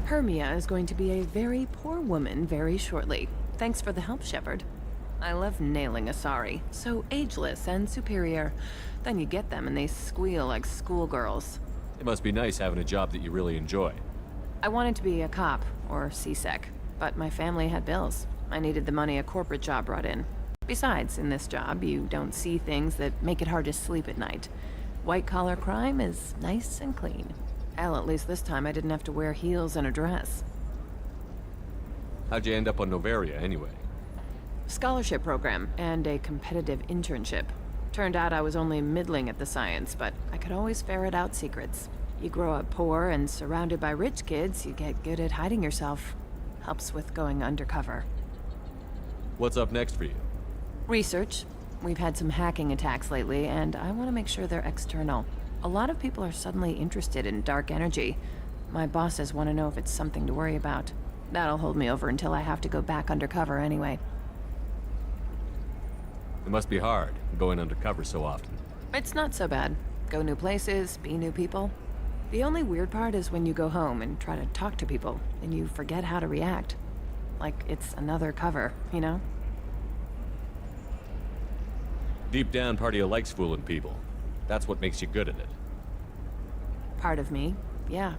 Hermia is going to be a very poor woman very shortly. Thanks for the help, Shepard. I love nailing Asari. So ageless and superior. Then you get them and they squeal like schoolgirls. It must be nice having a job that you really enjoy. I wanted to be a cop, or CSEC, but my family had bills. I needed the money a corporate job brought in. Besides, in this job, you don't see things that make it hard to sleep at night. White-collar crime is nice and clean. Hell, at least this time I didn't have to wear heels and a dress. How'd you end up on Noveria, anyway? Scholarship program and a competitive internship. Turned out I was only middling at the science, but I could always ferret out secrets. You grow up poor and surrounded by rich kids, you get good at hiding yourself. Helps with going undercover. What's up next for you? Research. We've had some hacking attacks lately, and I want to make sure they're external. A lot of people are suddenly interested in dark energy. My bosses want to know if it's something to worry about. That'll hold me over until I have to go back undercover anyway. It must be hard, going undercover so often. It's not so bad. Go new places, be new people. The only weird part is when you go home and try to talk to people, and you forget how to react. Like it's another cover, you know? Deep down, part of you likes fooling people. That's what makes you good at it. Part of me, yeah.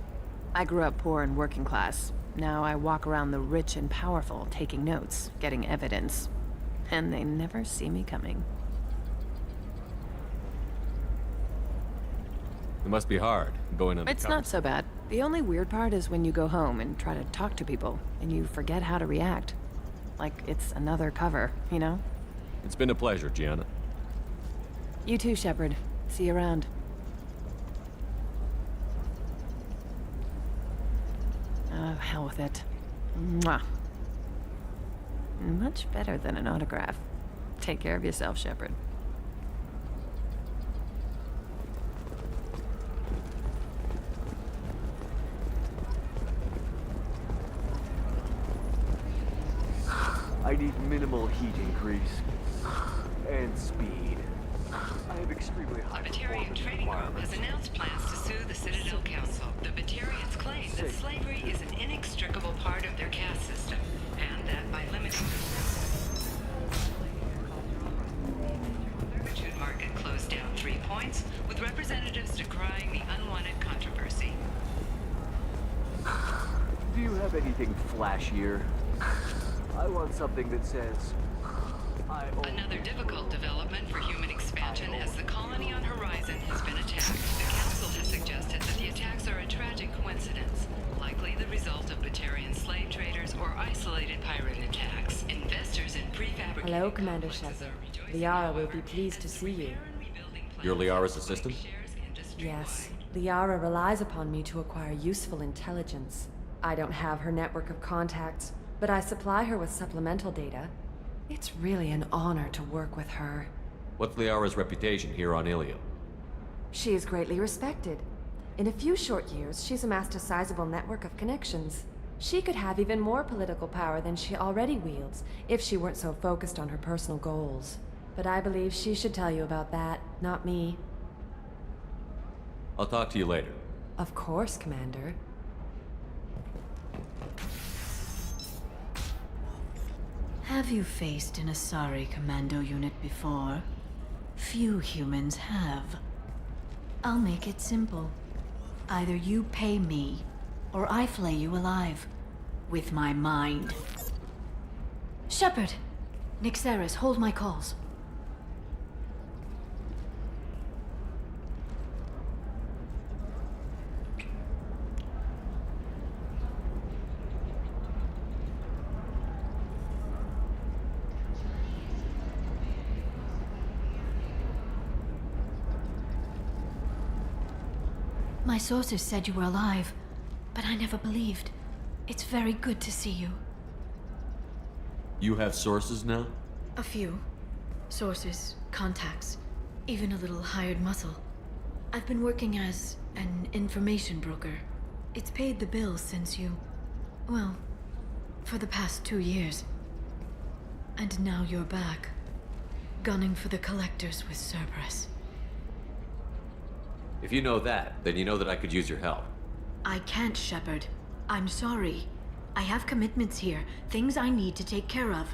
I grew up poor and working class. Now I walk around the rich and powerful, taking notes, getting evidence. And they never see me coming. It must be hard, going undercover. It's not so bad. The only weird part is when you go home and try to talk to people, and you forget how to react. Like it's another cover, you know? It's been a pleasure, Gianna. You too, Shepard. See you around. Oh, hell with it. Mwah. Much better than an autograph. Take care of yourself, Shepard. I need minimal heat increase. And speed. I have extremely high The Batarian performance Trading Group requirements. has announced plans to sue the Citadel Council. The Batarians claim that slavery is an inextricable part of their caste system, and that by limiting the servitude market closed down 3 points, with representatives decrying the unwanted controversy. Do you have anything flashier? I want something that says, Another difficult development for human expansion as the colony on Horizon has been attacked. The Council has suggested that the attacks are a tragic coincidence, likely the result of Batarian slave traders or isolated pirate attacks. Investors in prefabricated... Hello, Commander Shepard. Liara will be pleased to see you. You're Liara's assistant? Yes. Liara relies upon me to acquire useful intelligence. I don't have her network of contacts, but I supply her with supplemental data. It's really an honor to work with her. What's Liara's reputation here on Ilium? She is greatly respected. In a few short years, she's amassed a sizable network of connections. She could have even more political power than she already wields, if she weren't so focused on her personal goals. But I believe she should tell you about that, not me. I'll talk to you later. Of course, Commander. Have you faced an Asari commando unit before? Few humans have. I'll make it simple. Either you pay me, or I flay you alive. With my mind. Shepard! Nixeris, hold my calls. My sources said you were alive, but I never believed. It's very good to see you. You have sources now? A few. Sources, contacts, even a little hired muscle. I've been working as an information broker. It's paid the bills since you... well, for the past 2 years. And now you're back, gunning for the Collectors with Cerberus. If you know that, then you know that I could use your help. I can't, Shepard. I'm sorry. I have commitments here, things I need to take care of.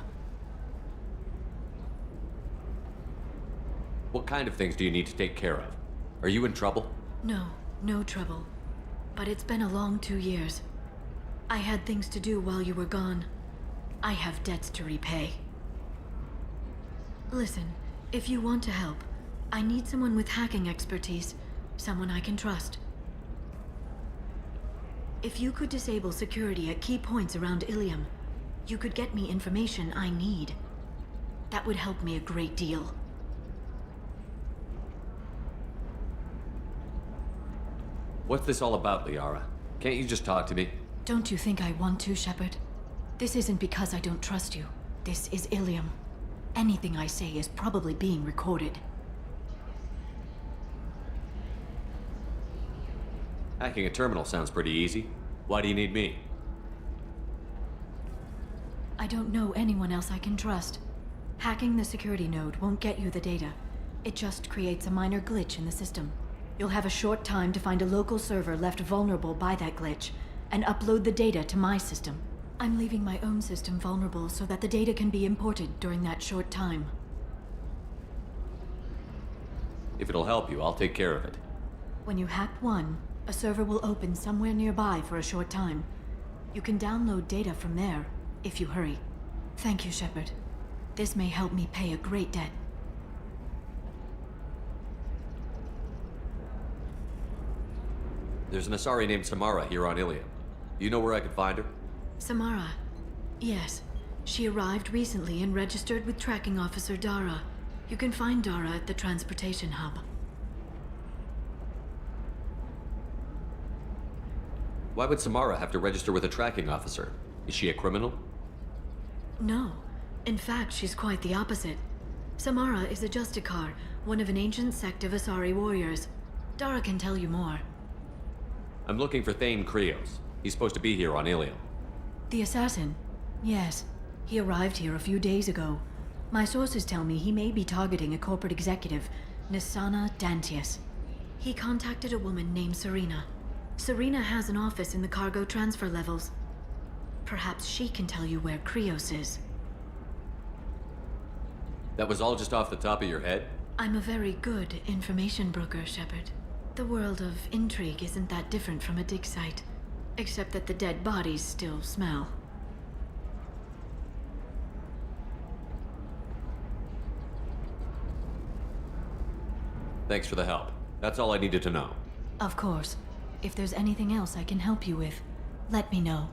What kind of things do you need to take care of? Are you in trouble? No, no trouble. But it's been a long 2 years. I had things to do while you were gone. I have debts to repay. Listen, if you want to help, I need someone with hacking expertise. Someone I can trust. If you could disable security at key points around Ilium, you could get me information I need. That would help me a great deal. What's this all about, Liara? Can't you just talk to me? Don't you think I want to, Shepard? This isn't because I don't trust you. This is Ilium. Anything I say is probably being recorded. Hacking a terminal sounds pretty easy. Why do you need me? I don't know anyone else I can trust. Hacking the security node won't get you the data. It just creates a minor glitch in the system. You'll have a short time to find a local server left vulnerable by that glitch, and upload the data to my system. I'm leaving my own system vulnerable so that the data can be imported during that short time. If it'll help you, I'll take care of it. When you hack one, a server will open somewhere nearby for a short time. You can download data from there, if you hurry. Thank you, Shepard. This may help me pay a great debt. There's an Asari named Samara here on Ilium. Do you know where I could find her? Samara. Yes. She arrived recently and registered with Tracking Officer Dara. You can find Dara at the transportation hub. Why would Samara have to register with a tracking officer? Is she a criminal? No. In fact, she's quite the opposite. Samara is a Justicar, one of an ancient sect of Asari warriors. Dara can tell you more. I'm looking for Thane Krios. He's supposed to be here on Ilium. The assassin? Yes. He arrived here a few days ago. My sources tell me he may be targeting a corporate executive, Nisana Dantius. He contacted a woman named Serena. Serena has an office in the cargo transfer levels. Perhaps she can tell you where Krios is. That was all just off the top of your head? I'm a very good information broker, Shepard. The world of intrigue isn't that different from a dig site, except that the dead bodies still smell. Thanks for the help. That's all I needed to know. Of course. If there's anything else I can help you with, let me know.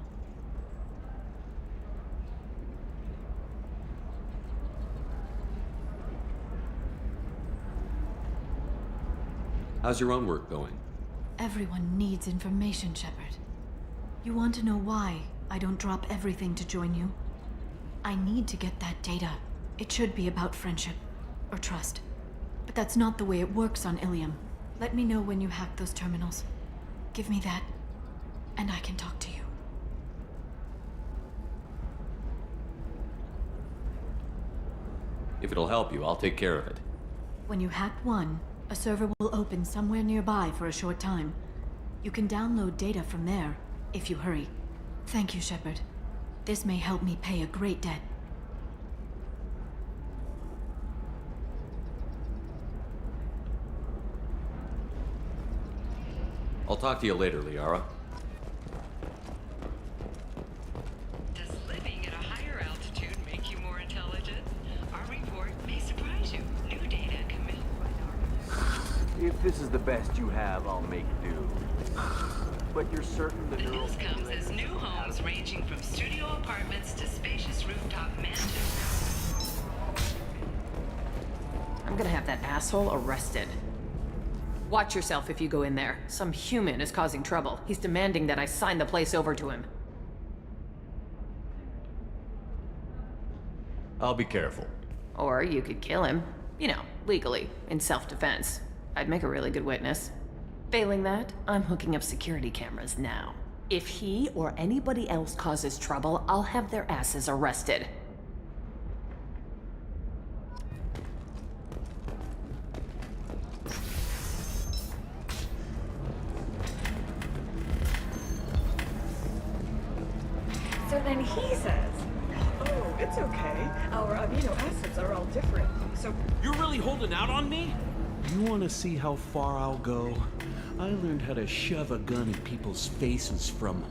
How's your own work going? Everyone needs information, Shepard. You want to know why I don't drop everything to join you? I need to get that data. It should be about friendship, or trust. But that's not the way it works on Ilium. Let me know when you hack those terminals. Give me that, and I can talk to you. If it'll help you, I'll take care of it. When you hack one, a server will open somewhere nearby for a short time. You can download data from there, if you hurry. Thank you, Shepard. This may help me pay a great debt. I'll talk to you later, Liara. Does living at a higher altitude make you more intelligent? Our report may surprise you. New data committed by our... If this is the best you have, I'll make do. But you're certain the news comes as new homes ranging from studio apartments to spacious rooftop mansions. I'm gonna have that asshole arrested. Watch yourself if you go in there. Some human is causing trouble. He's demanding that I sign the place over to him. I'll be careful. Or you could kill him. You know, legally, in self-defense. I'd make a really good witness. Failing that, I'm hooking up security cameras now. If he or anybody else causes trouble, I'll have their asses arrested. So then he says, oh, it's okay. Our amino acids are all different. So you're really holding out on me? You want to see how far I'll go? I learned how to shove a gun in people's faces from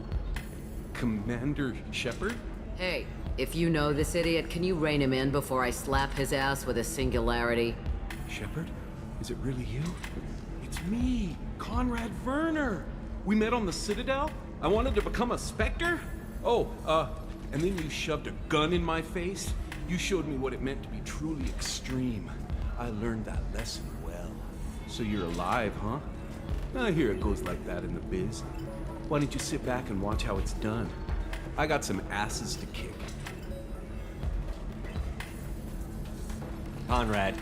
Commander Shepard. Hey, if you know this idiot, can you rein him in before I slap his ass with a singularity? Shepard? Is it really you? It's me, Conrad Werner. We met on the Citadel. I wanted to become a Spectre. Oh, and then you shoved a gun in my face? You showed me what it meant to be truly extreme. I learned that lesson well. So you're alive, huh? I hear it goes like that in the biz. Why don't you sit back and watch how it's done? I got some asses to kick. Conrad,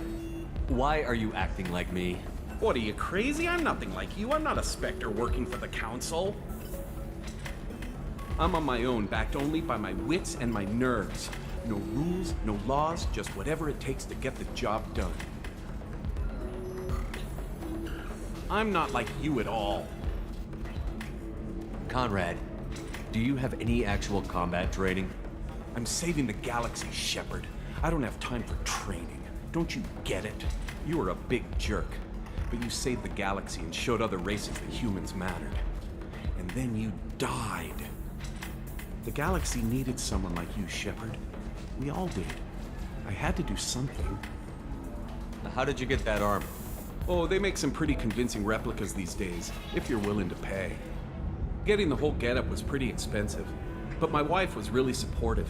why are you acting like me? What, are you crazy? I'm nothing like you. I'm not a Spectre working for the Council. I'm on my own, backed only by my wits and my nerves. No rules, no laws, just whatever it takes to get the job done. I'm not like you at all. Conrad, do you have any actual combat training? I'm saving the galaxy, Shepard. I don't have time for training. Don't you get it? You were a big jerk, but you saved the galaxy and showed other races that humans mattered. And then you died. The galaxy needed someone like you, Shepard. We all did. I had to do something. How did you get that armor? Oh, they make some pretty convincing replicas these days, if you're willing to pay. Getting the whole getup was pretty expensive, but my wife was really supportive.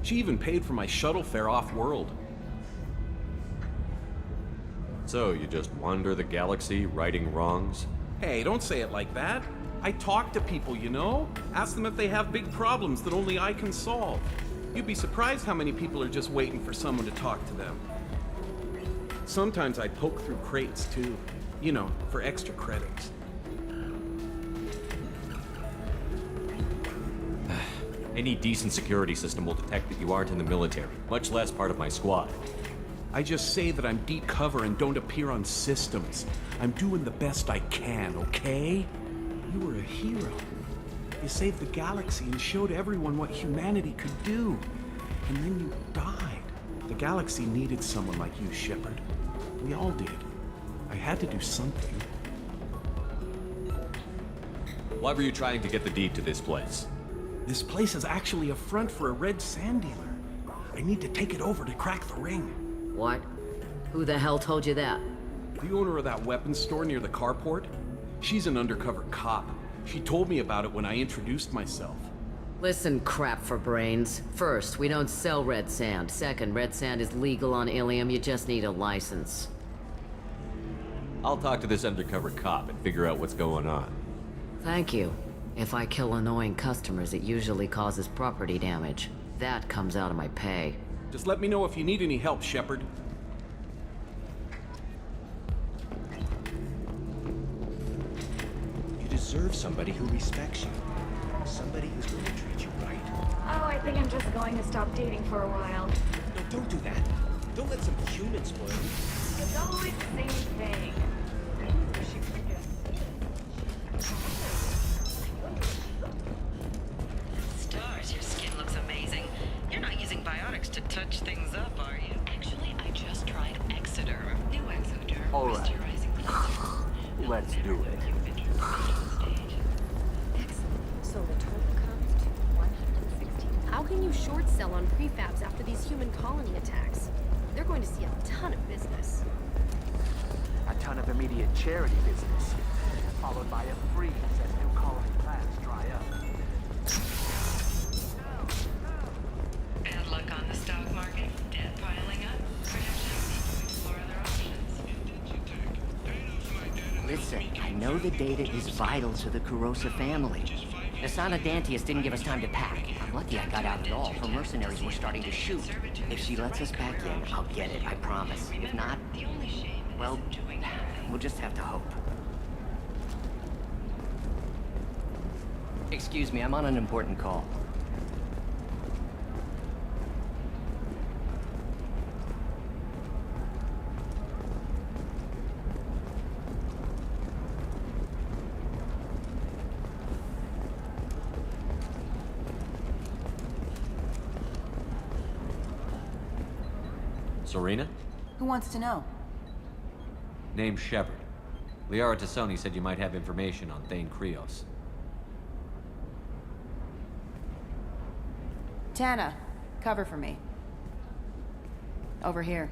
She even paid for my shuttle fare off-world. So, you just wander the galaxy, righting wrongs? Hey, don't say it like that. I talk to people, you know? Ask them if they have big problems that only I can solve. You'd be surprised how many people are just waiting for someone to talk to them. Sometimes I poke through crates, too. You know, for extra credits. Any decent security system will detect that you aren't in the military, much less part of my squad. I just say that I'm deep cover and don't appear on systems. I'm doing the best I can, okay? You were a hero. You saved the galaxy and showed everyone what humanity could do. And then you died. The galaxy needed someone like you, Shepard. We all did. I had to do something. Why were you trying to get the deed to this place? This place is actually a front for a red sand dealer. I need to take it over to crack the ring. What? Who the hell told you that? The owner of that weapons store near the carport. She's an undercover cop. She told me about it when I introduced myself. Listen, crap for brains. First, we don't sell red sand. Second, red sand is legal on Ilium. You just need a license. I'll talk to this undercover cop and figure out what's going on. Thank you. If I kill annoying customers, it usually causes property damage. That comes out of my pay. Just let me know if you need any help, Shepard. You deserve somebody who respects you. Somebody who's going to treat you right. Oh, I think I'm just going to stop dating for a while. No, don't do that. Don't let some human spoil you. It's always the same thing. Stars, your skin looks amazing. You're not using biotics to touch things up, are you? Actually, I just tried Exoderm. New Exoderm. All right. Let's do it. So the total comes to 160. How can you short sell on prefabs after these human colony attacks? They're going to see a ton of business. A ton of immediate charity business, followed by a freeze as new colony plans dry up. Bad luck on the stock market. Debt piling up. Perhaps you need to explore other options. Listen, I know the data is vital to the Kurosa family. Asana Dantius didn't give us time to pack. I'm lucky I got out at all. Her mercenaries were starting to shoot. If she lets us back in, I'll get it, I promise. If not, well, we'll just have to hope. Excuse me, I'm on an important call. Serena? Who wants to know? Name's Shepard. Liara Tassoni said you might have information on Thane Krios. Tana, cover for me. Over here.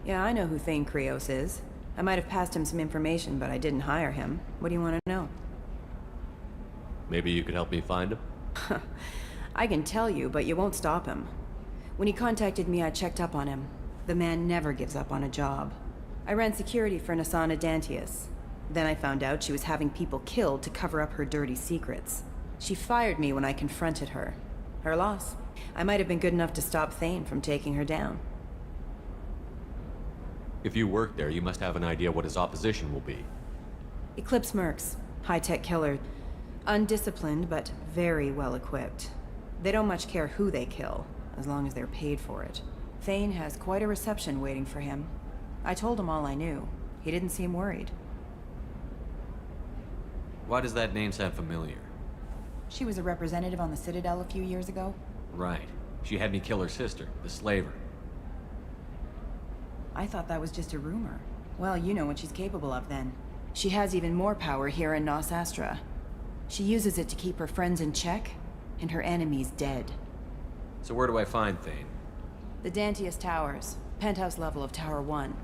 Yeah, I know who Thane Krios is. I might have passed him some information, but I didn't hire him. What do you want to know? Maybe you could help me find him? I can tell you, but you won't stop him. When he contacted me, I checked up on him. The man never gives up on a job. I ran security for Asana Dantius. Then I found out she was having people killed to cover up her dirty secrets. She fired me when I confronted her. Her loss. I might have been good enough to stop Thane from taking her down. If you work there, you must have an idea what his opposition will be. Eclipse Mercs. High-tech killer. Undisciplined, but very well-equipped. They don't much care who they kill, as long as they're paid for it. Thane has quite a reception waiting for him. I told him all I knew. He didn't seem worried. Why does that name sound familiar? She was a representative on the Citadel a few years ago. Right. She had me kill her sister, the slaver. I thought that was just a rumor. Well, you know what she's capable of then. She has even more power here in Nos Astra. She uses it to keep her friends in check, and her enemies dead. So where do I find Thane? The Dantius Towers. Penthouse level of Tower 1.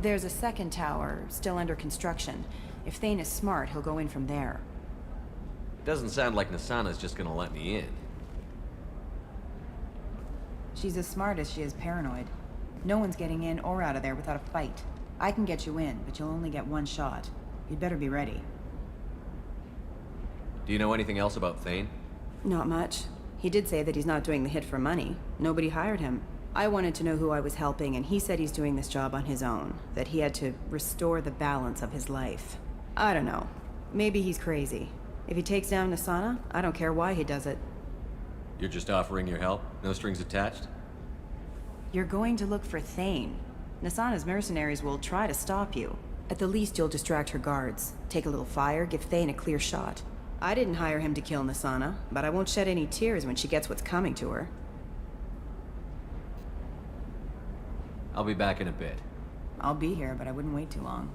There's a second tower, still under construction. If Thane is smart, he'll go in from there. It doesn't sound like Nasana's just gonna let me in. She's as smart as she is paranoid. No one's getting in or out of there without a fight. I can get you in, but you'll only get one shot. You'd better be ready. Do you know anything else about Thane? Not much. He did say that he's not doing the hit for money. Nobody hired him. I wanted to know who I was helping, and he said he's doing this job on his own. That he had to restore the balance of his life. I don't know. Maybe he's crazy. If he takes down Nasana, I don't care why he does it. You're just offering your help? No strings attached? You're going to look for Thane. Nasana's mercenaries will try to stop you. At the least, you'll distract her guards. Take a little fire, give Thane a clear shot. I didn't hire him to kill Nasana, but I won't shed any tears when she gets what's coming to her. I'll be back in a bit. I'll be here, but I wouldn't wait too long.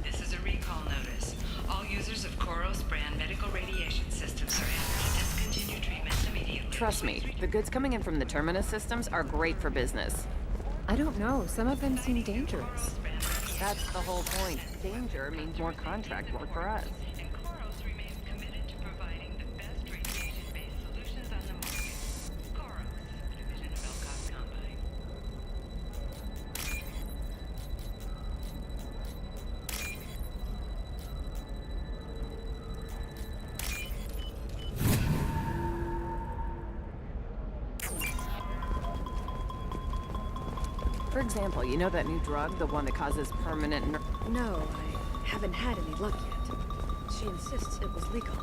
This is a recall notice. All users of Koros brand medical radiation systems are asked to discontinue treatment immediately. Trust me, the goods coming in from the Terminus systems are great for business. I don't know. Some of them seem dangerous. That's the whole point. Danger means more contract work for us. And Koros remains committed to providing For example, you know that new drug, the one that causes permanent No, I haven't had any luck yet. She insists it was legal.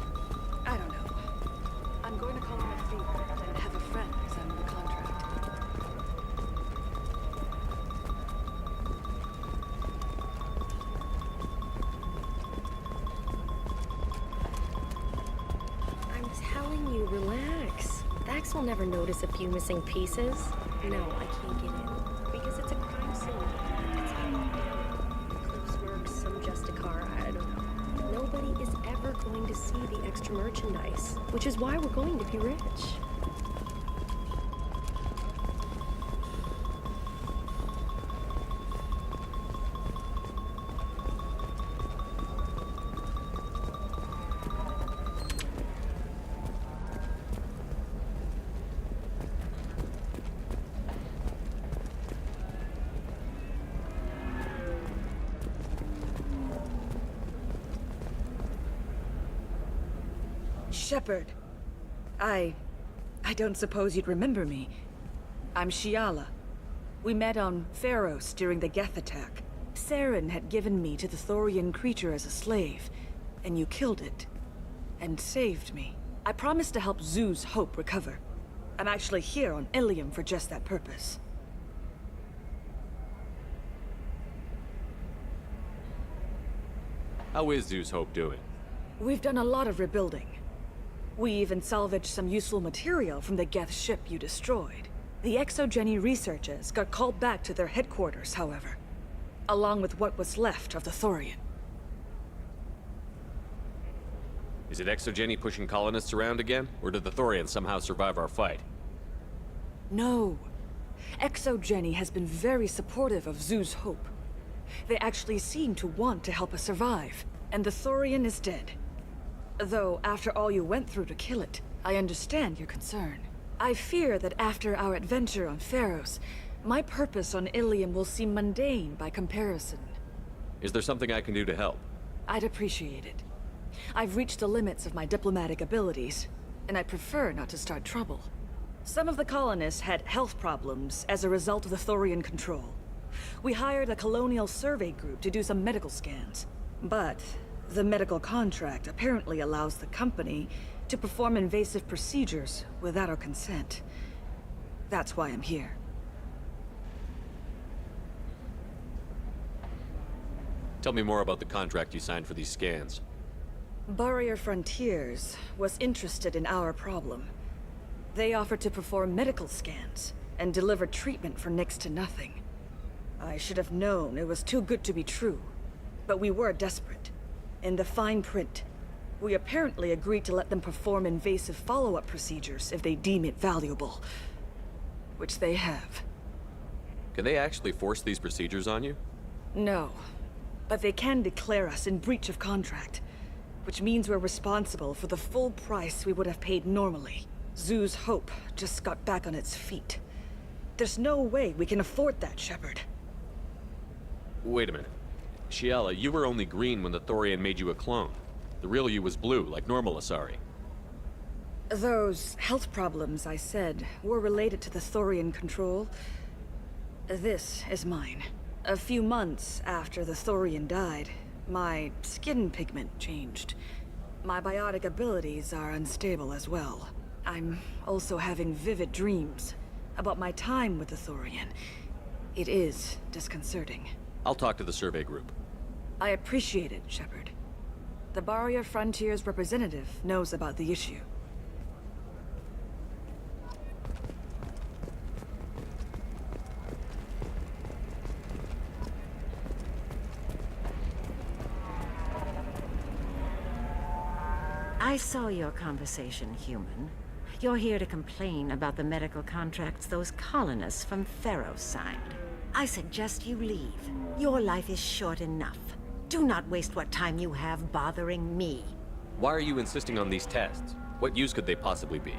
I don't know. I'm going to call in a favor and have a friend examine the contract. I'm telling you, relax. Vax will never notice a few missing pieces. No, I can't get in. Because it's a crime scene. It's clips work, some just a car, I don't know. Nobody is ever going to see the extra merchandise, which is why we're going to be rich. Shepard, I don't suppose you'd remember me. I'm Shiala. We met on Pharos during the Geth attack. Saren had given me to the Thorian creature as a slave, and you killed it. And saved me. I promised to help Zeus Hope recover. I'm actually here on Ilium for just that purpose. How is Zeus Hope doing? We've done a lot of rebuilding. We even salvaged some useful material from the Geth ship you destroyed. The Exogeny researchers got called back to their headquarters, however, along with what was left of the Thorian. Is it Exogeny pushing colonists around again? Or did the Thorians somehow survive our fight? No. Exogeny has been very supportive of Zeus Hope. They actually seem to want to help us survive, and the Thorian is dead. Though, after all you went through to kill it, I understand your concern. I fear that after our adventure on Pharos, my purpose on Ilium will seem mundane by comparison. Is there something I can do to help? I'd appreciate it. I've reached the limits of my diplomatic abilities, and I prefer not to start trouble. Some of the colonists had health problems as a result of the Thorian control. We hired a colonial survey group to do some medical scans, but the medical contract apparently allows the company to perform invasive procedures without our consent. That's why I'm here. Tell me more about the contract you signed for these scans. Barrier Frontiers was interested in our problem. They offered to perform medical scans and deliver treatment for next to nothing. I should have known it was too good to be true, but we were desperate. In the fine print, we apparently agreed to let them perform invasive follow-up procedures if they deem it valuable. Which they have. Can they actually force these procedures on you? No, but they can declare us in breach of contract, which means we're responsible for the full price we would have paid normally. Zeus Hope just got back on its feet. There's no way we can afford that, Shepard. Wait a minute. Shiala, you were only green when the Thorian made you a clone. The real you was blue, like normal Asari. Those health problems I said were related to the Thorian control. This is mine. A few months after the Thorian died, my skin pigment changed. My biotic abilities are unstable as well. I'm also having vivid dreams about my time with the Thorian. It is disconcerting. I'll talk to the survey group. I appreciate it, Shepard. The Barrier Frontiers representative knows about the issue. I saw your conversation, human. You're here to complain about the medical contracts those colonists from Pharos signed. I suggest you leave. Your life is short enough. Do not waste what time you have bothering me. Why are you insisting on these tests? What use could they possibly be?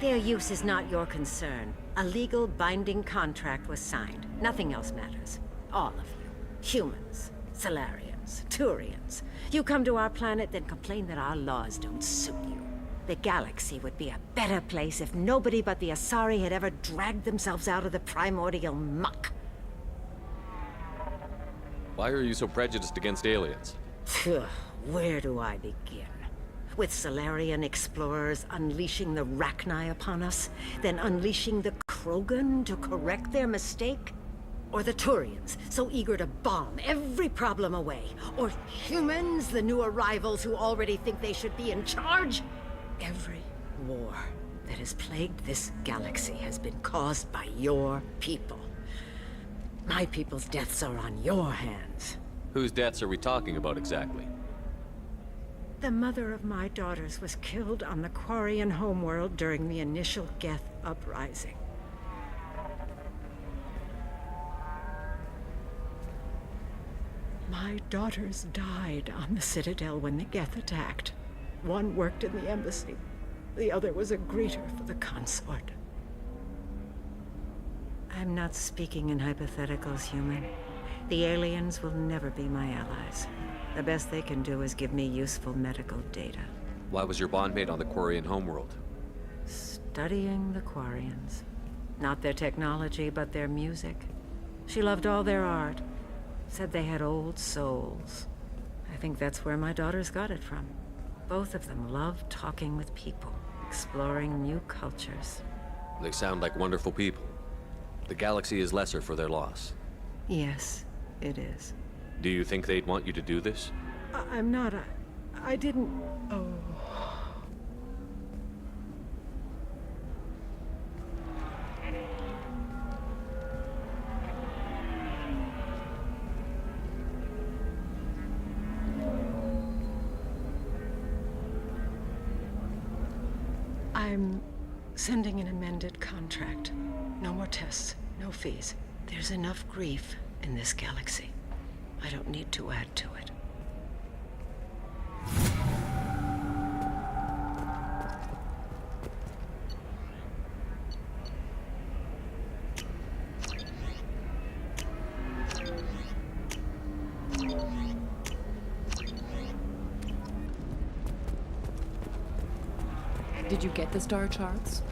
Their use is not your concern. A legal binding contract was signed. Nothing else matters. All of you. Humans, Solarians, Turians. You come to our planet, then complain that our laws don't suit you. The galaxy would be a better place if nobody but the Asari had ever dragged themselves out of the primordial muck. Why are you so prejudiced against aliens? Phew, where do I begin? With Solarian explorers unleashing the Rachni upon us, then unleashing the Krogan to correct their mistake? Or the Turians, so eager to bomb every problem away? Or humans, the new arrivals who already think they should be in charge? Every war that has plagued this galaxy has been caused by your people. My people's deaths are on your hands. Whose deaths are we talking about exactly? The mother of my daughters was killed on the Quarian homeworld during the initial Geth uprising. My daughters died on the Citadel when the Geth attacked. One worked in the embassy. The other was a greeter for the consort. I'm not speaking in hypotheticals, human. The aliens will never be my allies. The best they can do is give me useful medical data. Why was your bondmate on the Quarian homeworld? Studying the Quarians. Not their technology, but their music. She loved all their art. Said they had old souls. I think that's where my daughters got it from. Both of them loved talking with people, exploring new cultures. They sound like wonderful people. The galaxy is lesser for their loss. Yes, it is. Do you think they'd want you to do this? I'm not. I didn't. Oh. I'm sending an amended contract. No more tests, no fees. There's enough grief in this galaxy. I don't need to add to it. Did you get the star charts?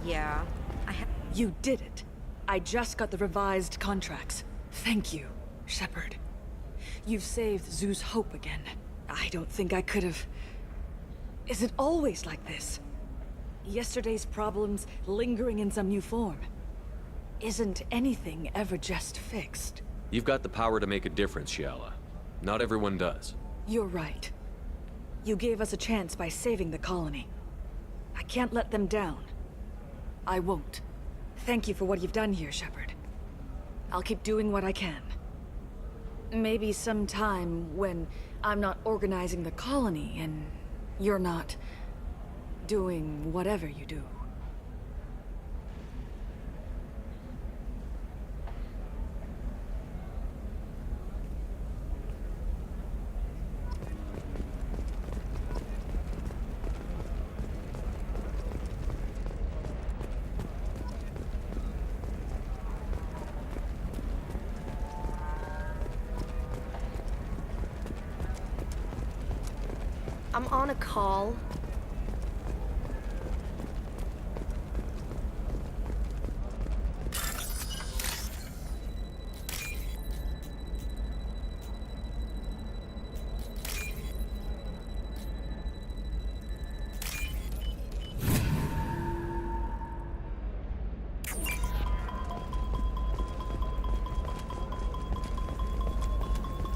Yeah, You did it. I just got the revised contracts. Thank you, Shepard. You've saved Zoo's hope again. I don't think I could have... Is it always like this? Yesterday's problems lingering in some new form. Isn't anything ever just fixed? You've got the power to make a difference, Shiala. Not everyone does. You're right. You gave us a chance by saving the colony. I can't let them down. I won't. Thank you for what you've done here, Shepard. I'll keep doing what I can. Maybe sometime when I'm not organizing the colony and you're not doing whatever you do. I'm on a call.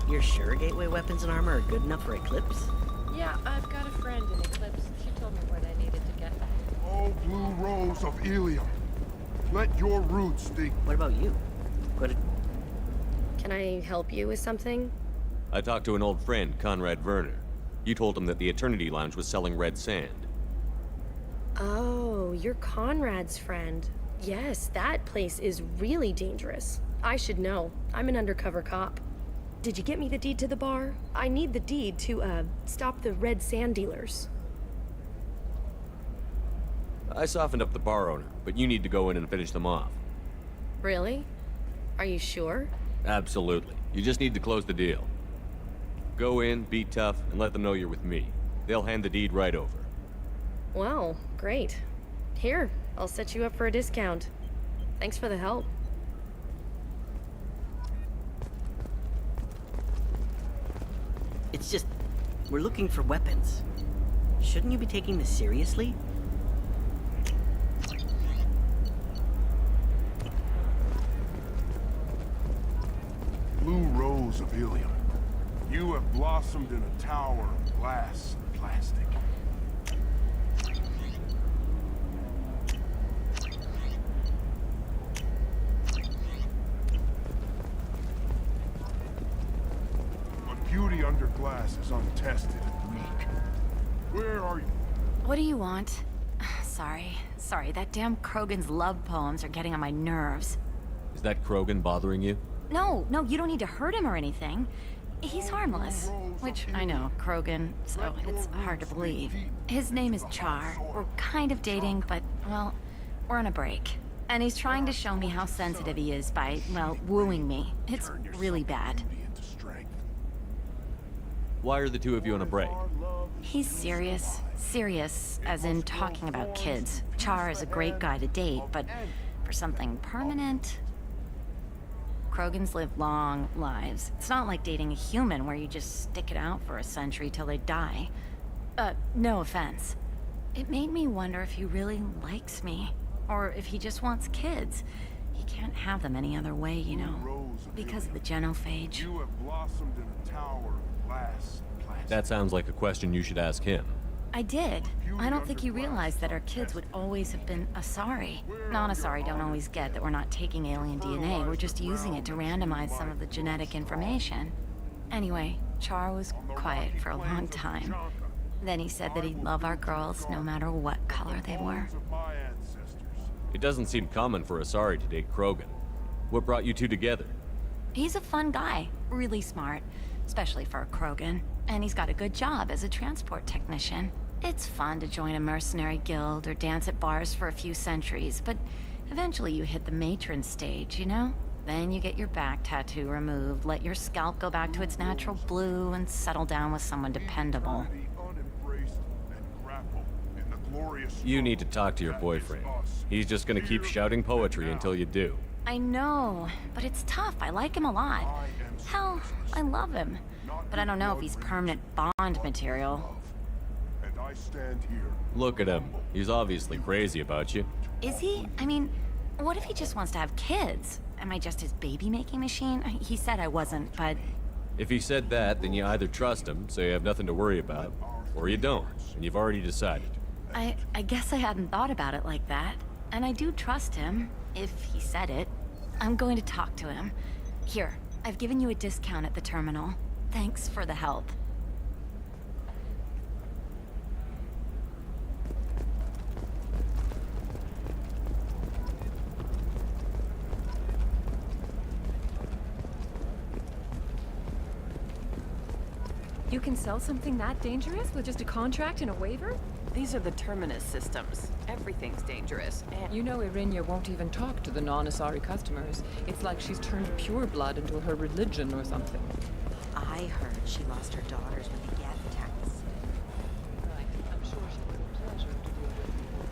You're sure gateway weapons and armor are good enough for Eclipse? Yeah, I've got a friend in Eclipse. She told me what I needed to get. Oh, blue rose of Ilium. Let your roots think. What about you? Can I help you with something? I talked to an old friend, Conrad Werner. You told him that the Eternity Lounge was selling red sand. Oh, you're Conrad's friend. Yes, that place is really dangerous. I should know. I'm an undercover cop. Did you get me the deed to the bar? I need the deed to, stop the red sand dealers. I softened up the bar owner, but you need to go in and finish them off. Really? Are you sure? Absolutely. You just need to close the deal. Go in, be tough, and let them know you're with me. They'll hand the deed right over. Well, great. Here, I'll set you up for a discount. Thanks for the help. It's just, we're looking for weapons. Shouldn't you be taking this seriously? Blue rose of Ilium. You have blossomed in a tower of glass and plastic. But beauty under glass is untested and weak. Where are you? What do you want? Sorry, that damn Krogan's love poems are getting on my nerves. Is that Krogan bothering you? No, you don't need to hurt him or anything. He's harmless. Which, I know, Krogan, so it's hard to believe. His name is Char. We're kind of dating, but, well, we're on a break. And he's trying to show me how sensitive he is by, well, wooing me. It's really bad. Why are the two of you on a break? He's serious. Serious, as in talking about kids. Char is a great guy to date, but for something permanent... Krogans live long lives. It's not like dating a human where you just stick it out for a century till they die. No offense. It made me wonder if he really likes me, or if he just wants kids. He can't have them any other way, you know, because of the genophage. You have blossomed in a tower of glass and plastic. That sounds like a question you should ask him. I did. I don't think he realized that our kids would always have been Asari. Non-Asari don't always get that we're not taking alien DNA, we're just using it to randomize some of the genetic information. Anyway, Char was quiet for a long time. Then he said that he'd love our girls no matter what color they were. It doesn't seem common for Asari to date Krogan. What brought you two together? He's a fun guy, really smart, especially for a Krogan. And he's got a good job as a transport technician. It's fun to join a mercenary guild or dance at bars for a few centuries, but eventually you hit the matron stage, you know? Then you get your back tattoo removed, let your scalp go back to its natural blue, and settle down with someone dependable. You need to talk to your boyfriend. He's just gonna keep shouting poetry until you do. I know, but it's tough. I like him a lot. Hell, I love him. But I don't know if he's permanent Bond material. And I stand here. Look at him. He's obviously crazy about you. Is he? I mean, what if he just wants to have kids? Am I just his baby-making machine? He said I wasn't, but... If he said that, then you either trust him, so you have nothing to worry about, or you don't, and you've already decided. I guess I hadn't thought about it like that. And I do trust him, if he said it. I'm going to talk to him. Here, I've given you a discount at the terminal. Thanks for the help. You can sell something that dangerous with just a contract and a waiver? These are the Terminus systems. Everything's dangerous. And you know Irinia won't even talk to the non-Asari customers. It's like she's turned pureblood into her religion or something. I heard she lost her daughters with the Geth attacks. Right. I'm sure she was a pleasure to deal with before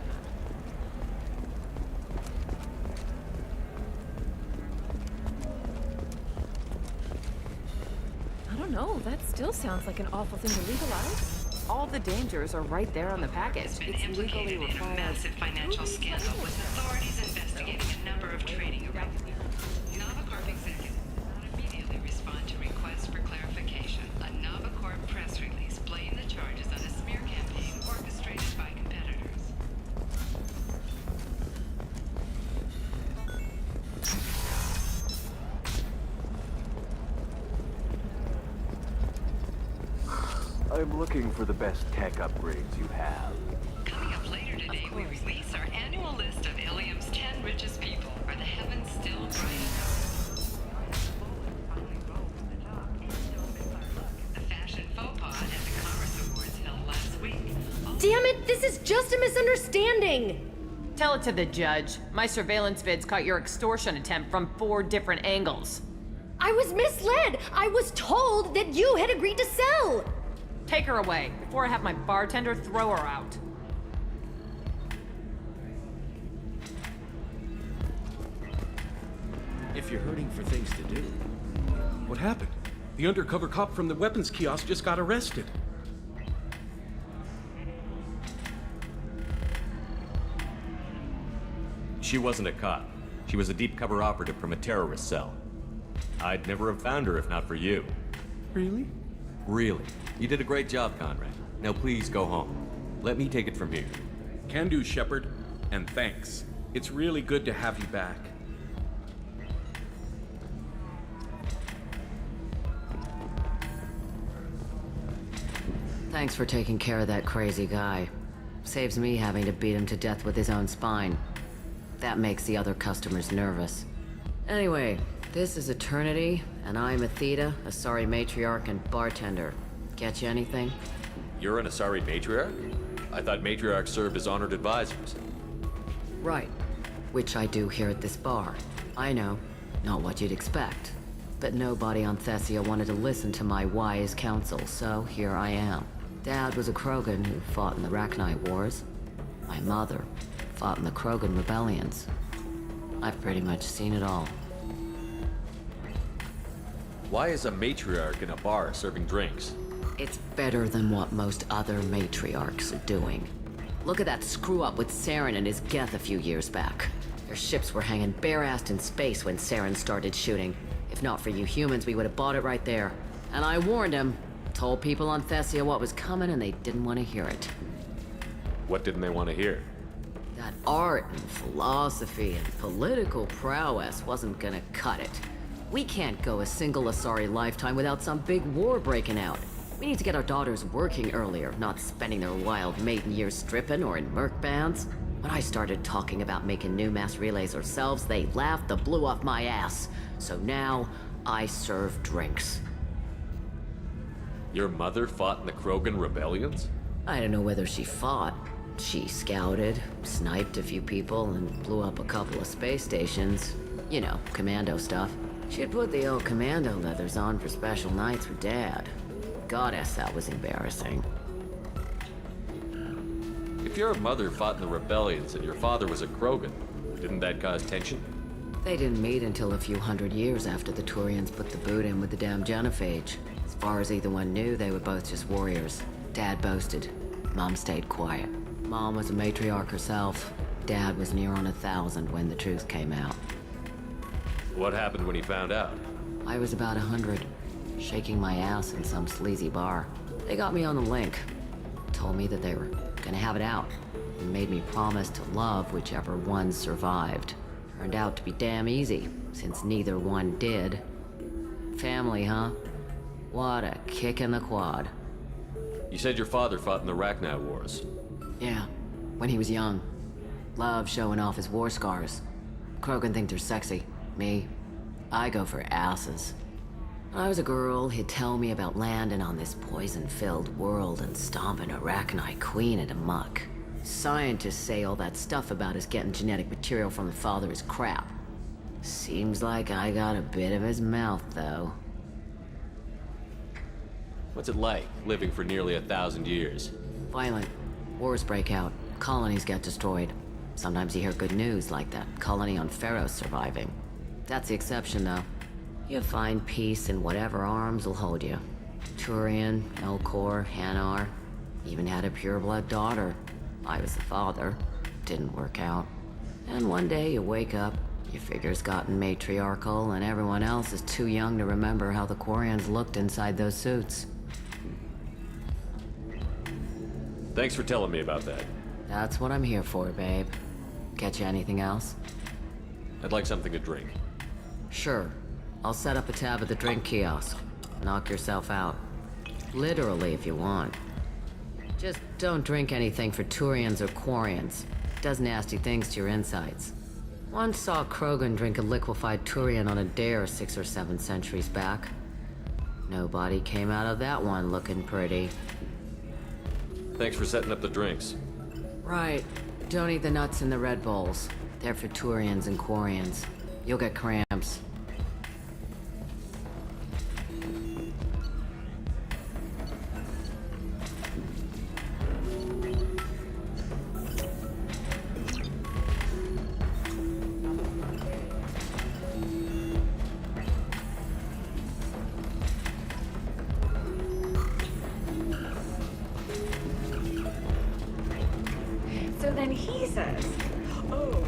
that. I don't know. That still sounds like an awful thing to legalize. all the dangers are right there on the package. It's legally required. In a massive financial scandal with authorities investigating a number of trading arrangements. Novacorp executives did not immediately respond to requests for clarification. A Novacorp press release blamed the charges on a smear campaign orchestrated by competitors. I'm looking for the best tech upgrades you have. Coming up later today, we release our annual list of Ilium's 10 richest people. Are the heavens still bright enough? The fashion faux pas at the Commerce Awards held last week. Damn it, this is just a misunderstanding! Tell it to the judge. My surveillance vids caught your extortion attempt from 4 different angles. I was misled! I was told that you had agreed to sell! Take her away, before I have my bartender throw her out. If you're hurting for things to do, What happened? The undercover cop from the weapons kiosk just got arrested. She wasn't a cop. She was a deep cover operative from a terrorist cell. I'd never have found her if not for you. Really? Really. You did a great job, Conrad. Now please go home. Let me take it from here. Can do, Shepard. And thanks. It's really good to have you back. Thanks for taking care of that crazy guy. Saves me having to beat him to death with his own spine. That makes the other customers nervous. Anyway, this is Eternity, and I'm Athena, Asari matriarch and bartender. Get you anything? You're an Asari matriarch? I thought matriarchs served as honored advisors. Right. Which I do here at this bar. I know, not what you'd expect. But nobody on Thessia wanted to listen to my wise counsel, so here I am. Dad was a Krogan who fought in the Rachni Wars. My mother fought in the Krogan rebellions. I've pretty much seen it all. Why is a matriarch in a bar serving drinks? It's better than what most other matriarchs are doing. Look at that screw-up with Saren and his Geth a few years back. Their ships were hanging bare-assed in space when Saren started shooting. If not for you humans, we would have bought it right there. And I warned him. Told people on Thessia what was coming, and they didn't want to hear it. What didn't they want to hear? That art and philosophy and political prowess wasn't gonna cut it. We can't go a single Asari lifetime without some big war breaking out. We need to get our daughters working earlier, not spending their wild maiden years stripping or in merc bands. When I started talking about making new mass relays ourselves, they laughed the blue off my ass. So now, I serve drinks. Your mother fought in the Krogan rebellions? I don't know whether she fought. She scouted, sniped a few people, and blew up a couple of space stations. You know, commando stuff. She'd put the old commando leathers on for special nights with Dad. Goddess, that was embarrassing. If your mother fought in the rebellions and your father was a Krogan, didn't that cause tension? They didn't meet until a few hundred years after the Turians put the boot in with the damn genophage. As far as either one knew, they were both just warriors. Dad boasted. Mom stayed quiet. Mom was a matriarch herself. Dad was near on 1,000 when the truth came out. What happened when he found out? I was about 100, shaking my ass in some sleazy bar. They got me on the link. Told me that they were gonna have it out, and made me promise to love whichever one survived. Turned out to be damn easy, since neither one did. Family, huh? What a kick in the quad. You said your father fought in the Rachni Wars. Yeah, when he was young. Loved showing off his war scars. Krogan think they're sexy. Me, I go for asses. When I was a girl, he'd tell me about landing on this poison-filled world and stomping a Rachni queen into muck. Scientists say all that stuff about us getting genetic material from the father is crap. Seems like I got a bit of his mouth, though. What's it like, living for nearly 1,000 years? Violent. Wars break out. Colonies get destroyed. Sometimes you hear good news, like that colony on Pharos surviving. That's the exception, though. You find peace in whatever arms will hold you. Turian, Elcor, Hanar. Even had a pureblood daughter. I was the father. Didn't work out. And one day you wake up, your figure's gotten matriarchal, and everyone else is too young to remember how the Quarians looked inside those suits. Thanks for telling me about that. That's what I'm here for, babe. Get you anything else? I'd like something to drink. Sure. I'll set up a tab at the drink kiosk. Knock yourself out. Literally, if you want. Just don't drink anything for Turians or Quarians. Does nasty things to your insides. Once saw Krogan drink a liquefied Turian on a dare 6 or 7 centuries back. Nobody came out of that one looking pretty. Thanks for setting up the drinks. Right. Don't eat the nuts in the Red Bowls. They're for Turians and Quarians. You'll get cramps.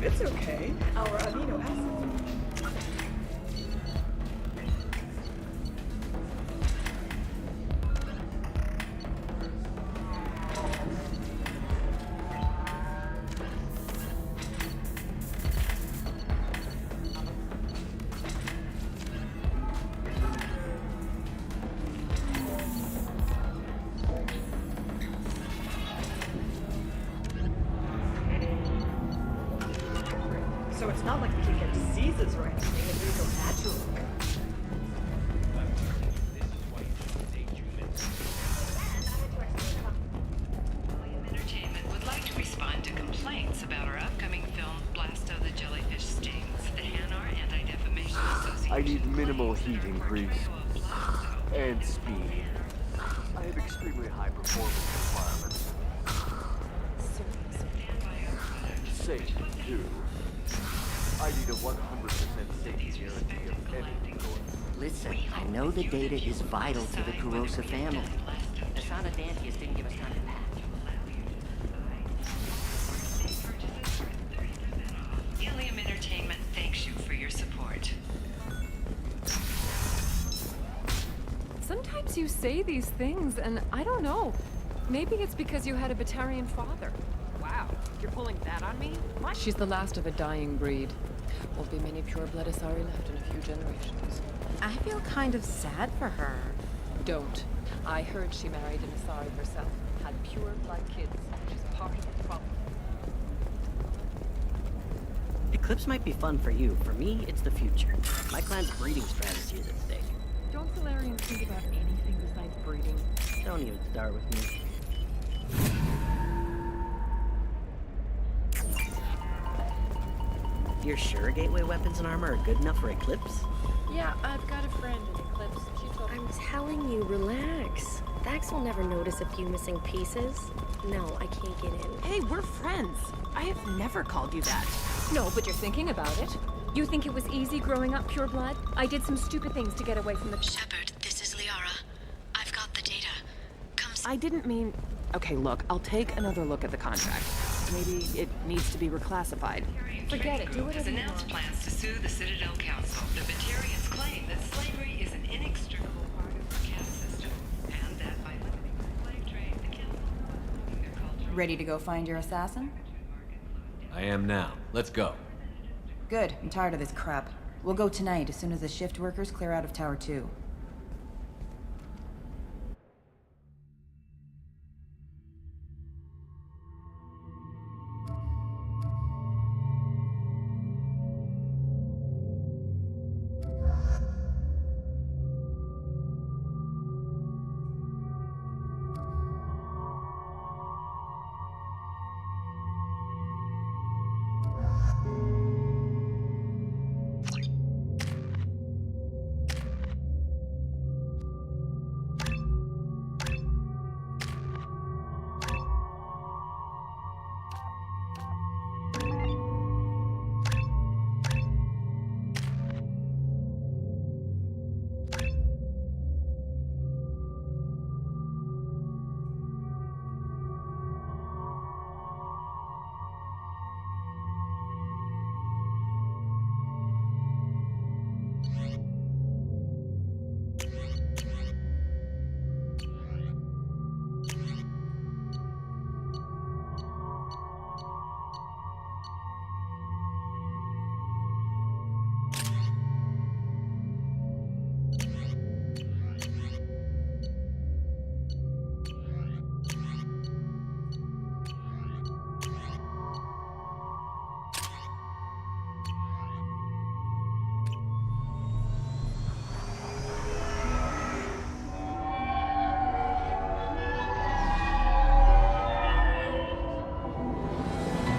It's okay. Our amino acids. So it's not like we can get diseases or anything if we go natural. Entertainment would like to respond to complaints about our upcoming film, Blasto the Jellyfish Stings. The Hanar Anti-Defamation Association. I need minimal heat increase. And speed. I have extremely high performance requirements. Safe, too. I need a 100% safety guarantee of anything going. Listen, I know the data is vital to the Kurosa family. Asana Dantius didn't give us time to pack. Ilium Entertainment thanks you for your support. Sometimes you say these things, and I don't know. Maybe it's because you had a Batarian father. Wow, you're pulling that on me? What? She's the last of a dying breed. Won't be many pure-blood Asari left in a few generations. I feel kind of sad for her. Don't. I heard she married an Asari herself, had pure-blood kids. She's part of the problem. Eclipse might be fun for you. For me, it's the future. My clan's breeding strategy is at stake. Don't Solarians think about anything besides breeding? Don't even start with me. You're sure gateway weapons and armor are good enough for Eclipse? Yeah, I've got a friend in Eclipse. She told me. I'm telling you, relax. Vax will never notice a few missing pieces. No, I can't get in. Hey, we're friends. I have never called you that. No, but you're thinking about it. You think it was easy growing up pure blood? I did some stupid things to get away from the... Shepard, this is Liara. I've got the data. I didn't mean... Okay, look, I'll take another look at the contract. Maybe it needs to be reclassified. Forget it. Do it Has announced plans to sue the Citadel Council. The Batarians claim that slavery is an inextricable part of the caste system, and that by limiting the slave trade, the council... Ready to go find your assassin? I am now. Let's go. Good. I'm tired of this crap. We'll go tonight as soon as the shift workers clear out of Tower 2.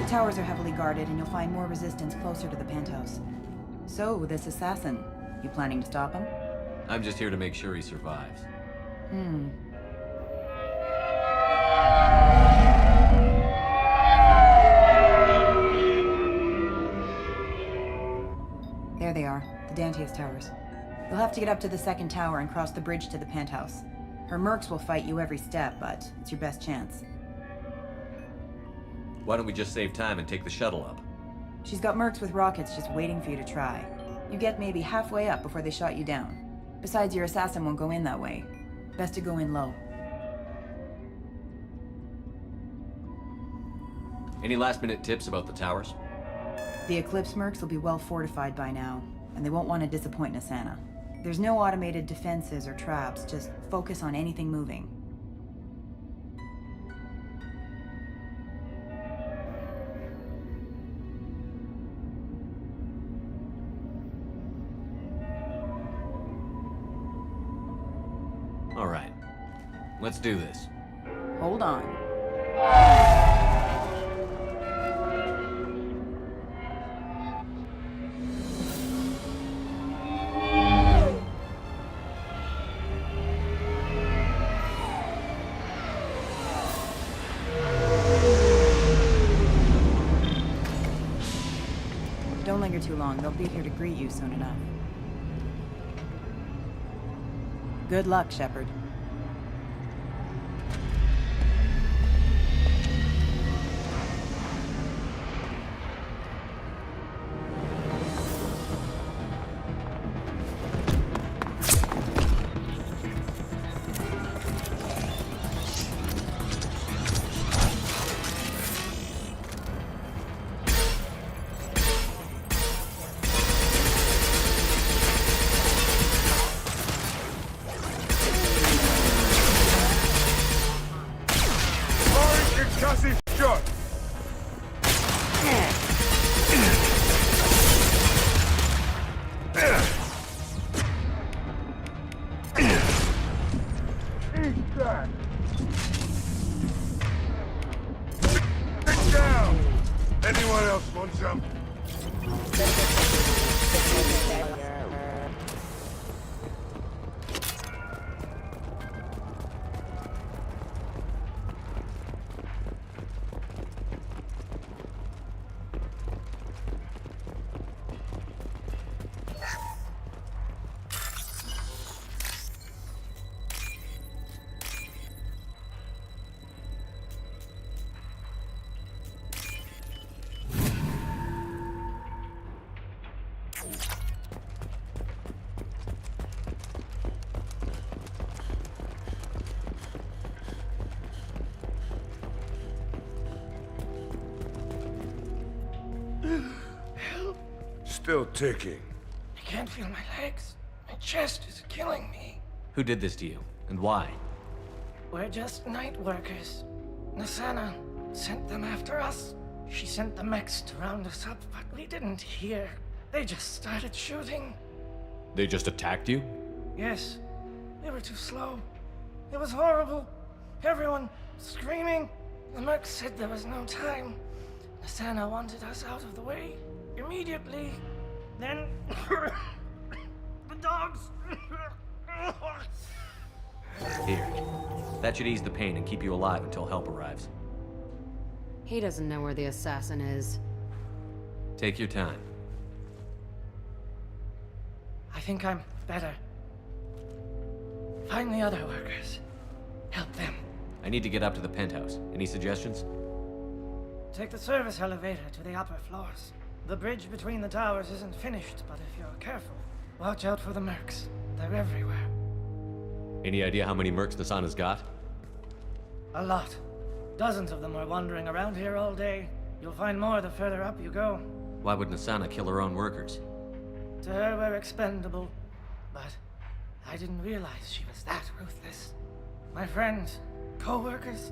The towers are heavily guarded, and you'll find more resistance closer to the penthouse. So, this assassin, you planning to stop him? I'm just here to make sure he survives. There they are, the Dantius towers. You'll have to get up to the second tower and cross the bridge to the penthouse. Her mercs will fight you every step, but it's your best chance. Why don't we just save time and take the shuttle up? She's got mercs with rockets just waiting for you to try. You get maybe halfway up before they shot you down. Besides, your assassin won't go in that way. Best to go in low. Any last-minute tips about the towers? The Eclipse mercs will be well fortified by now, and they won't want to disappoint Nasana. There's no automated defenses or traps, just focus on anything moving. All right. Let's do this. Hold on. Don't linger too long. They'll be here to greet you soon enough. Good luck, Shepard. Still ticking. I can't feel my legs. My chest is killing me. Who did this to you, and why? We're just night workers. Nasana sent them after us. She sent the mechs to round us up, but we didn't hear. They just started shooting. They just attacked you? Yes. They were too slow. It was horrible. Everyone screaming. The mechs said there was no time. Nasana wanted us out of the way. Immediately. Then the dogs. Here. That should ease the pain and keep you alive until help arrives. He doesn't know where the assassin is. Take your time. I think I'm better. Find the other workers. Help them. I need to get up to the penthouse. Any suggestions? Take the service elevator to the upper floors. The bridge between the towers isn't finished, but if you're careful, watch out for the mercs. They're everywhere. Any idea how many mercs Nasana's got? A lot. Dozens of them are wandering around here all day. You'll find more the further up you go. Why would Nasana kill her own workers? To her, we're expendable. But I didn't realize she was that ruthless. My friends, co-workers,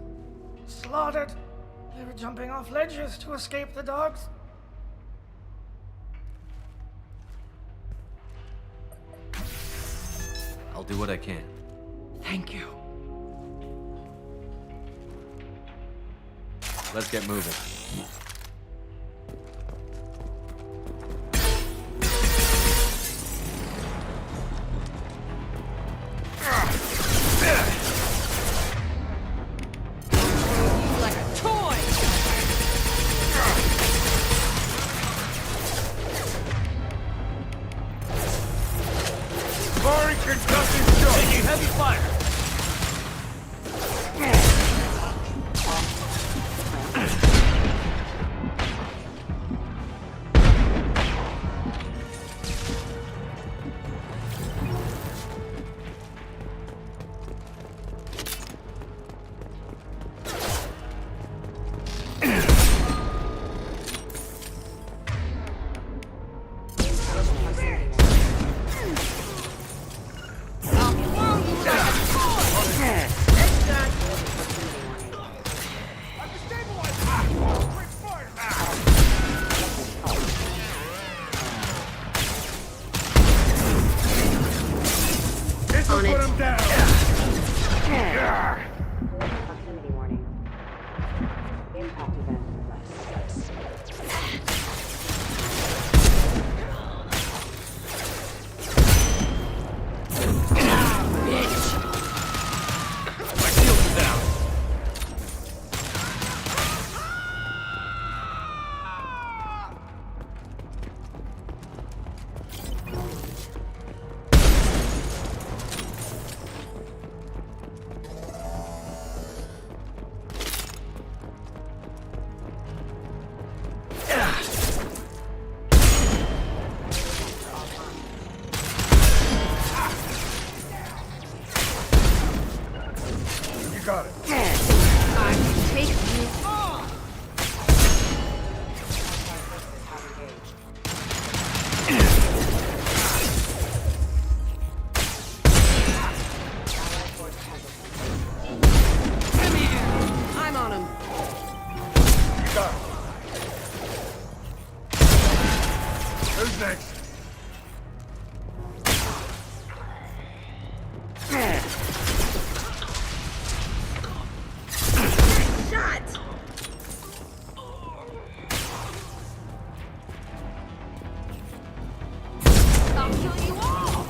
slaughtered. They were jumping off ledges to escape the dogs. I'll do what I can. Thank you. Let's get moving. Like a toy! Firing concussive shot! Taking heavy fire! down! Proximity warning. Impact event. My shields are down. You got it. I can take you all. I'm on him. You got it. Who's next? Shot. I'll kill you all!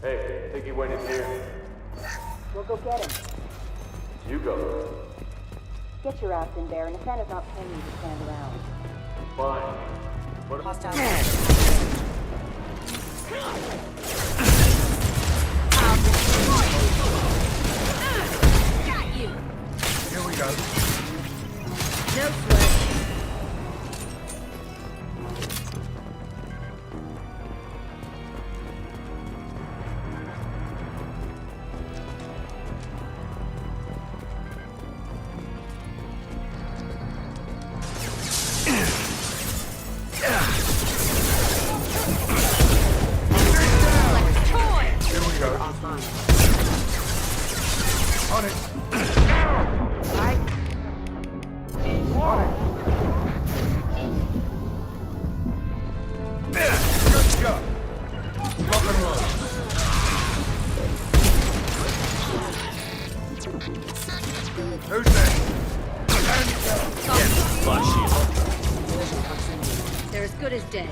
Hey, think he went in here? We'll go get him. You go. Get your ass in there, and Nathana's not paying you to stand around. Fine. What Got you. Here we go. No sweat. Here we go. On it. On it. Good job. Lock and load. Who's next? Yes, my shield. They're as good as dead.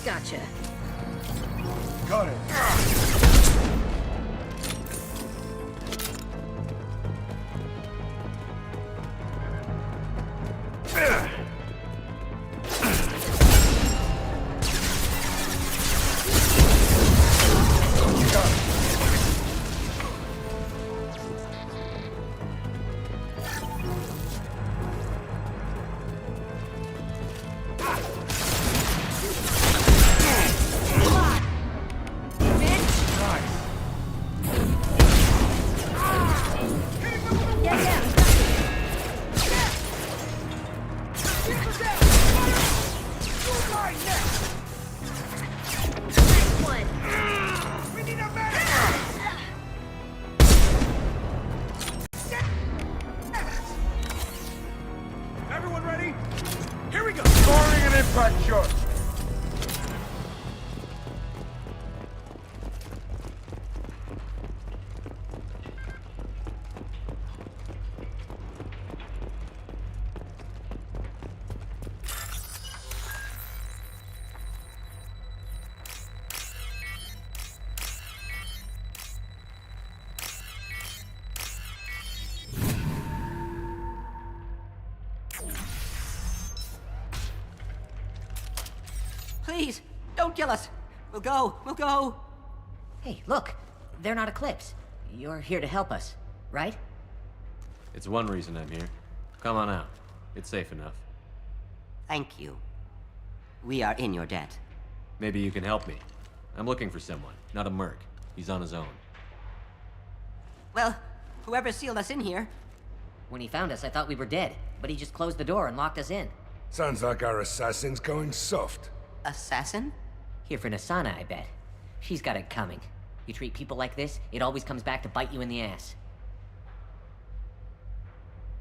Gotcha. Got it. Everyone ready? Here we go. Firing an impact shot. Please, don't kill us. We'll go. We'll go. Hey, look. They're not Eclipse. you're here to help us, right? It's one reason I'm here. Come on out. It's safe enough. Thank you. We are in your debt. Maybe you can help me. I'm looking for someone, not a merc. He's on his own. Well, whoever sealed us in here. When he found us, I thought we were dead, but he just closed the door and locked us in. Sounds like our assassin's going soft. Assassin? Here for Nasana, I bet. She's got it coming. You treat people like this, it always comes back to bite you in the ass.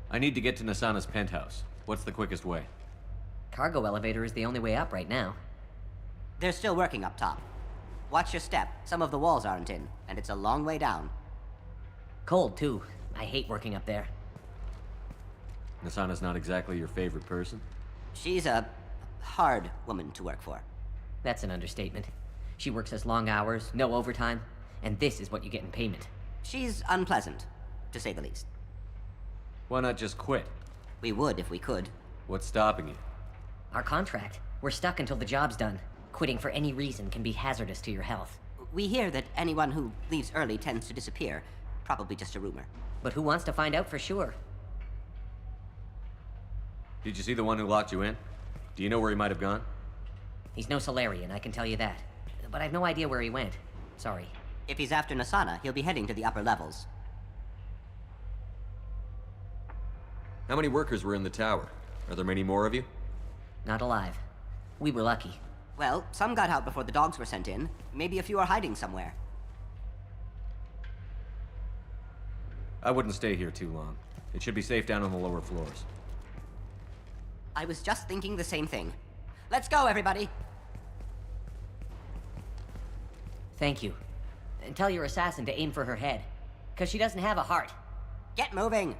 I need to get to Nasana's penthouse. What's the quickest way? Cargo elevator is the only way up right now. They're still working up top. Watch your step. Some of the walls aren't in, and it's a long way down. Cold, too. I hate working up there. Nasana's not exactly your favorite person? She's a hard woman to work for. That's an understatement. She works us long hours, no overtime, and this is what you get in payment. She's unpleasant, to say the least. Why not just quit? We would if we could. What's stopping you? Our contract. We're stuck until the job's done. Quitting for any reason can be hazardous to your health. We hear that anyone who leaves early tends to disappear. Probably just a rumor. But who wants to find out for sure? Did you see the one who locked you in? Do you know where he might have gone? He's no Solarian, I can tell you that. But I've no idea where he went. Sorry. If he's after Nasana, he'll be heading to the upper levels. How many workers were in the tower? Are there many more of you? Not alive. We were lucky. Well, some got out before the dogs were sent in. Maybe a few are hiding somewhere. I wouldn't stay here too long. It should be safe down on the lower floors. I was just thinking the same thing. Let's go, everybody! Thank you. And tell your assassin to aim for her head. 'Cause she doesn't have a heart. Get moving!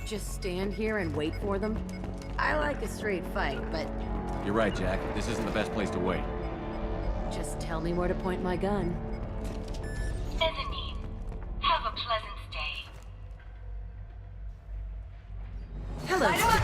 Just stand here and wait for them? I like a straight fight, but You're right, Jack. This isn't the best place to wait. just tell me where to point my gun. Mezzanine. Have a pleasant stay. Hello.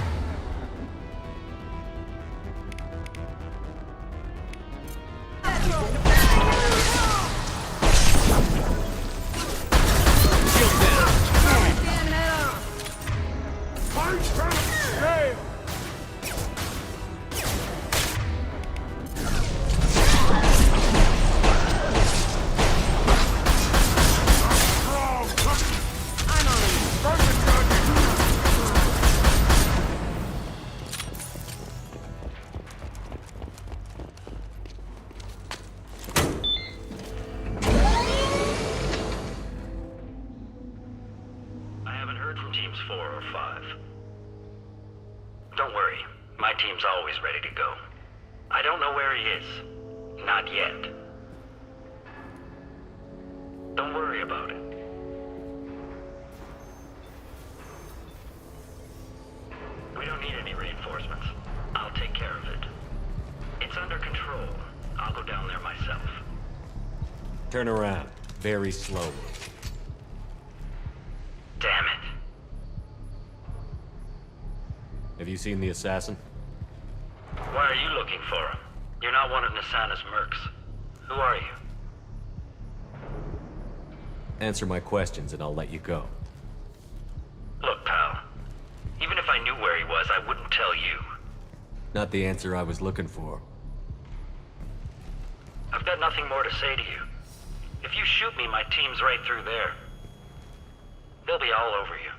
Turn around, very slowly. Damn it. Have you seen the assassin? Why are you looking for him? You're not one of Nasana's mercs. Who are you? Answer my questions and I'll let you go. Not the answer I was looking for. I've got nothing more to say to you. If you shoot me, my team's right through there. They'll be all over you.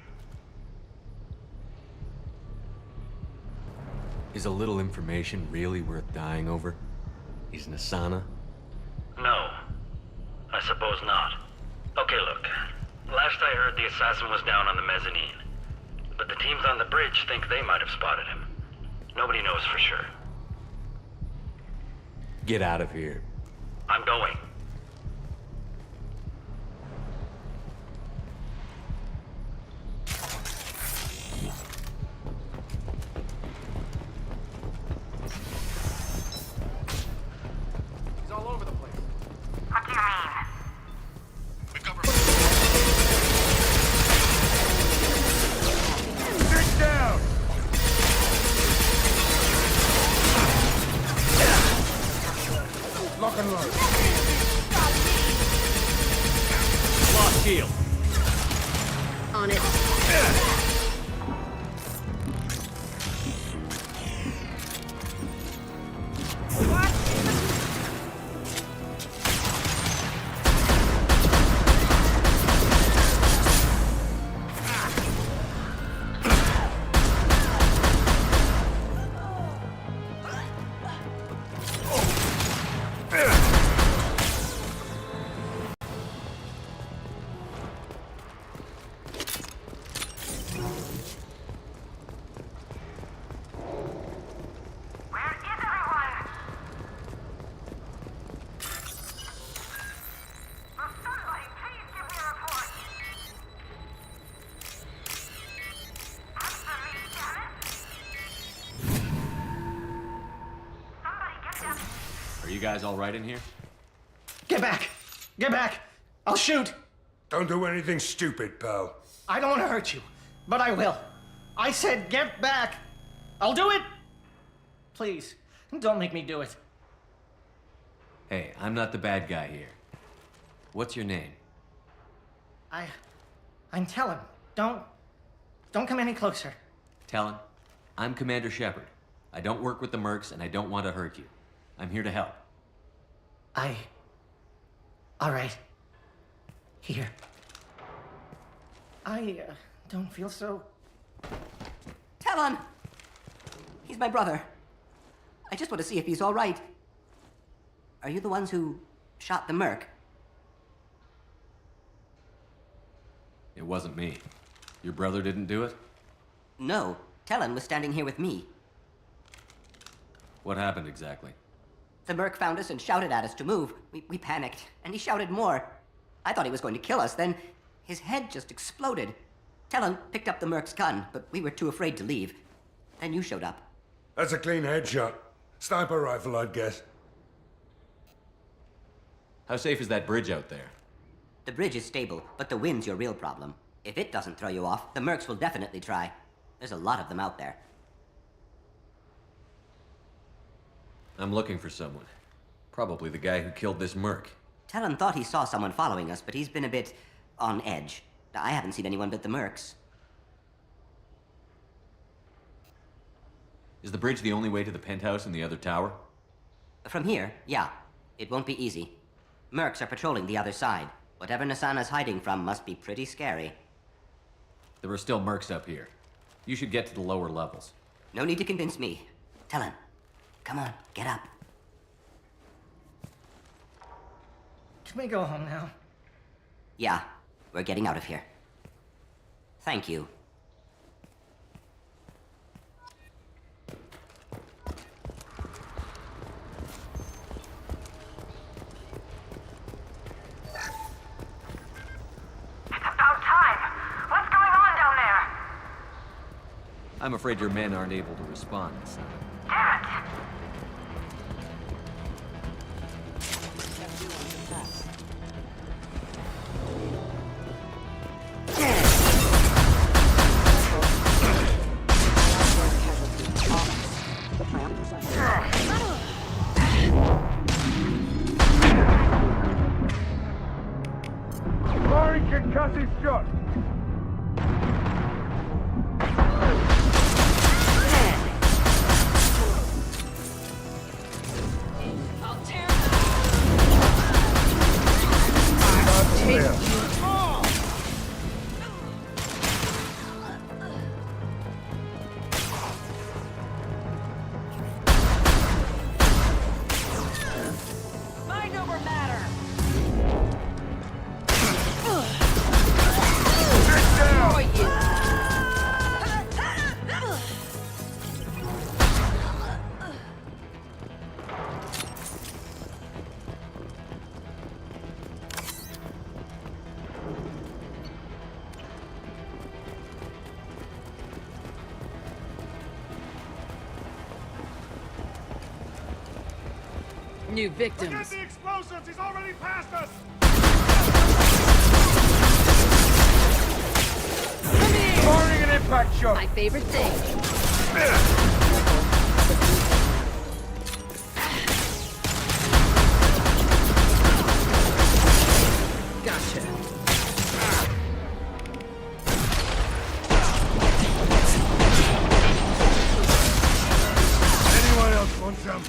Is a little information really worth dying over? Is Nasana? No. I suppose not. Okay, look. Last I heard, the assassin was down on the mezzanine. But the teams on the bridge think they might have spotted him. Nobody knows for sure. Get out of here. I'm going. He's all over the place. What do you mean? Sit down! Lock and load. Lost shield. On it. Are you guys all right in here? Get back! Get back! I'll shoot! Don't do anything stupid, pal. I don't want to hurt you, but I will. I said get back! I'll do it! Please, don't make me do it. Hey, I'm not the bad guy here. What's your name? I'm Talon. Don't come any closer. Talon, I'm Commander Shepard. I don't work with the mercs, and I don't want to hurt you. I'm here to help. All right. Here. I don't feel so... Talon! He's my brother. I just want to see if he's all right. Are you the ones who shot the merc? It wasn't me. Your brother didn't do it? No. Talon was standing here with me. What happened exactly? The merc found us and shouted at us to move. We panicked, and he shouted more. I thought he was going to kill us, then his head just exploded. Talon picked up the merc's gun, but we were too afraid to leave. Then you showed up. That's a clean headshot. Sniper rifle, I'd guess. How safe is that bridge out there? The bridge is stable, but the wind's your real problem. If it doesn't throw you off, the mercs will definitely try. There's a lot of them out there. I'm looking for someone. Probably the guy who killed this merc. Talon thought he saw someone following us, but he's been a bit on edge. I haven't seen anyone but the mercs. Is the bridge the only way to the penthouse and the other tower? From here, yeah. It won't be easy. Mercs are patrolling the other side. Whatever Nasana's hiding from must be pretty scary. There are still mercs up here. You should get to the lower levels. No need to convince me. Talon, come on, get up. Can we go home now? Yeah, we're getting out of here. Thank you. I'm afraid your men aren't able to respond, son. Damn it! Firing concussive shot. Mind over matter. Destroy you. New victims. The explosives! He's already past us! Firing an impact shot. My favorite thing. Gotcha. Anyone else want some?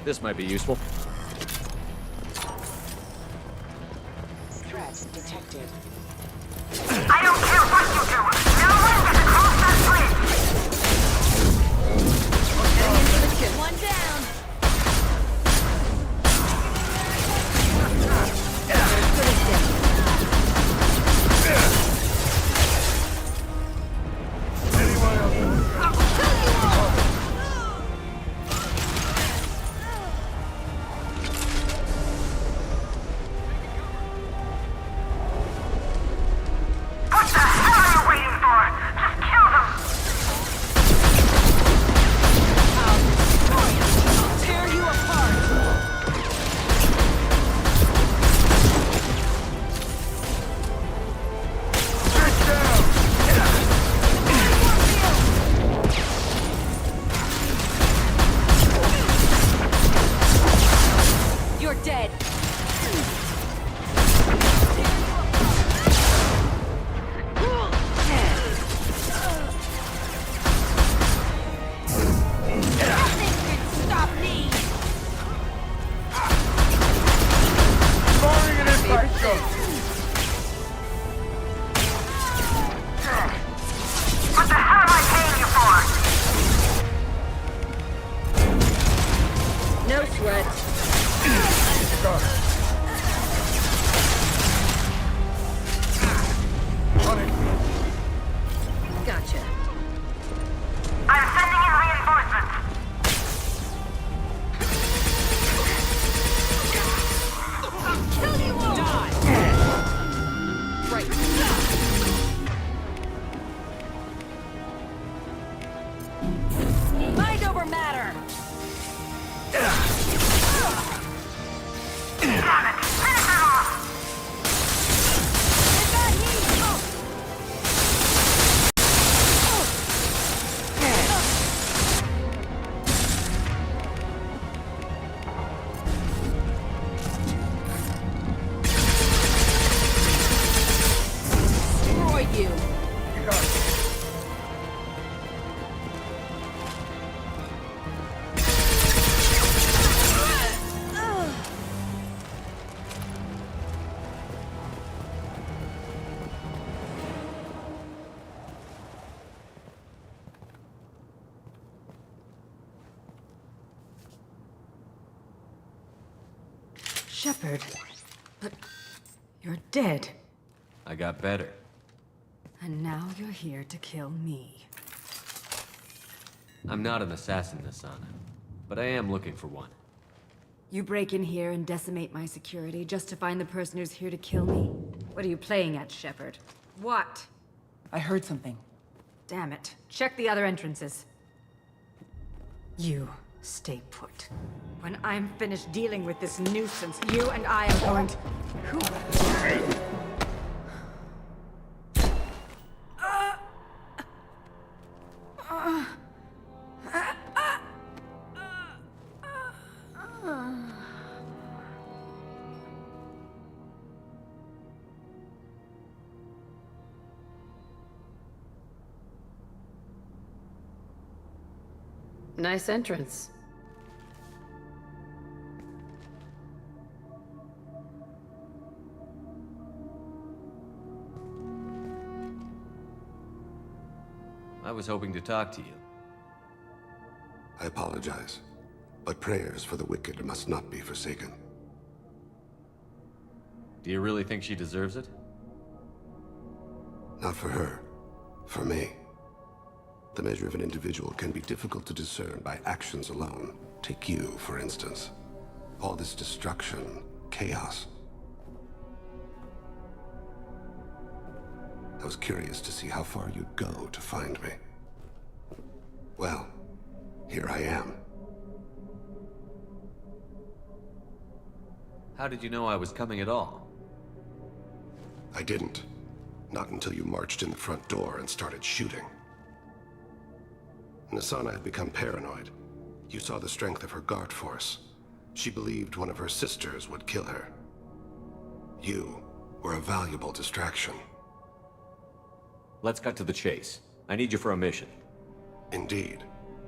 This might be useful. Threat detected. I don't care what you do. No one gets across that bridge. One down. Shepard. But you're dead. I got better. And now you're here to kill me. I'm not an assassin, Asana, but I am looking for one. You break in here and decimate my security just to find the person who's here to kill me? What are you playing at, Shepard? What? I heard something. Damn it. Check the other entrances. You stay put. When I'm finished dealing with this nuisance, you and I are going to... Nice entrance. I was hoping to talk to you. I apologize, but prayers for the wicked must not be forsaken. Do you really think she deserves it? Not for her, for me. The measure of an individual can be difficult to discern by actions alone. Take you, for instance. All this destruction, chaos. I was curious to see how far you'd go to find me. Well, here I am. How did you know I was coming at all? I didn't. Not until you marched in the front door and started shooting. Nasana had become paranoid. You saw the strength of her guard force. She believed one of her sisters would kill her. You were a valuable distraction. Let's cut to the chase. I need you for a mission. Indeed.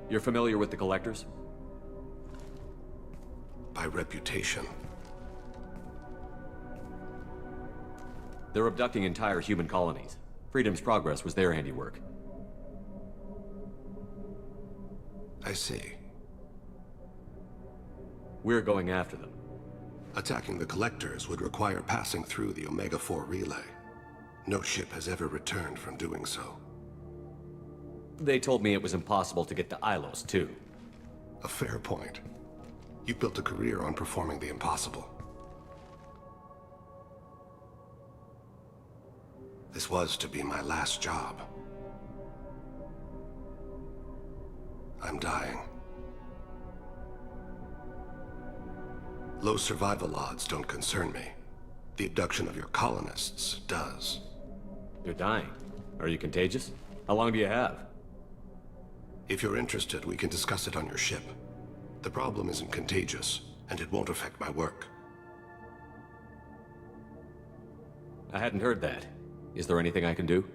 You're familiar with the Collectors? By reputation. They're abducting entire human colonies. Freedom's Progress was their handiwork. I see. We're going after them. Attacking the Collectors would require passing through the Omega-4 relay. No ship has ever returned from doing so. They told me it was impossible to get to Ilos, too. A fair point. You built a career on performing the impossible. This was to be my last job. I'm dying. Low survival odds don't concern me. The abduction of your colonists does. You're dying. Are you contagious? How long do you have? If you're interested, we can discuss it on your ship. The problem isn't contagious, and it won't affect my work. I hadn't heard that. Is there anything I can do?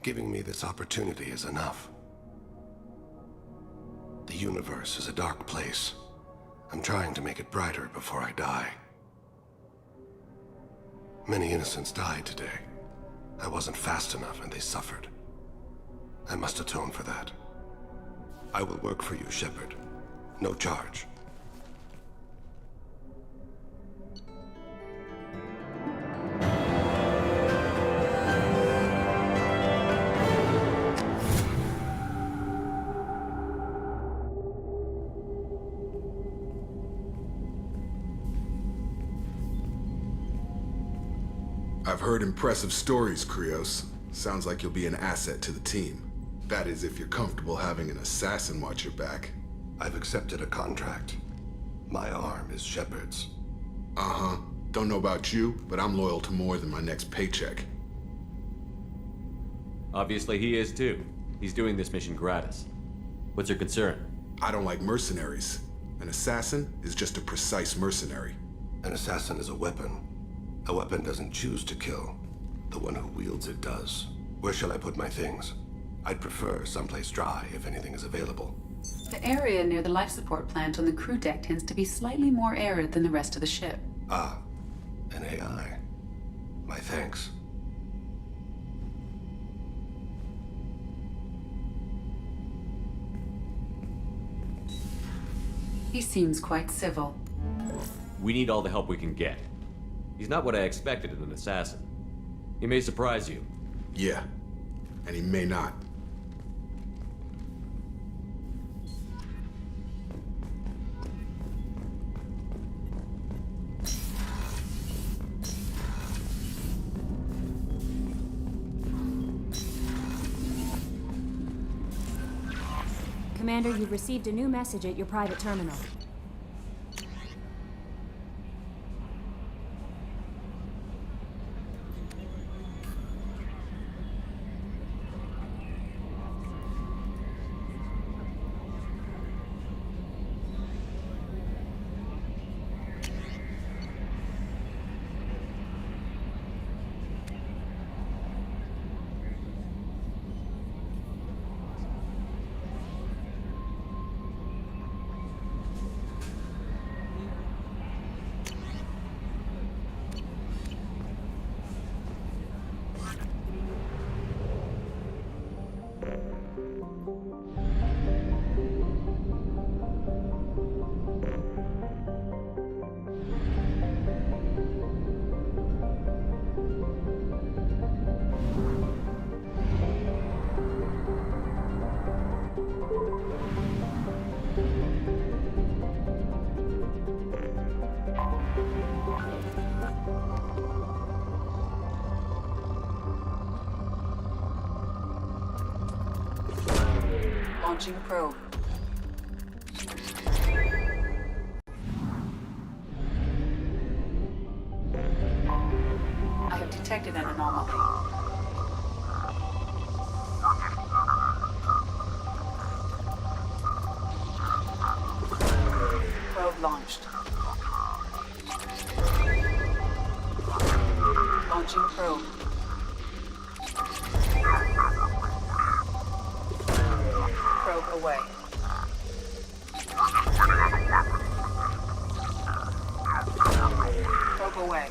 Giving me this opportunity is enough. The universe is a dark place. I'm trying to make it brighter before I die. Many innocents died today. I wasn't fast enough and they suffered. I must atone for that. I will work for you, Shepard. No charge. I've heard impressive stories, Krios. Sounds like you'll be an asset to the team. That is, if you're comfortable having an assassin watch your back. I've accepted a contract. My arm is Shepard's. Uh-huh. Don't know about you, but I'm loyal to more than my next paycheck. Obviously he is too. He's doing this mission gratis. What's your concern? I don't like mercenaries. An assassin is just a precise mercenary. An assassin is a weapon. A weapon doesn't choose to kill. The one who wields it does. Where shall I put my things? I'd prefer someplace dry if anything is available. The area near the life support plant on the crew deck tends to be slightly more arid than the rest of the ship. Ah, an AI. My thanks. He seems quite civil. We need all the help we can get. He's not what I expected in an assassin. He may surprise you. Yeah, and he may not. Commander, you've received a new message at your private terminal. Launching probe. I have detected an anomaly. Probe launched. Launching probe. Probe away. Probe away.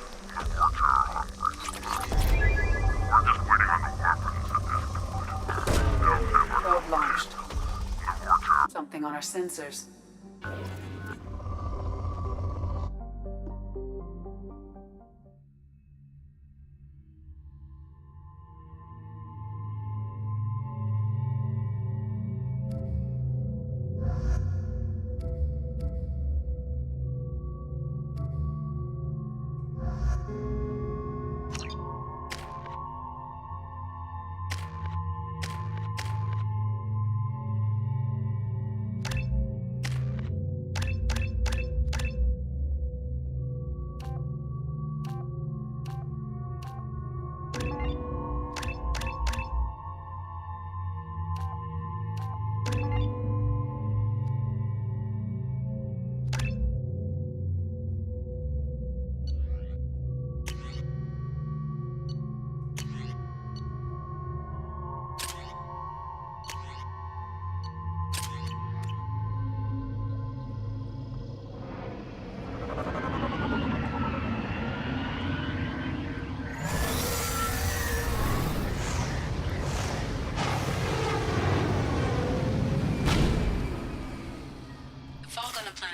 Probe launched. Something on our sensors.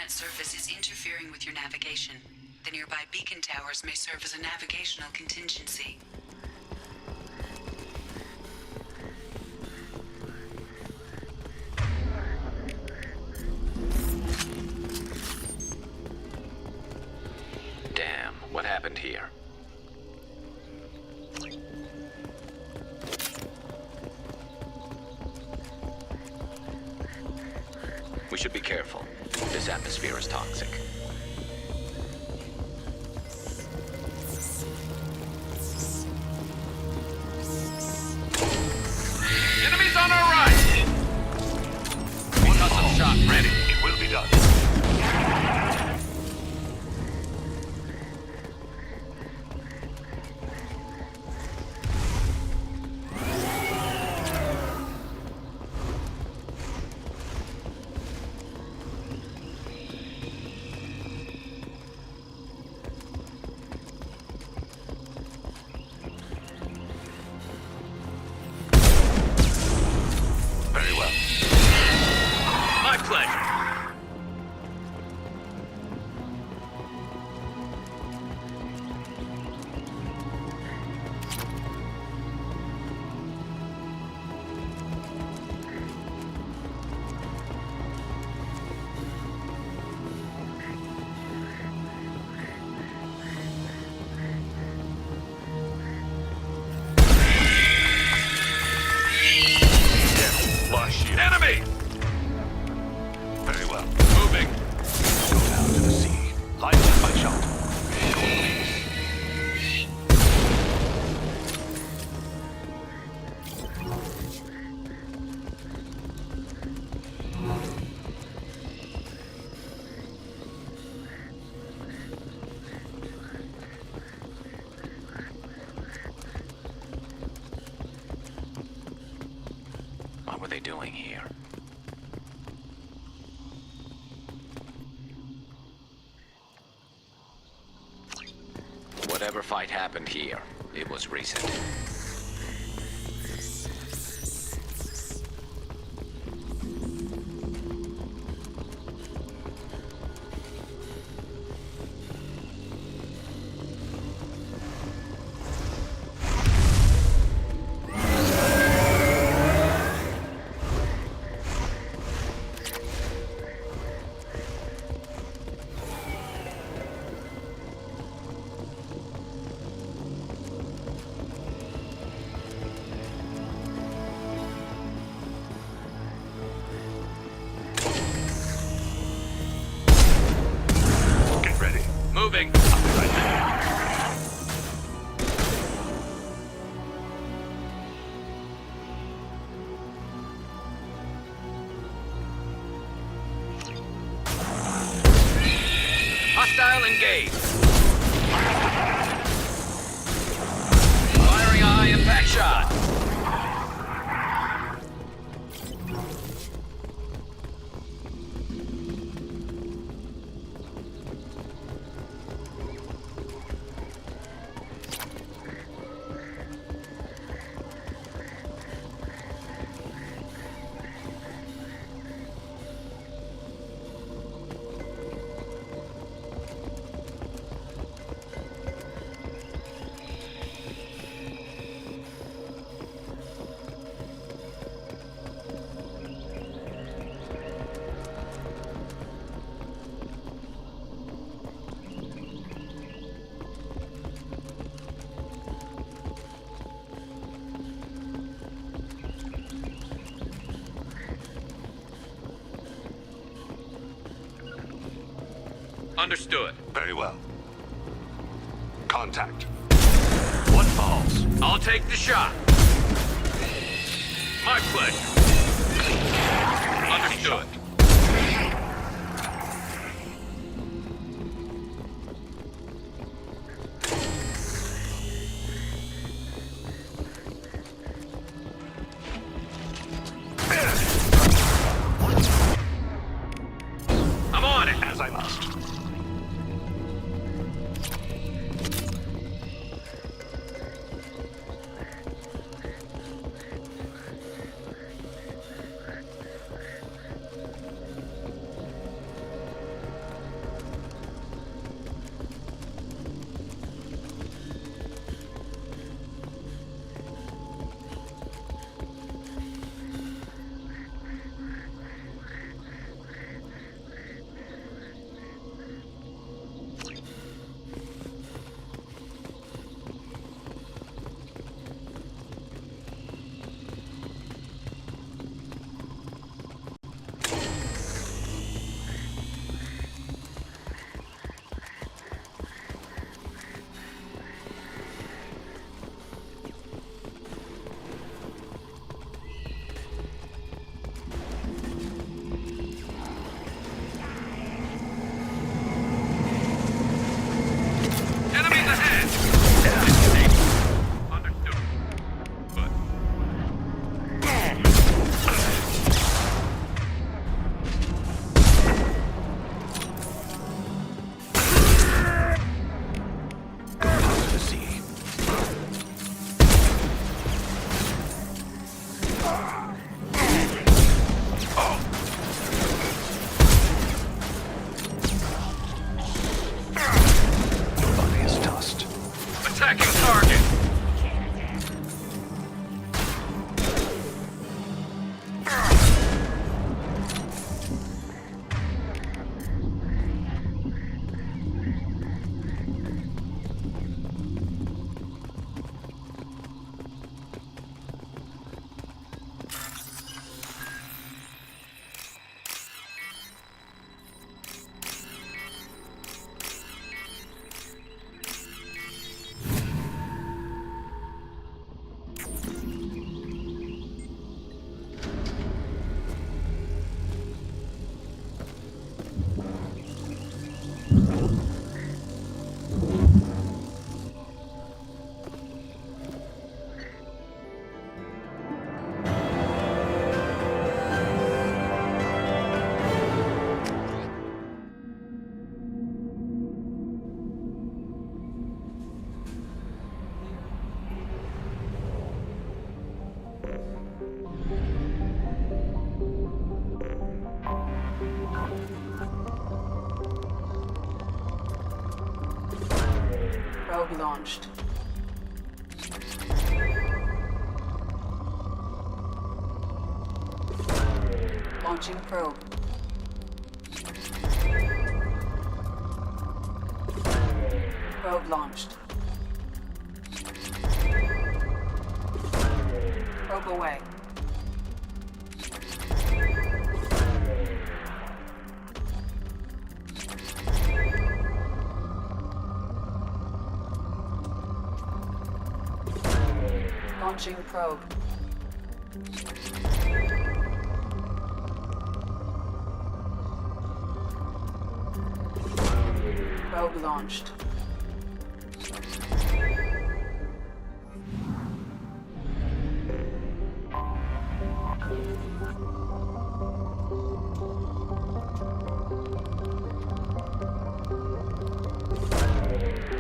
Surface is interfering with your navigation. The nearby beacon towers may serve as a navigational contingency. Damn, what happened here? We should be careful. This atmosphere is toxic. Enemies on our right! Concussive shot ready. It will be done. What were they doing here? Whatever fight happened here, it was recent. Moving. Hostile engaged. Firing a high impact shot. Understood. Very well. Contact. What falls? I'll take the shot. My pleasure. Understood. I'm on it. As I must. Probe launched. Launching probe. Probe launched. Probe away. Launching probe. Probe launched.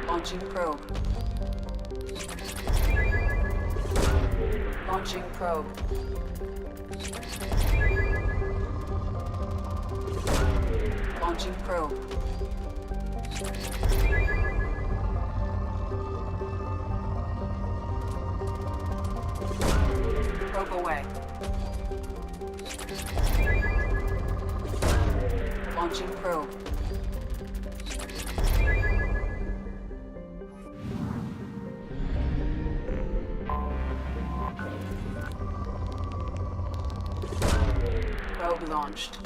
Launching probe. Launching probe. Launching probe. Probe away. Launching probe. Probe launched.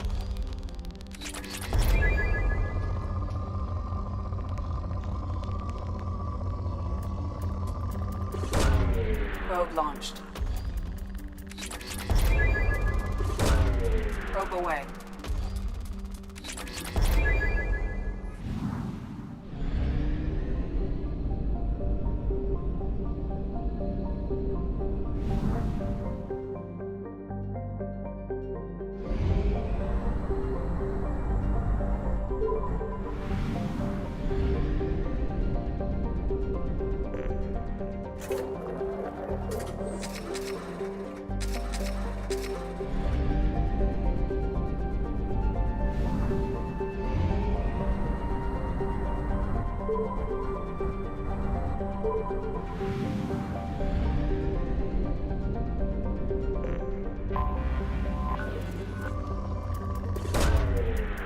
Probe launched. Probe away.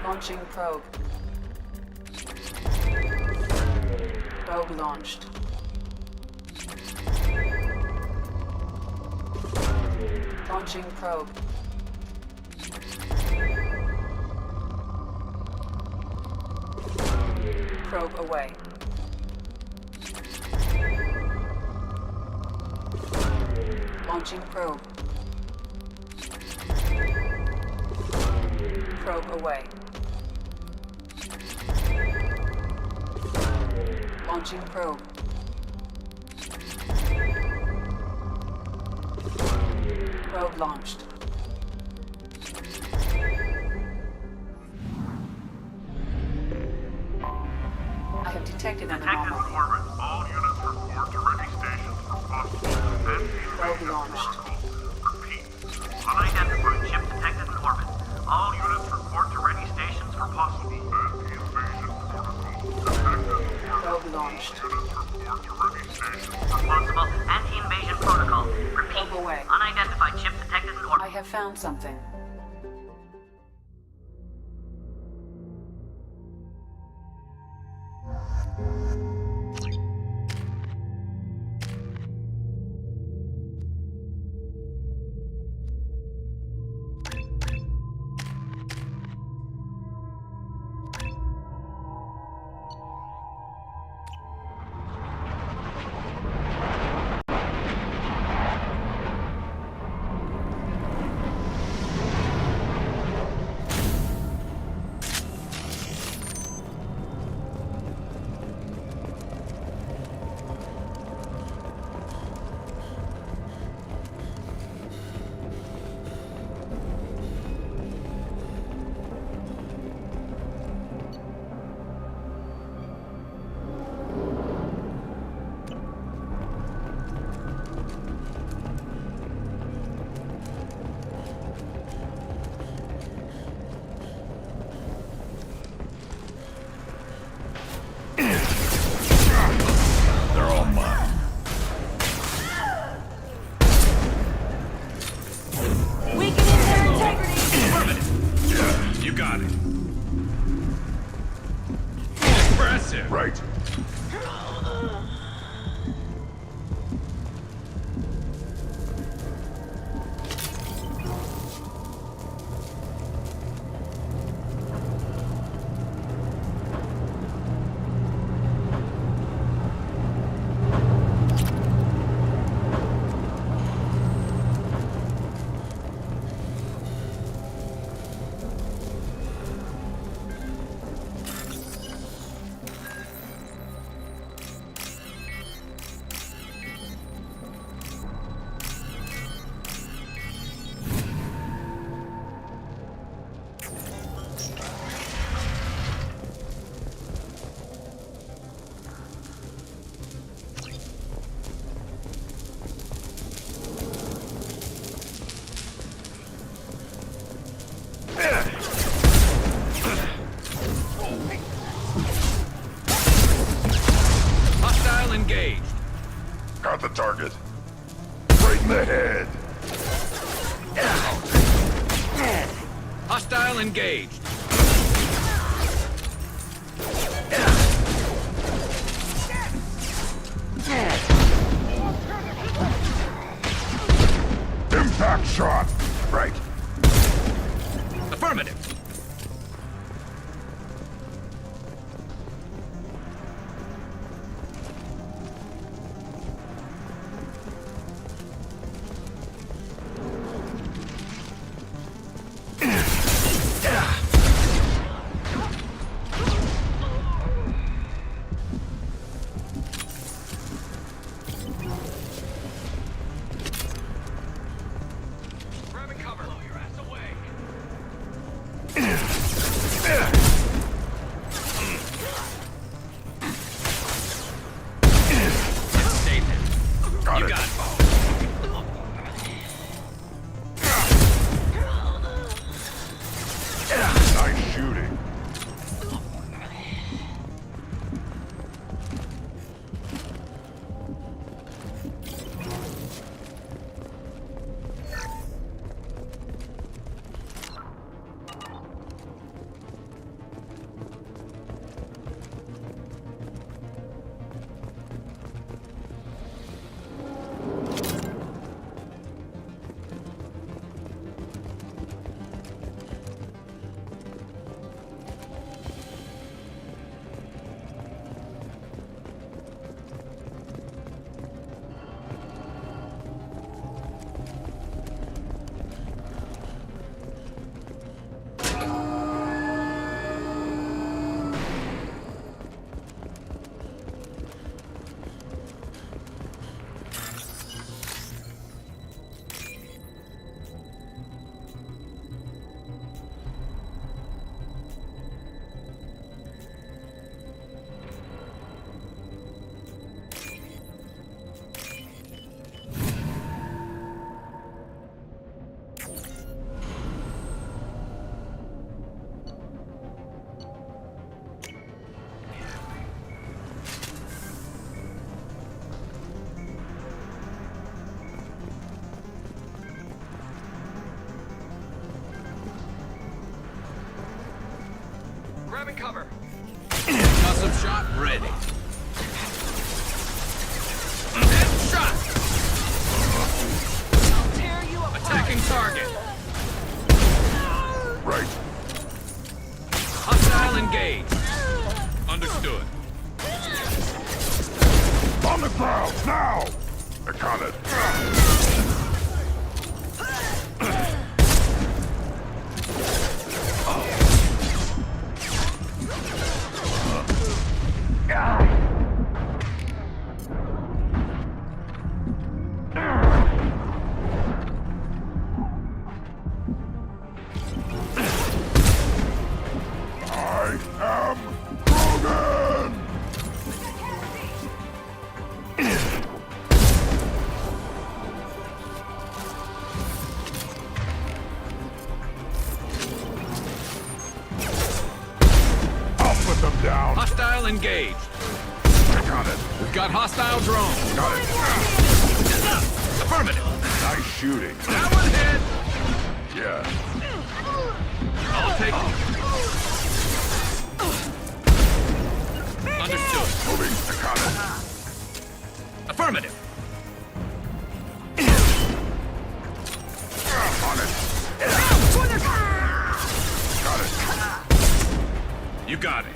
Launching probe. Probe launched. Launching probe. Probe away. Launching probe. Probe away. Launching probe. Probe launched. I have detected an anomaly. All units report to ready stations for possible Probe launched. Repeat. Unidentified ship detected in orbit. All units report to ready stations for possible anti-invasion protocol. Probe launched. Possible anti-invasion protocol. Repeat. Probe away. Unidentified ship detected in orbit. I have found something. target. Right in the head. Hostile engaged. Impact shot. Right. Affirmative. Nice shooting. Grabbing cover. Custom shot ready. Headshot. I'll tear you apart. Attacking target. Right. Hostile engaged. Understood. On the ground, now! I got it. Hostile engaged. I got it. We've got hostile drone. Got it. Affirmative. Nice shooting. That one hit. Yeah. I'll take it. Understood. Moving. I got it. Affirmative. On it. Got it. You got it.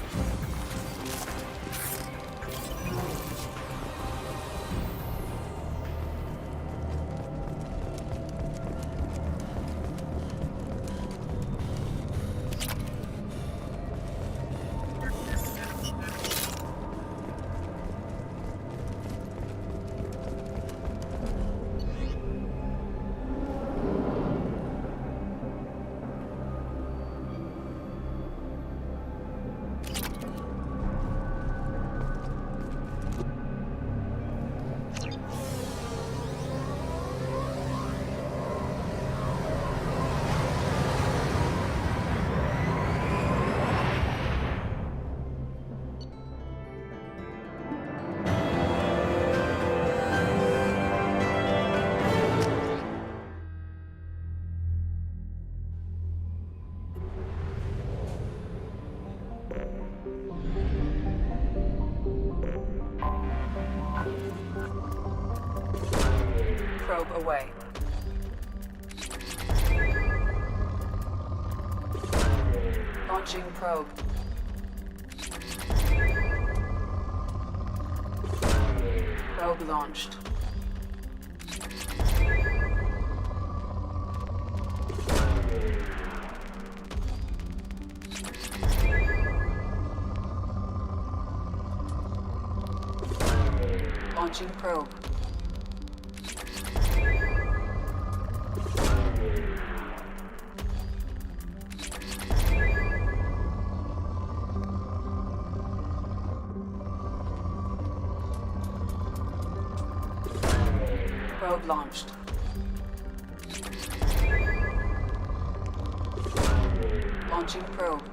Probe away. Launching probe. Probe launched. Launching probe. Probe launched. Launching probe.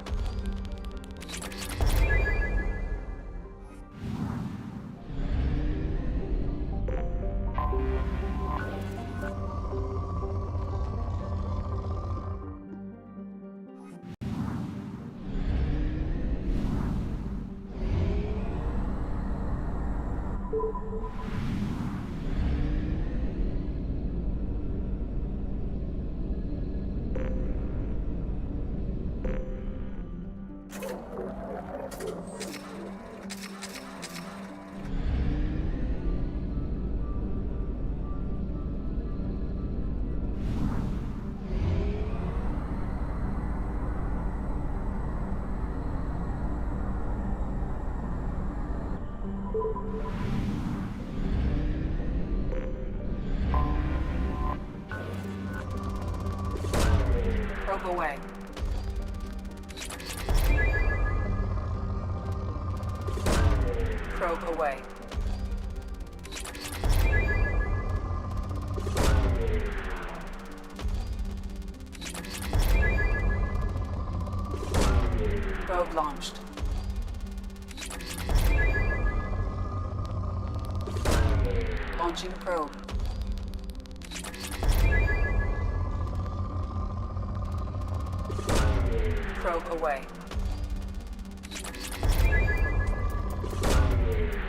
Probe away. Probe away. Probe launched. Launching probe. Probe away.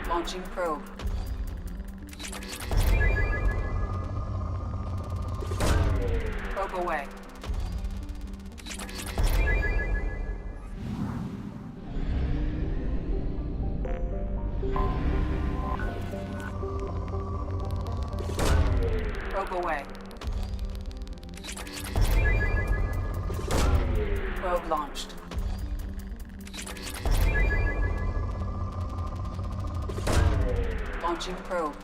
Launching probe. Probe away. Probe away. Probe launched. Launching probe.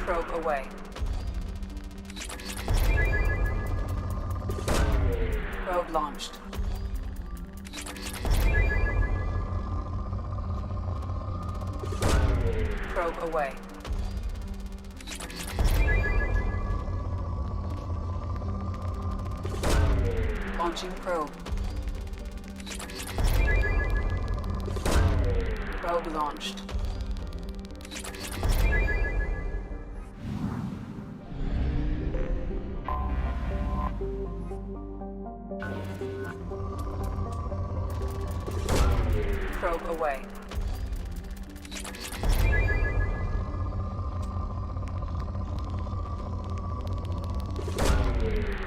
Probe away. Probe launched. Probe away. Launching probe. Probe launched. Probe away.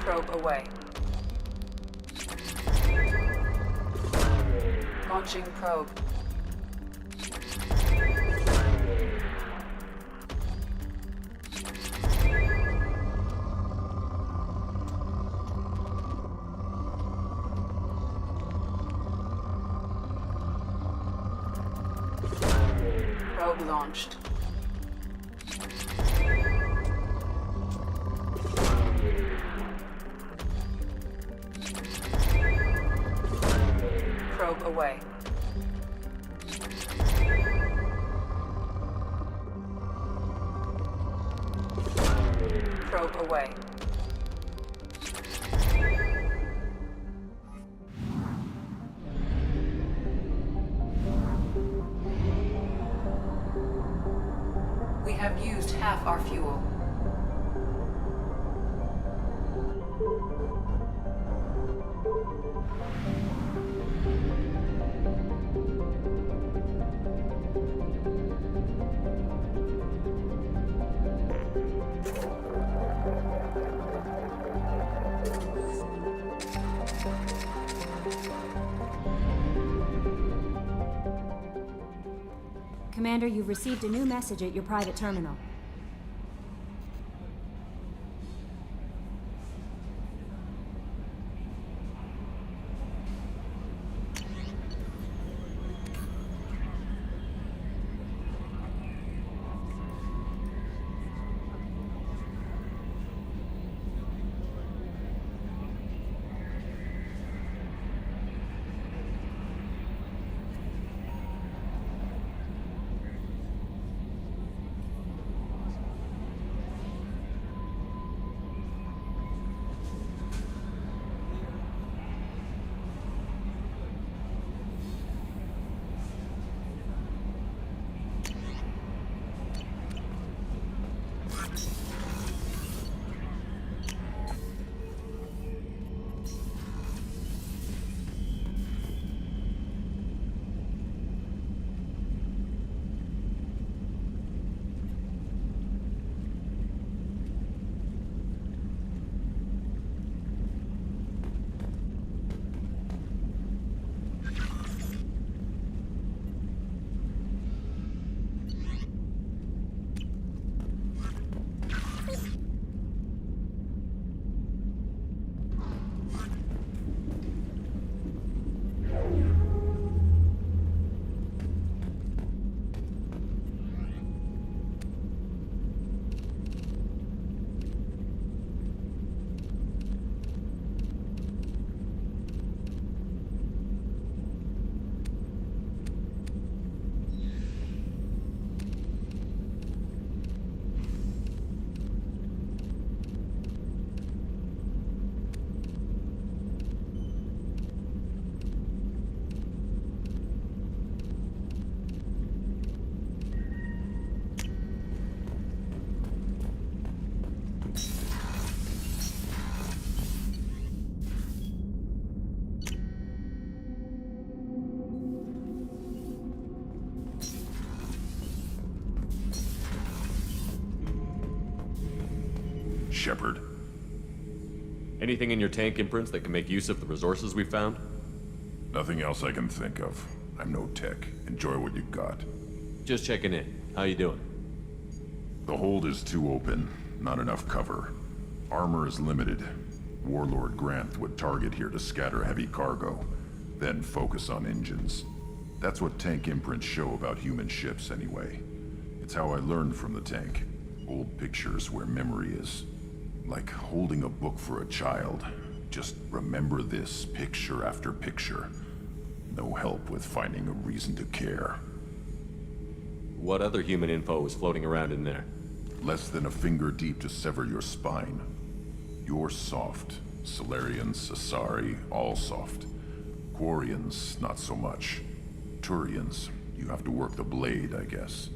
Probe away. Launching probe. Probe launched. Probe away. Probe away. We have used half our fuel. Commander, you've received a new message at your private terminal. Shepard. Anything in your tank imprints that can make use of the resources we found? Nothing else I can think of. I'm no tech. Enjoy what you got. Just checking in. How you doing? The hold is too open. Not enough cover. Armor is limited. Warlord Granth would target here to scatter heavy cargo, then focus on engines. That's what tank imprints show about human ships, anyway. It's how I learned from the tank. Old pictures where memory is. Like holding a book for a child. Just remember this picture after picture. No help with finding a reason to care. What other human info is floating around in there? Less than a finger deep to sever your spine. You're soft. Solarians, Asari, all soft. Quarians, not so much. Turians, you have to work the blade, I guess.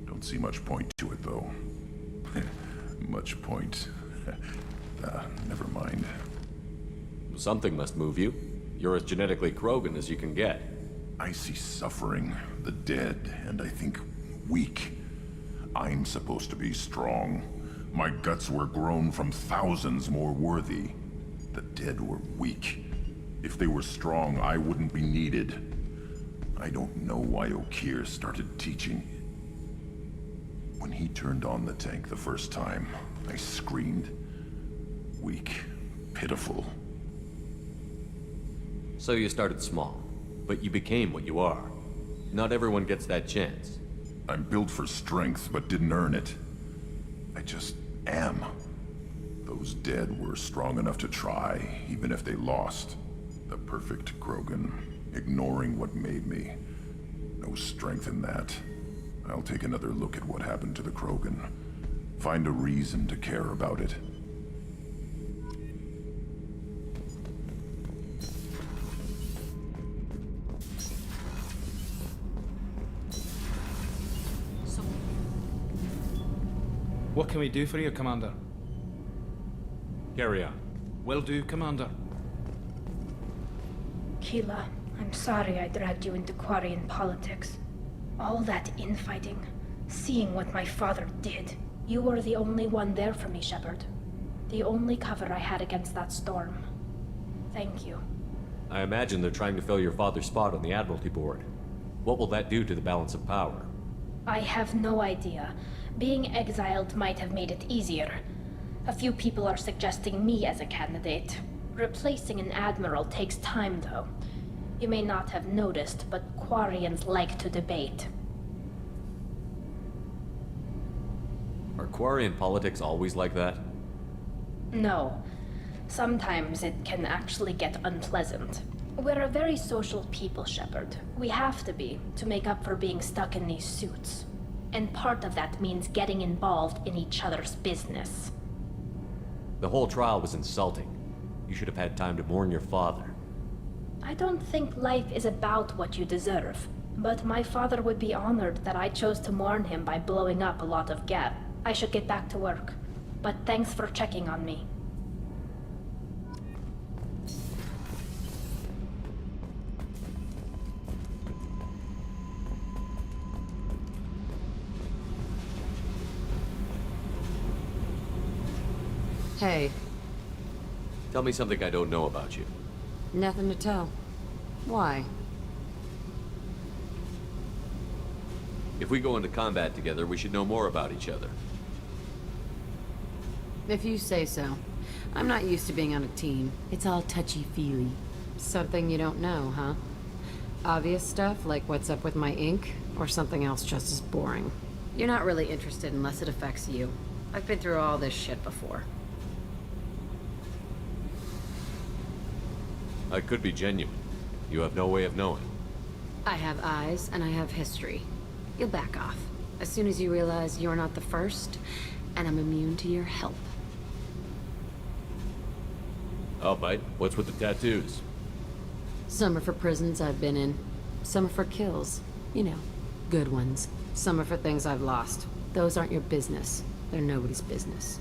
Don't see much point to it, though. Much point. Never mind. Something must move you. You're as genetically Krogan as you can get. I see suffering, the dead, and I think weak. I'm supposed to be strong. My guts were grown from thousands more worthy. The dead were weak. If they were strong, I wouldn't be needed. I don't know why Okeer started teaching. When he turned on the tank the first time, I screamed. Weak, pitiful. So you started small, but you became what you are. Not everyone gets that chance. I'm built for strength, but didn't earn it. I just am. Those dead were strong enough to try, even if they lost. The perfect Krogan, ignoring what made me. No strength in that. I'll take another look at what happened to the Krogan. Find a reason to care about it. What can we do for you, Commander? Carry on. Will do, Commander. Keela, I'm sorry I dragged you into Quarian politics. All that infighting, seeing what my father did. You were the only one there for me, Shepard. The only cover I had against that storm. Thank you. I imagine they're trying to fill your father's spot on the Admiralty Board. What will that do to the balance of power? I have no idea. Being exiled might have made it easier. A few people are suggesting me as a candidate. Replacing an admiral takes time, though. You may not have noticed, but Quarians like to debate. Are Quarian politics always like that? No. Sometimes it can actually get unpleasant. We're a very social people, Shepard. We have to be, to make up for being stuck in these suits. And part of that means getting involved in each other's business. The whole trial was insulting. You should have had time to mourn your father. I don't think life is about what you deserve, but my father would be honored that I chose to mourn him by blowing up a lot of gap. I should get back to work, but thanks for checking on me. Hey, Tell me something I don't know about you. nothing to tell. Why? If we go into combat together, we should know more about each other. If you say so. I'm not used to being on a team. It's all touchy-feely. Something you don't know, huh? Obvious stuff, like what's up with my ink, or something else just as boring. You're not really interested unless it affects you. I've been through all this shit before. I could be genuine. You have no way of knowing. I have eyes, and I have history. You'll back off. As soon as you realize you're not the first, and I'm immune to your help. I'll bite. What's with the tattoos? Some are for prisons I've been in. Some are for kills. You know, good ones. Some are for things I've lost. Those aren't your business. They're nobody's business.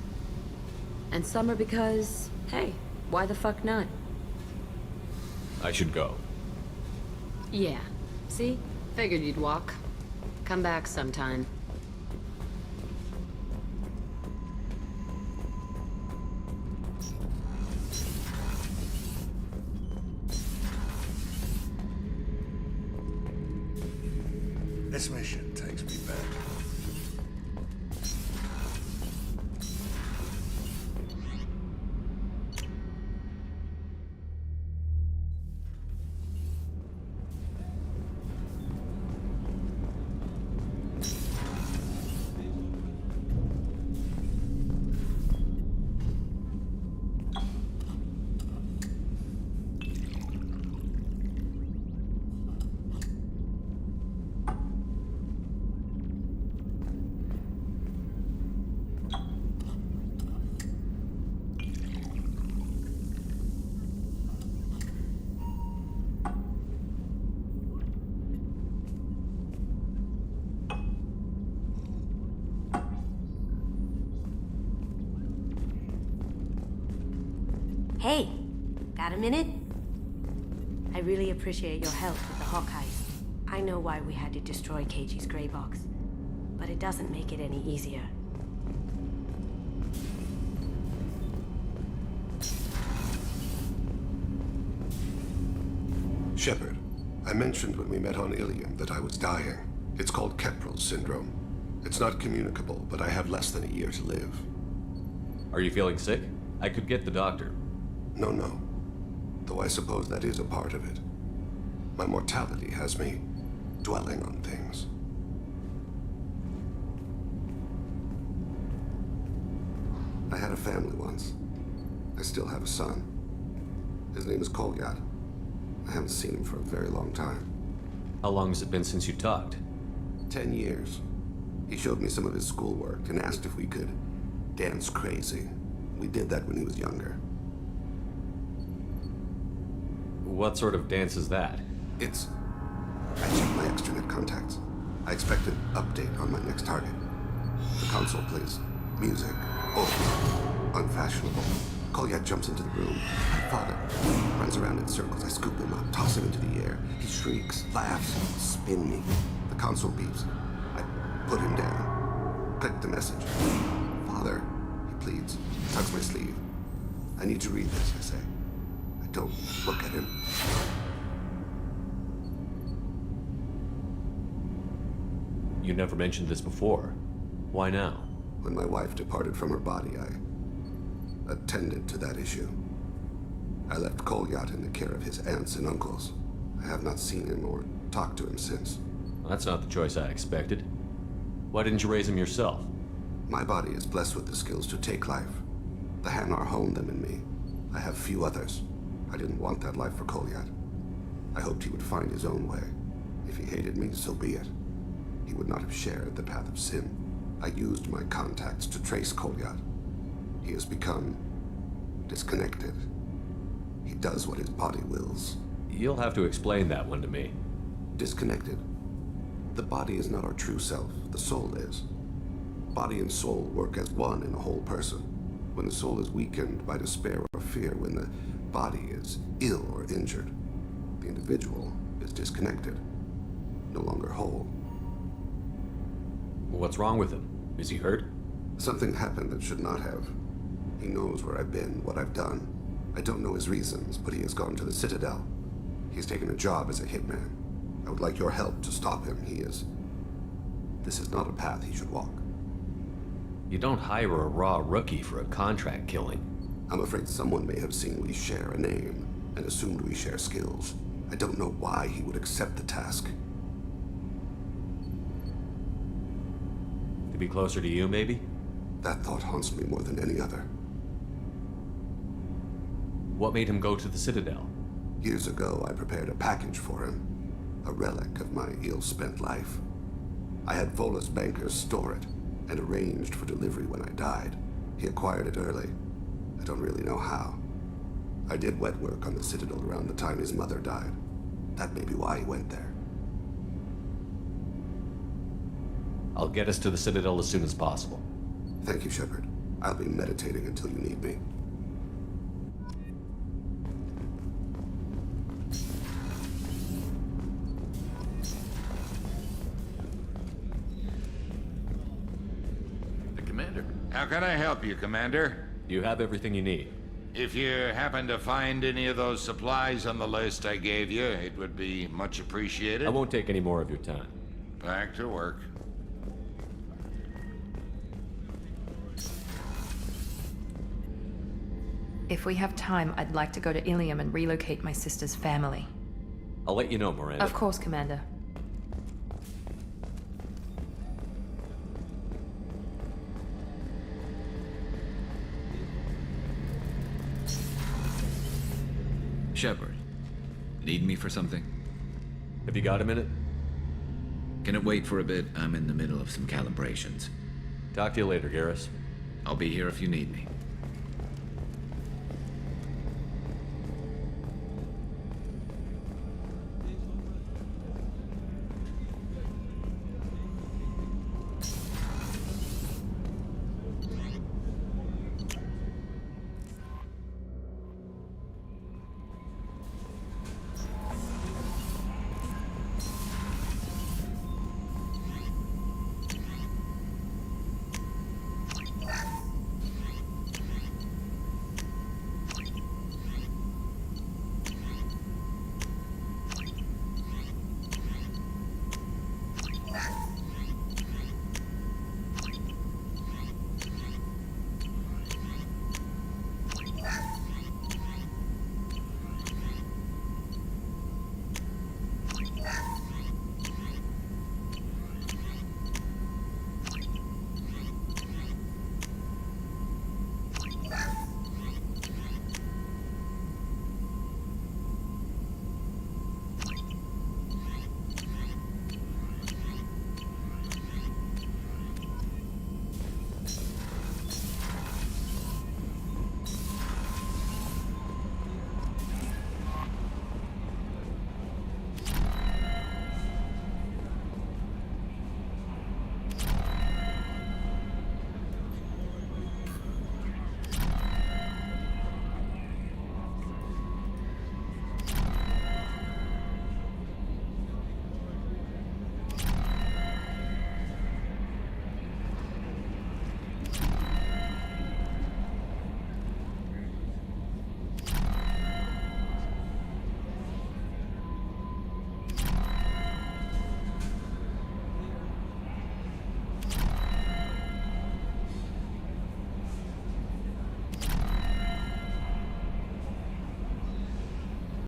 And some are because, hey, why the fuck not? I should go. Yeah. See? Figured you'd walk. Come back sometime. This mission takes me back. Hey, got a minute? I really appreciate your help with the Hawk heist. I know why we had to destroy KG's gray box, but it doesn't make it any easier. Shepard, I mentioned when we met on Ilium that I was dying. It's called Keprel's syndrome. It's not communicable, but I have less than a year to live. Are you feeling sick? I could get the doctor. No. Though I suppose that is a part of it. My mortality has me dwelling on things. I had a family once. I still have a son. His name is Kolyat. I haven't seen him for a very long time. How long has it been since you talked? 10 years. He showed me some of his schoolwork and asked if we could dance crazy. We did that when he was younger. What sort of dance is that? I checked my extranet contacts. I expect an update on my next target. The console plays music. Oh, unfashionable. Kolyat jumps into the room. My father runs around in circles. I scoop him up, toss him into the air. He shrieks, laughs, spin me. The console beeps. I put him down. Click the message. Father, he pleads. Tugs my sleeve. I need to read this, I say. I don't look at him. You you never mentioned this before. Why now? When my wife departed from her body, I attended to that issue. I left Kolyat in the care of his aunts and uncles. I have not seen him or talked to him since. Well, that's not the choice I expected. Why didn't you raise him yourself? My body is blessed with the skills to take life. The Hanar honed them in me. I have few others. I didn't want that life for Kolyat. I hoped he would find his own way. If he hated me, so be it. He would not have shared the path of sin. I used my contacts to trace Kolyat. He has become disconnected. He does what his body wills. You'll have to explain that one to me. Disconnected. The body is not our true self. The soul is. Body and soul work as one in a whole person. When the soul is weakened by despair or fear, when the body is ill or injured, the individual is disconnected, no longer whole. What's wrong with him? Is he hurt? Something happened that should not have. He knows where I've been, what I've done. I don't know his reasons, but he has gone to the Citadel. He's taken a job as a hitman. I would like your help to stop him. This is not a path he should walk. You don't hire a raw rookie for a contract killing. I'm afraid someone may have seen we share a name and assumed we share skills. I don't know why he would accept the task. To be closer to you, maybe? That thought haunts me more than any other. What made him go to the Citadel? Years ago, I prepared a package for him. A relic of my ill-spent life. I had Volus bankers store it and arranged for delivery when I died. He acquired it early. I don't really know how. I did wet work on the Citadel around the time his mother died. That may be why he went there. I'll get us to the Citadel as soon as possible. Thank you, Shepard. I'll be meditating until you need me. Commander. How can I help you, Commander? You have everything you need. If you happen to find any of those supplies on the list I gave you, it would be much appreciated. I won't take any more of your time. Back to work. If we have time, I'd like to go to Ilium and relocate my sister's family. I'll let you know, Miranda. Of course, Commander. Shepard, need me for something? Have you got a minute? Can it wait for a bit? I'm in the middle of some calibrations. Talk to you later, Garrus. I'll be here if you need me.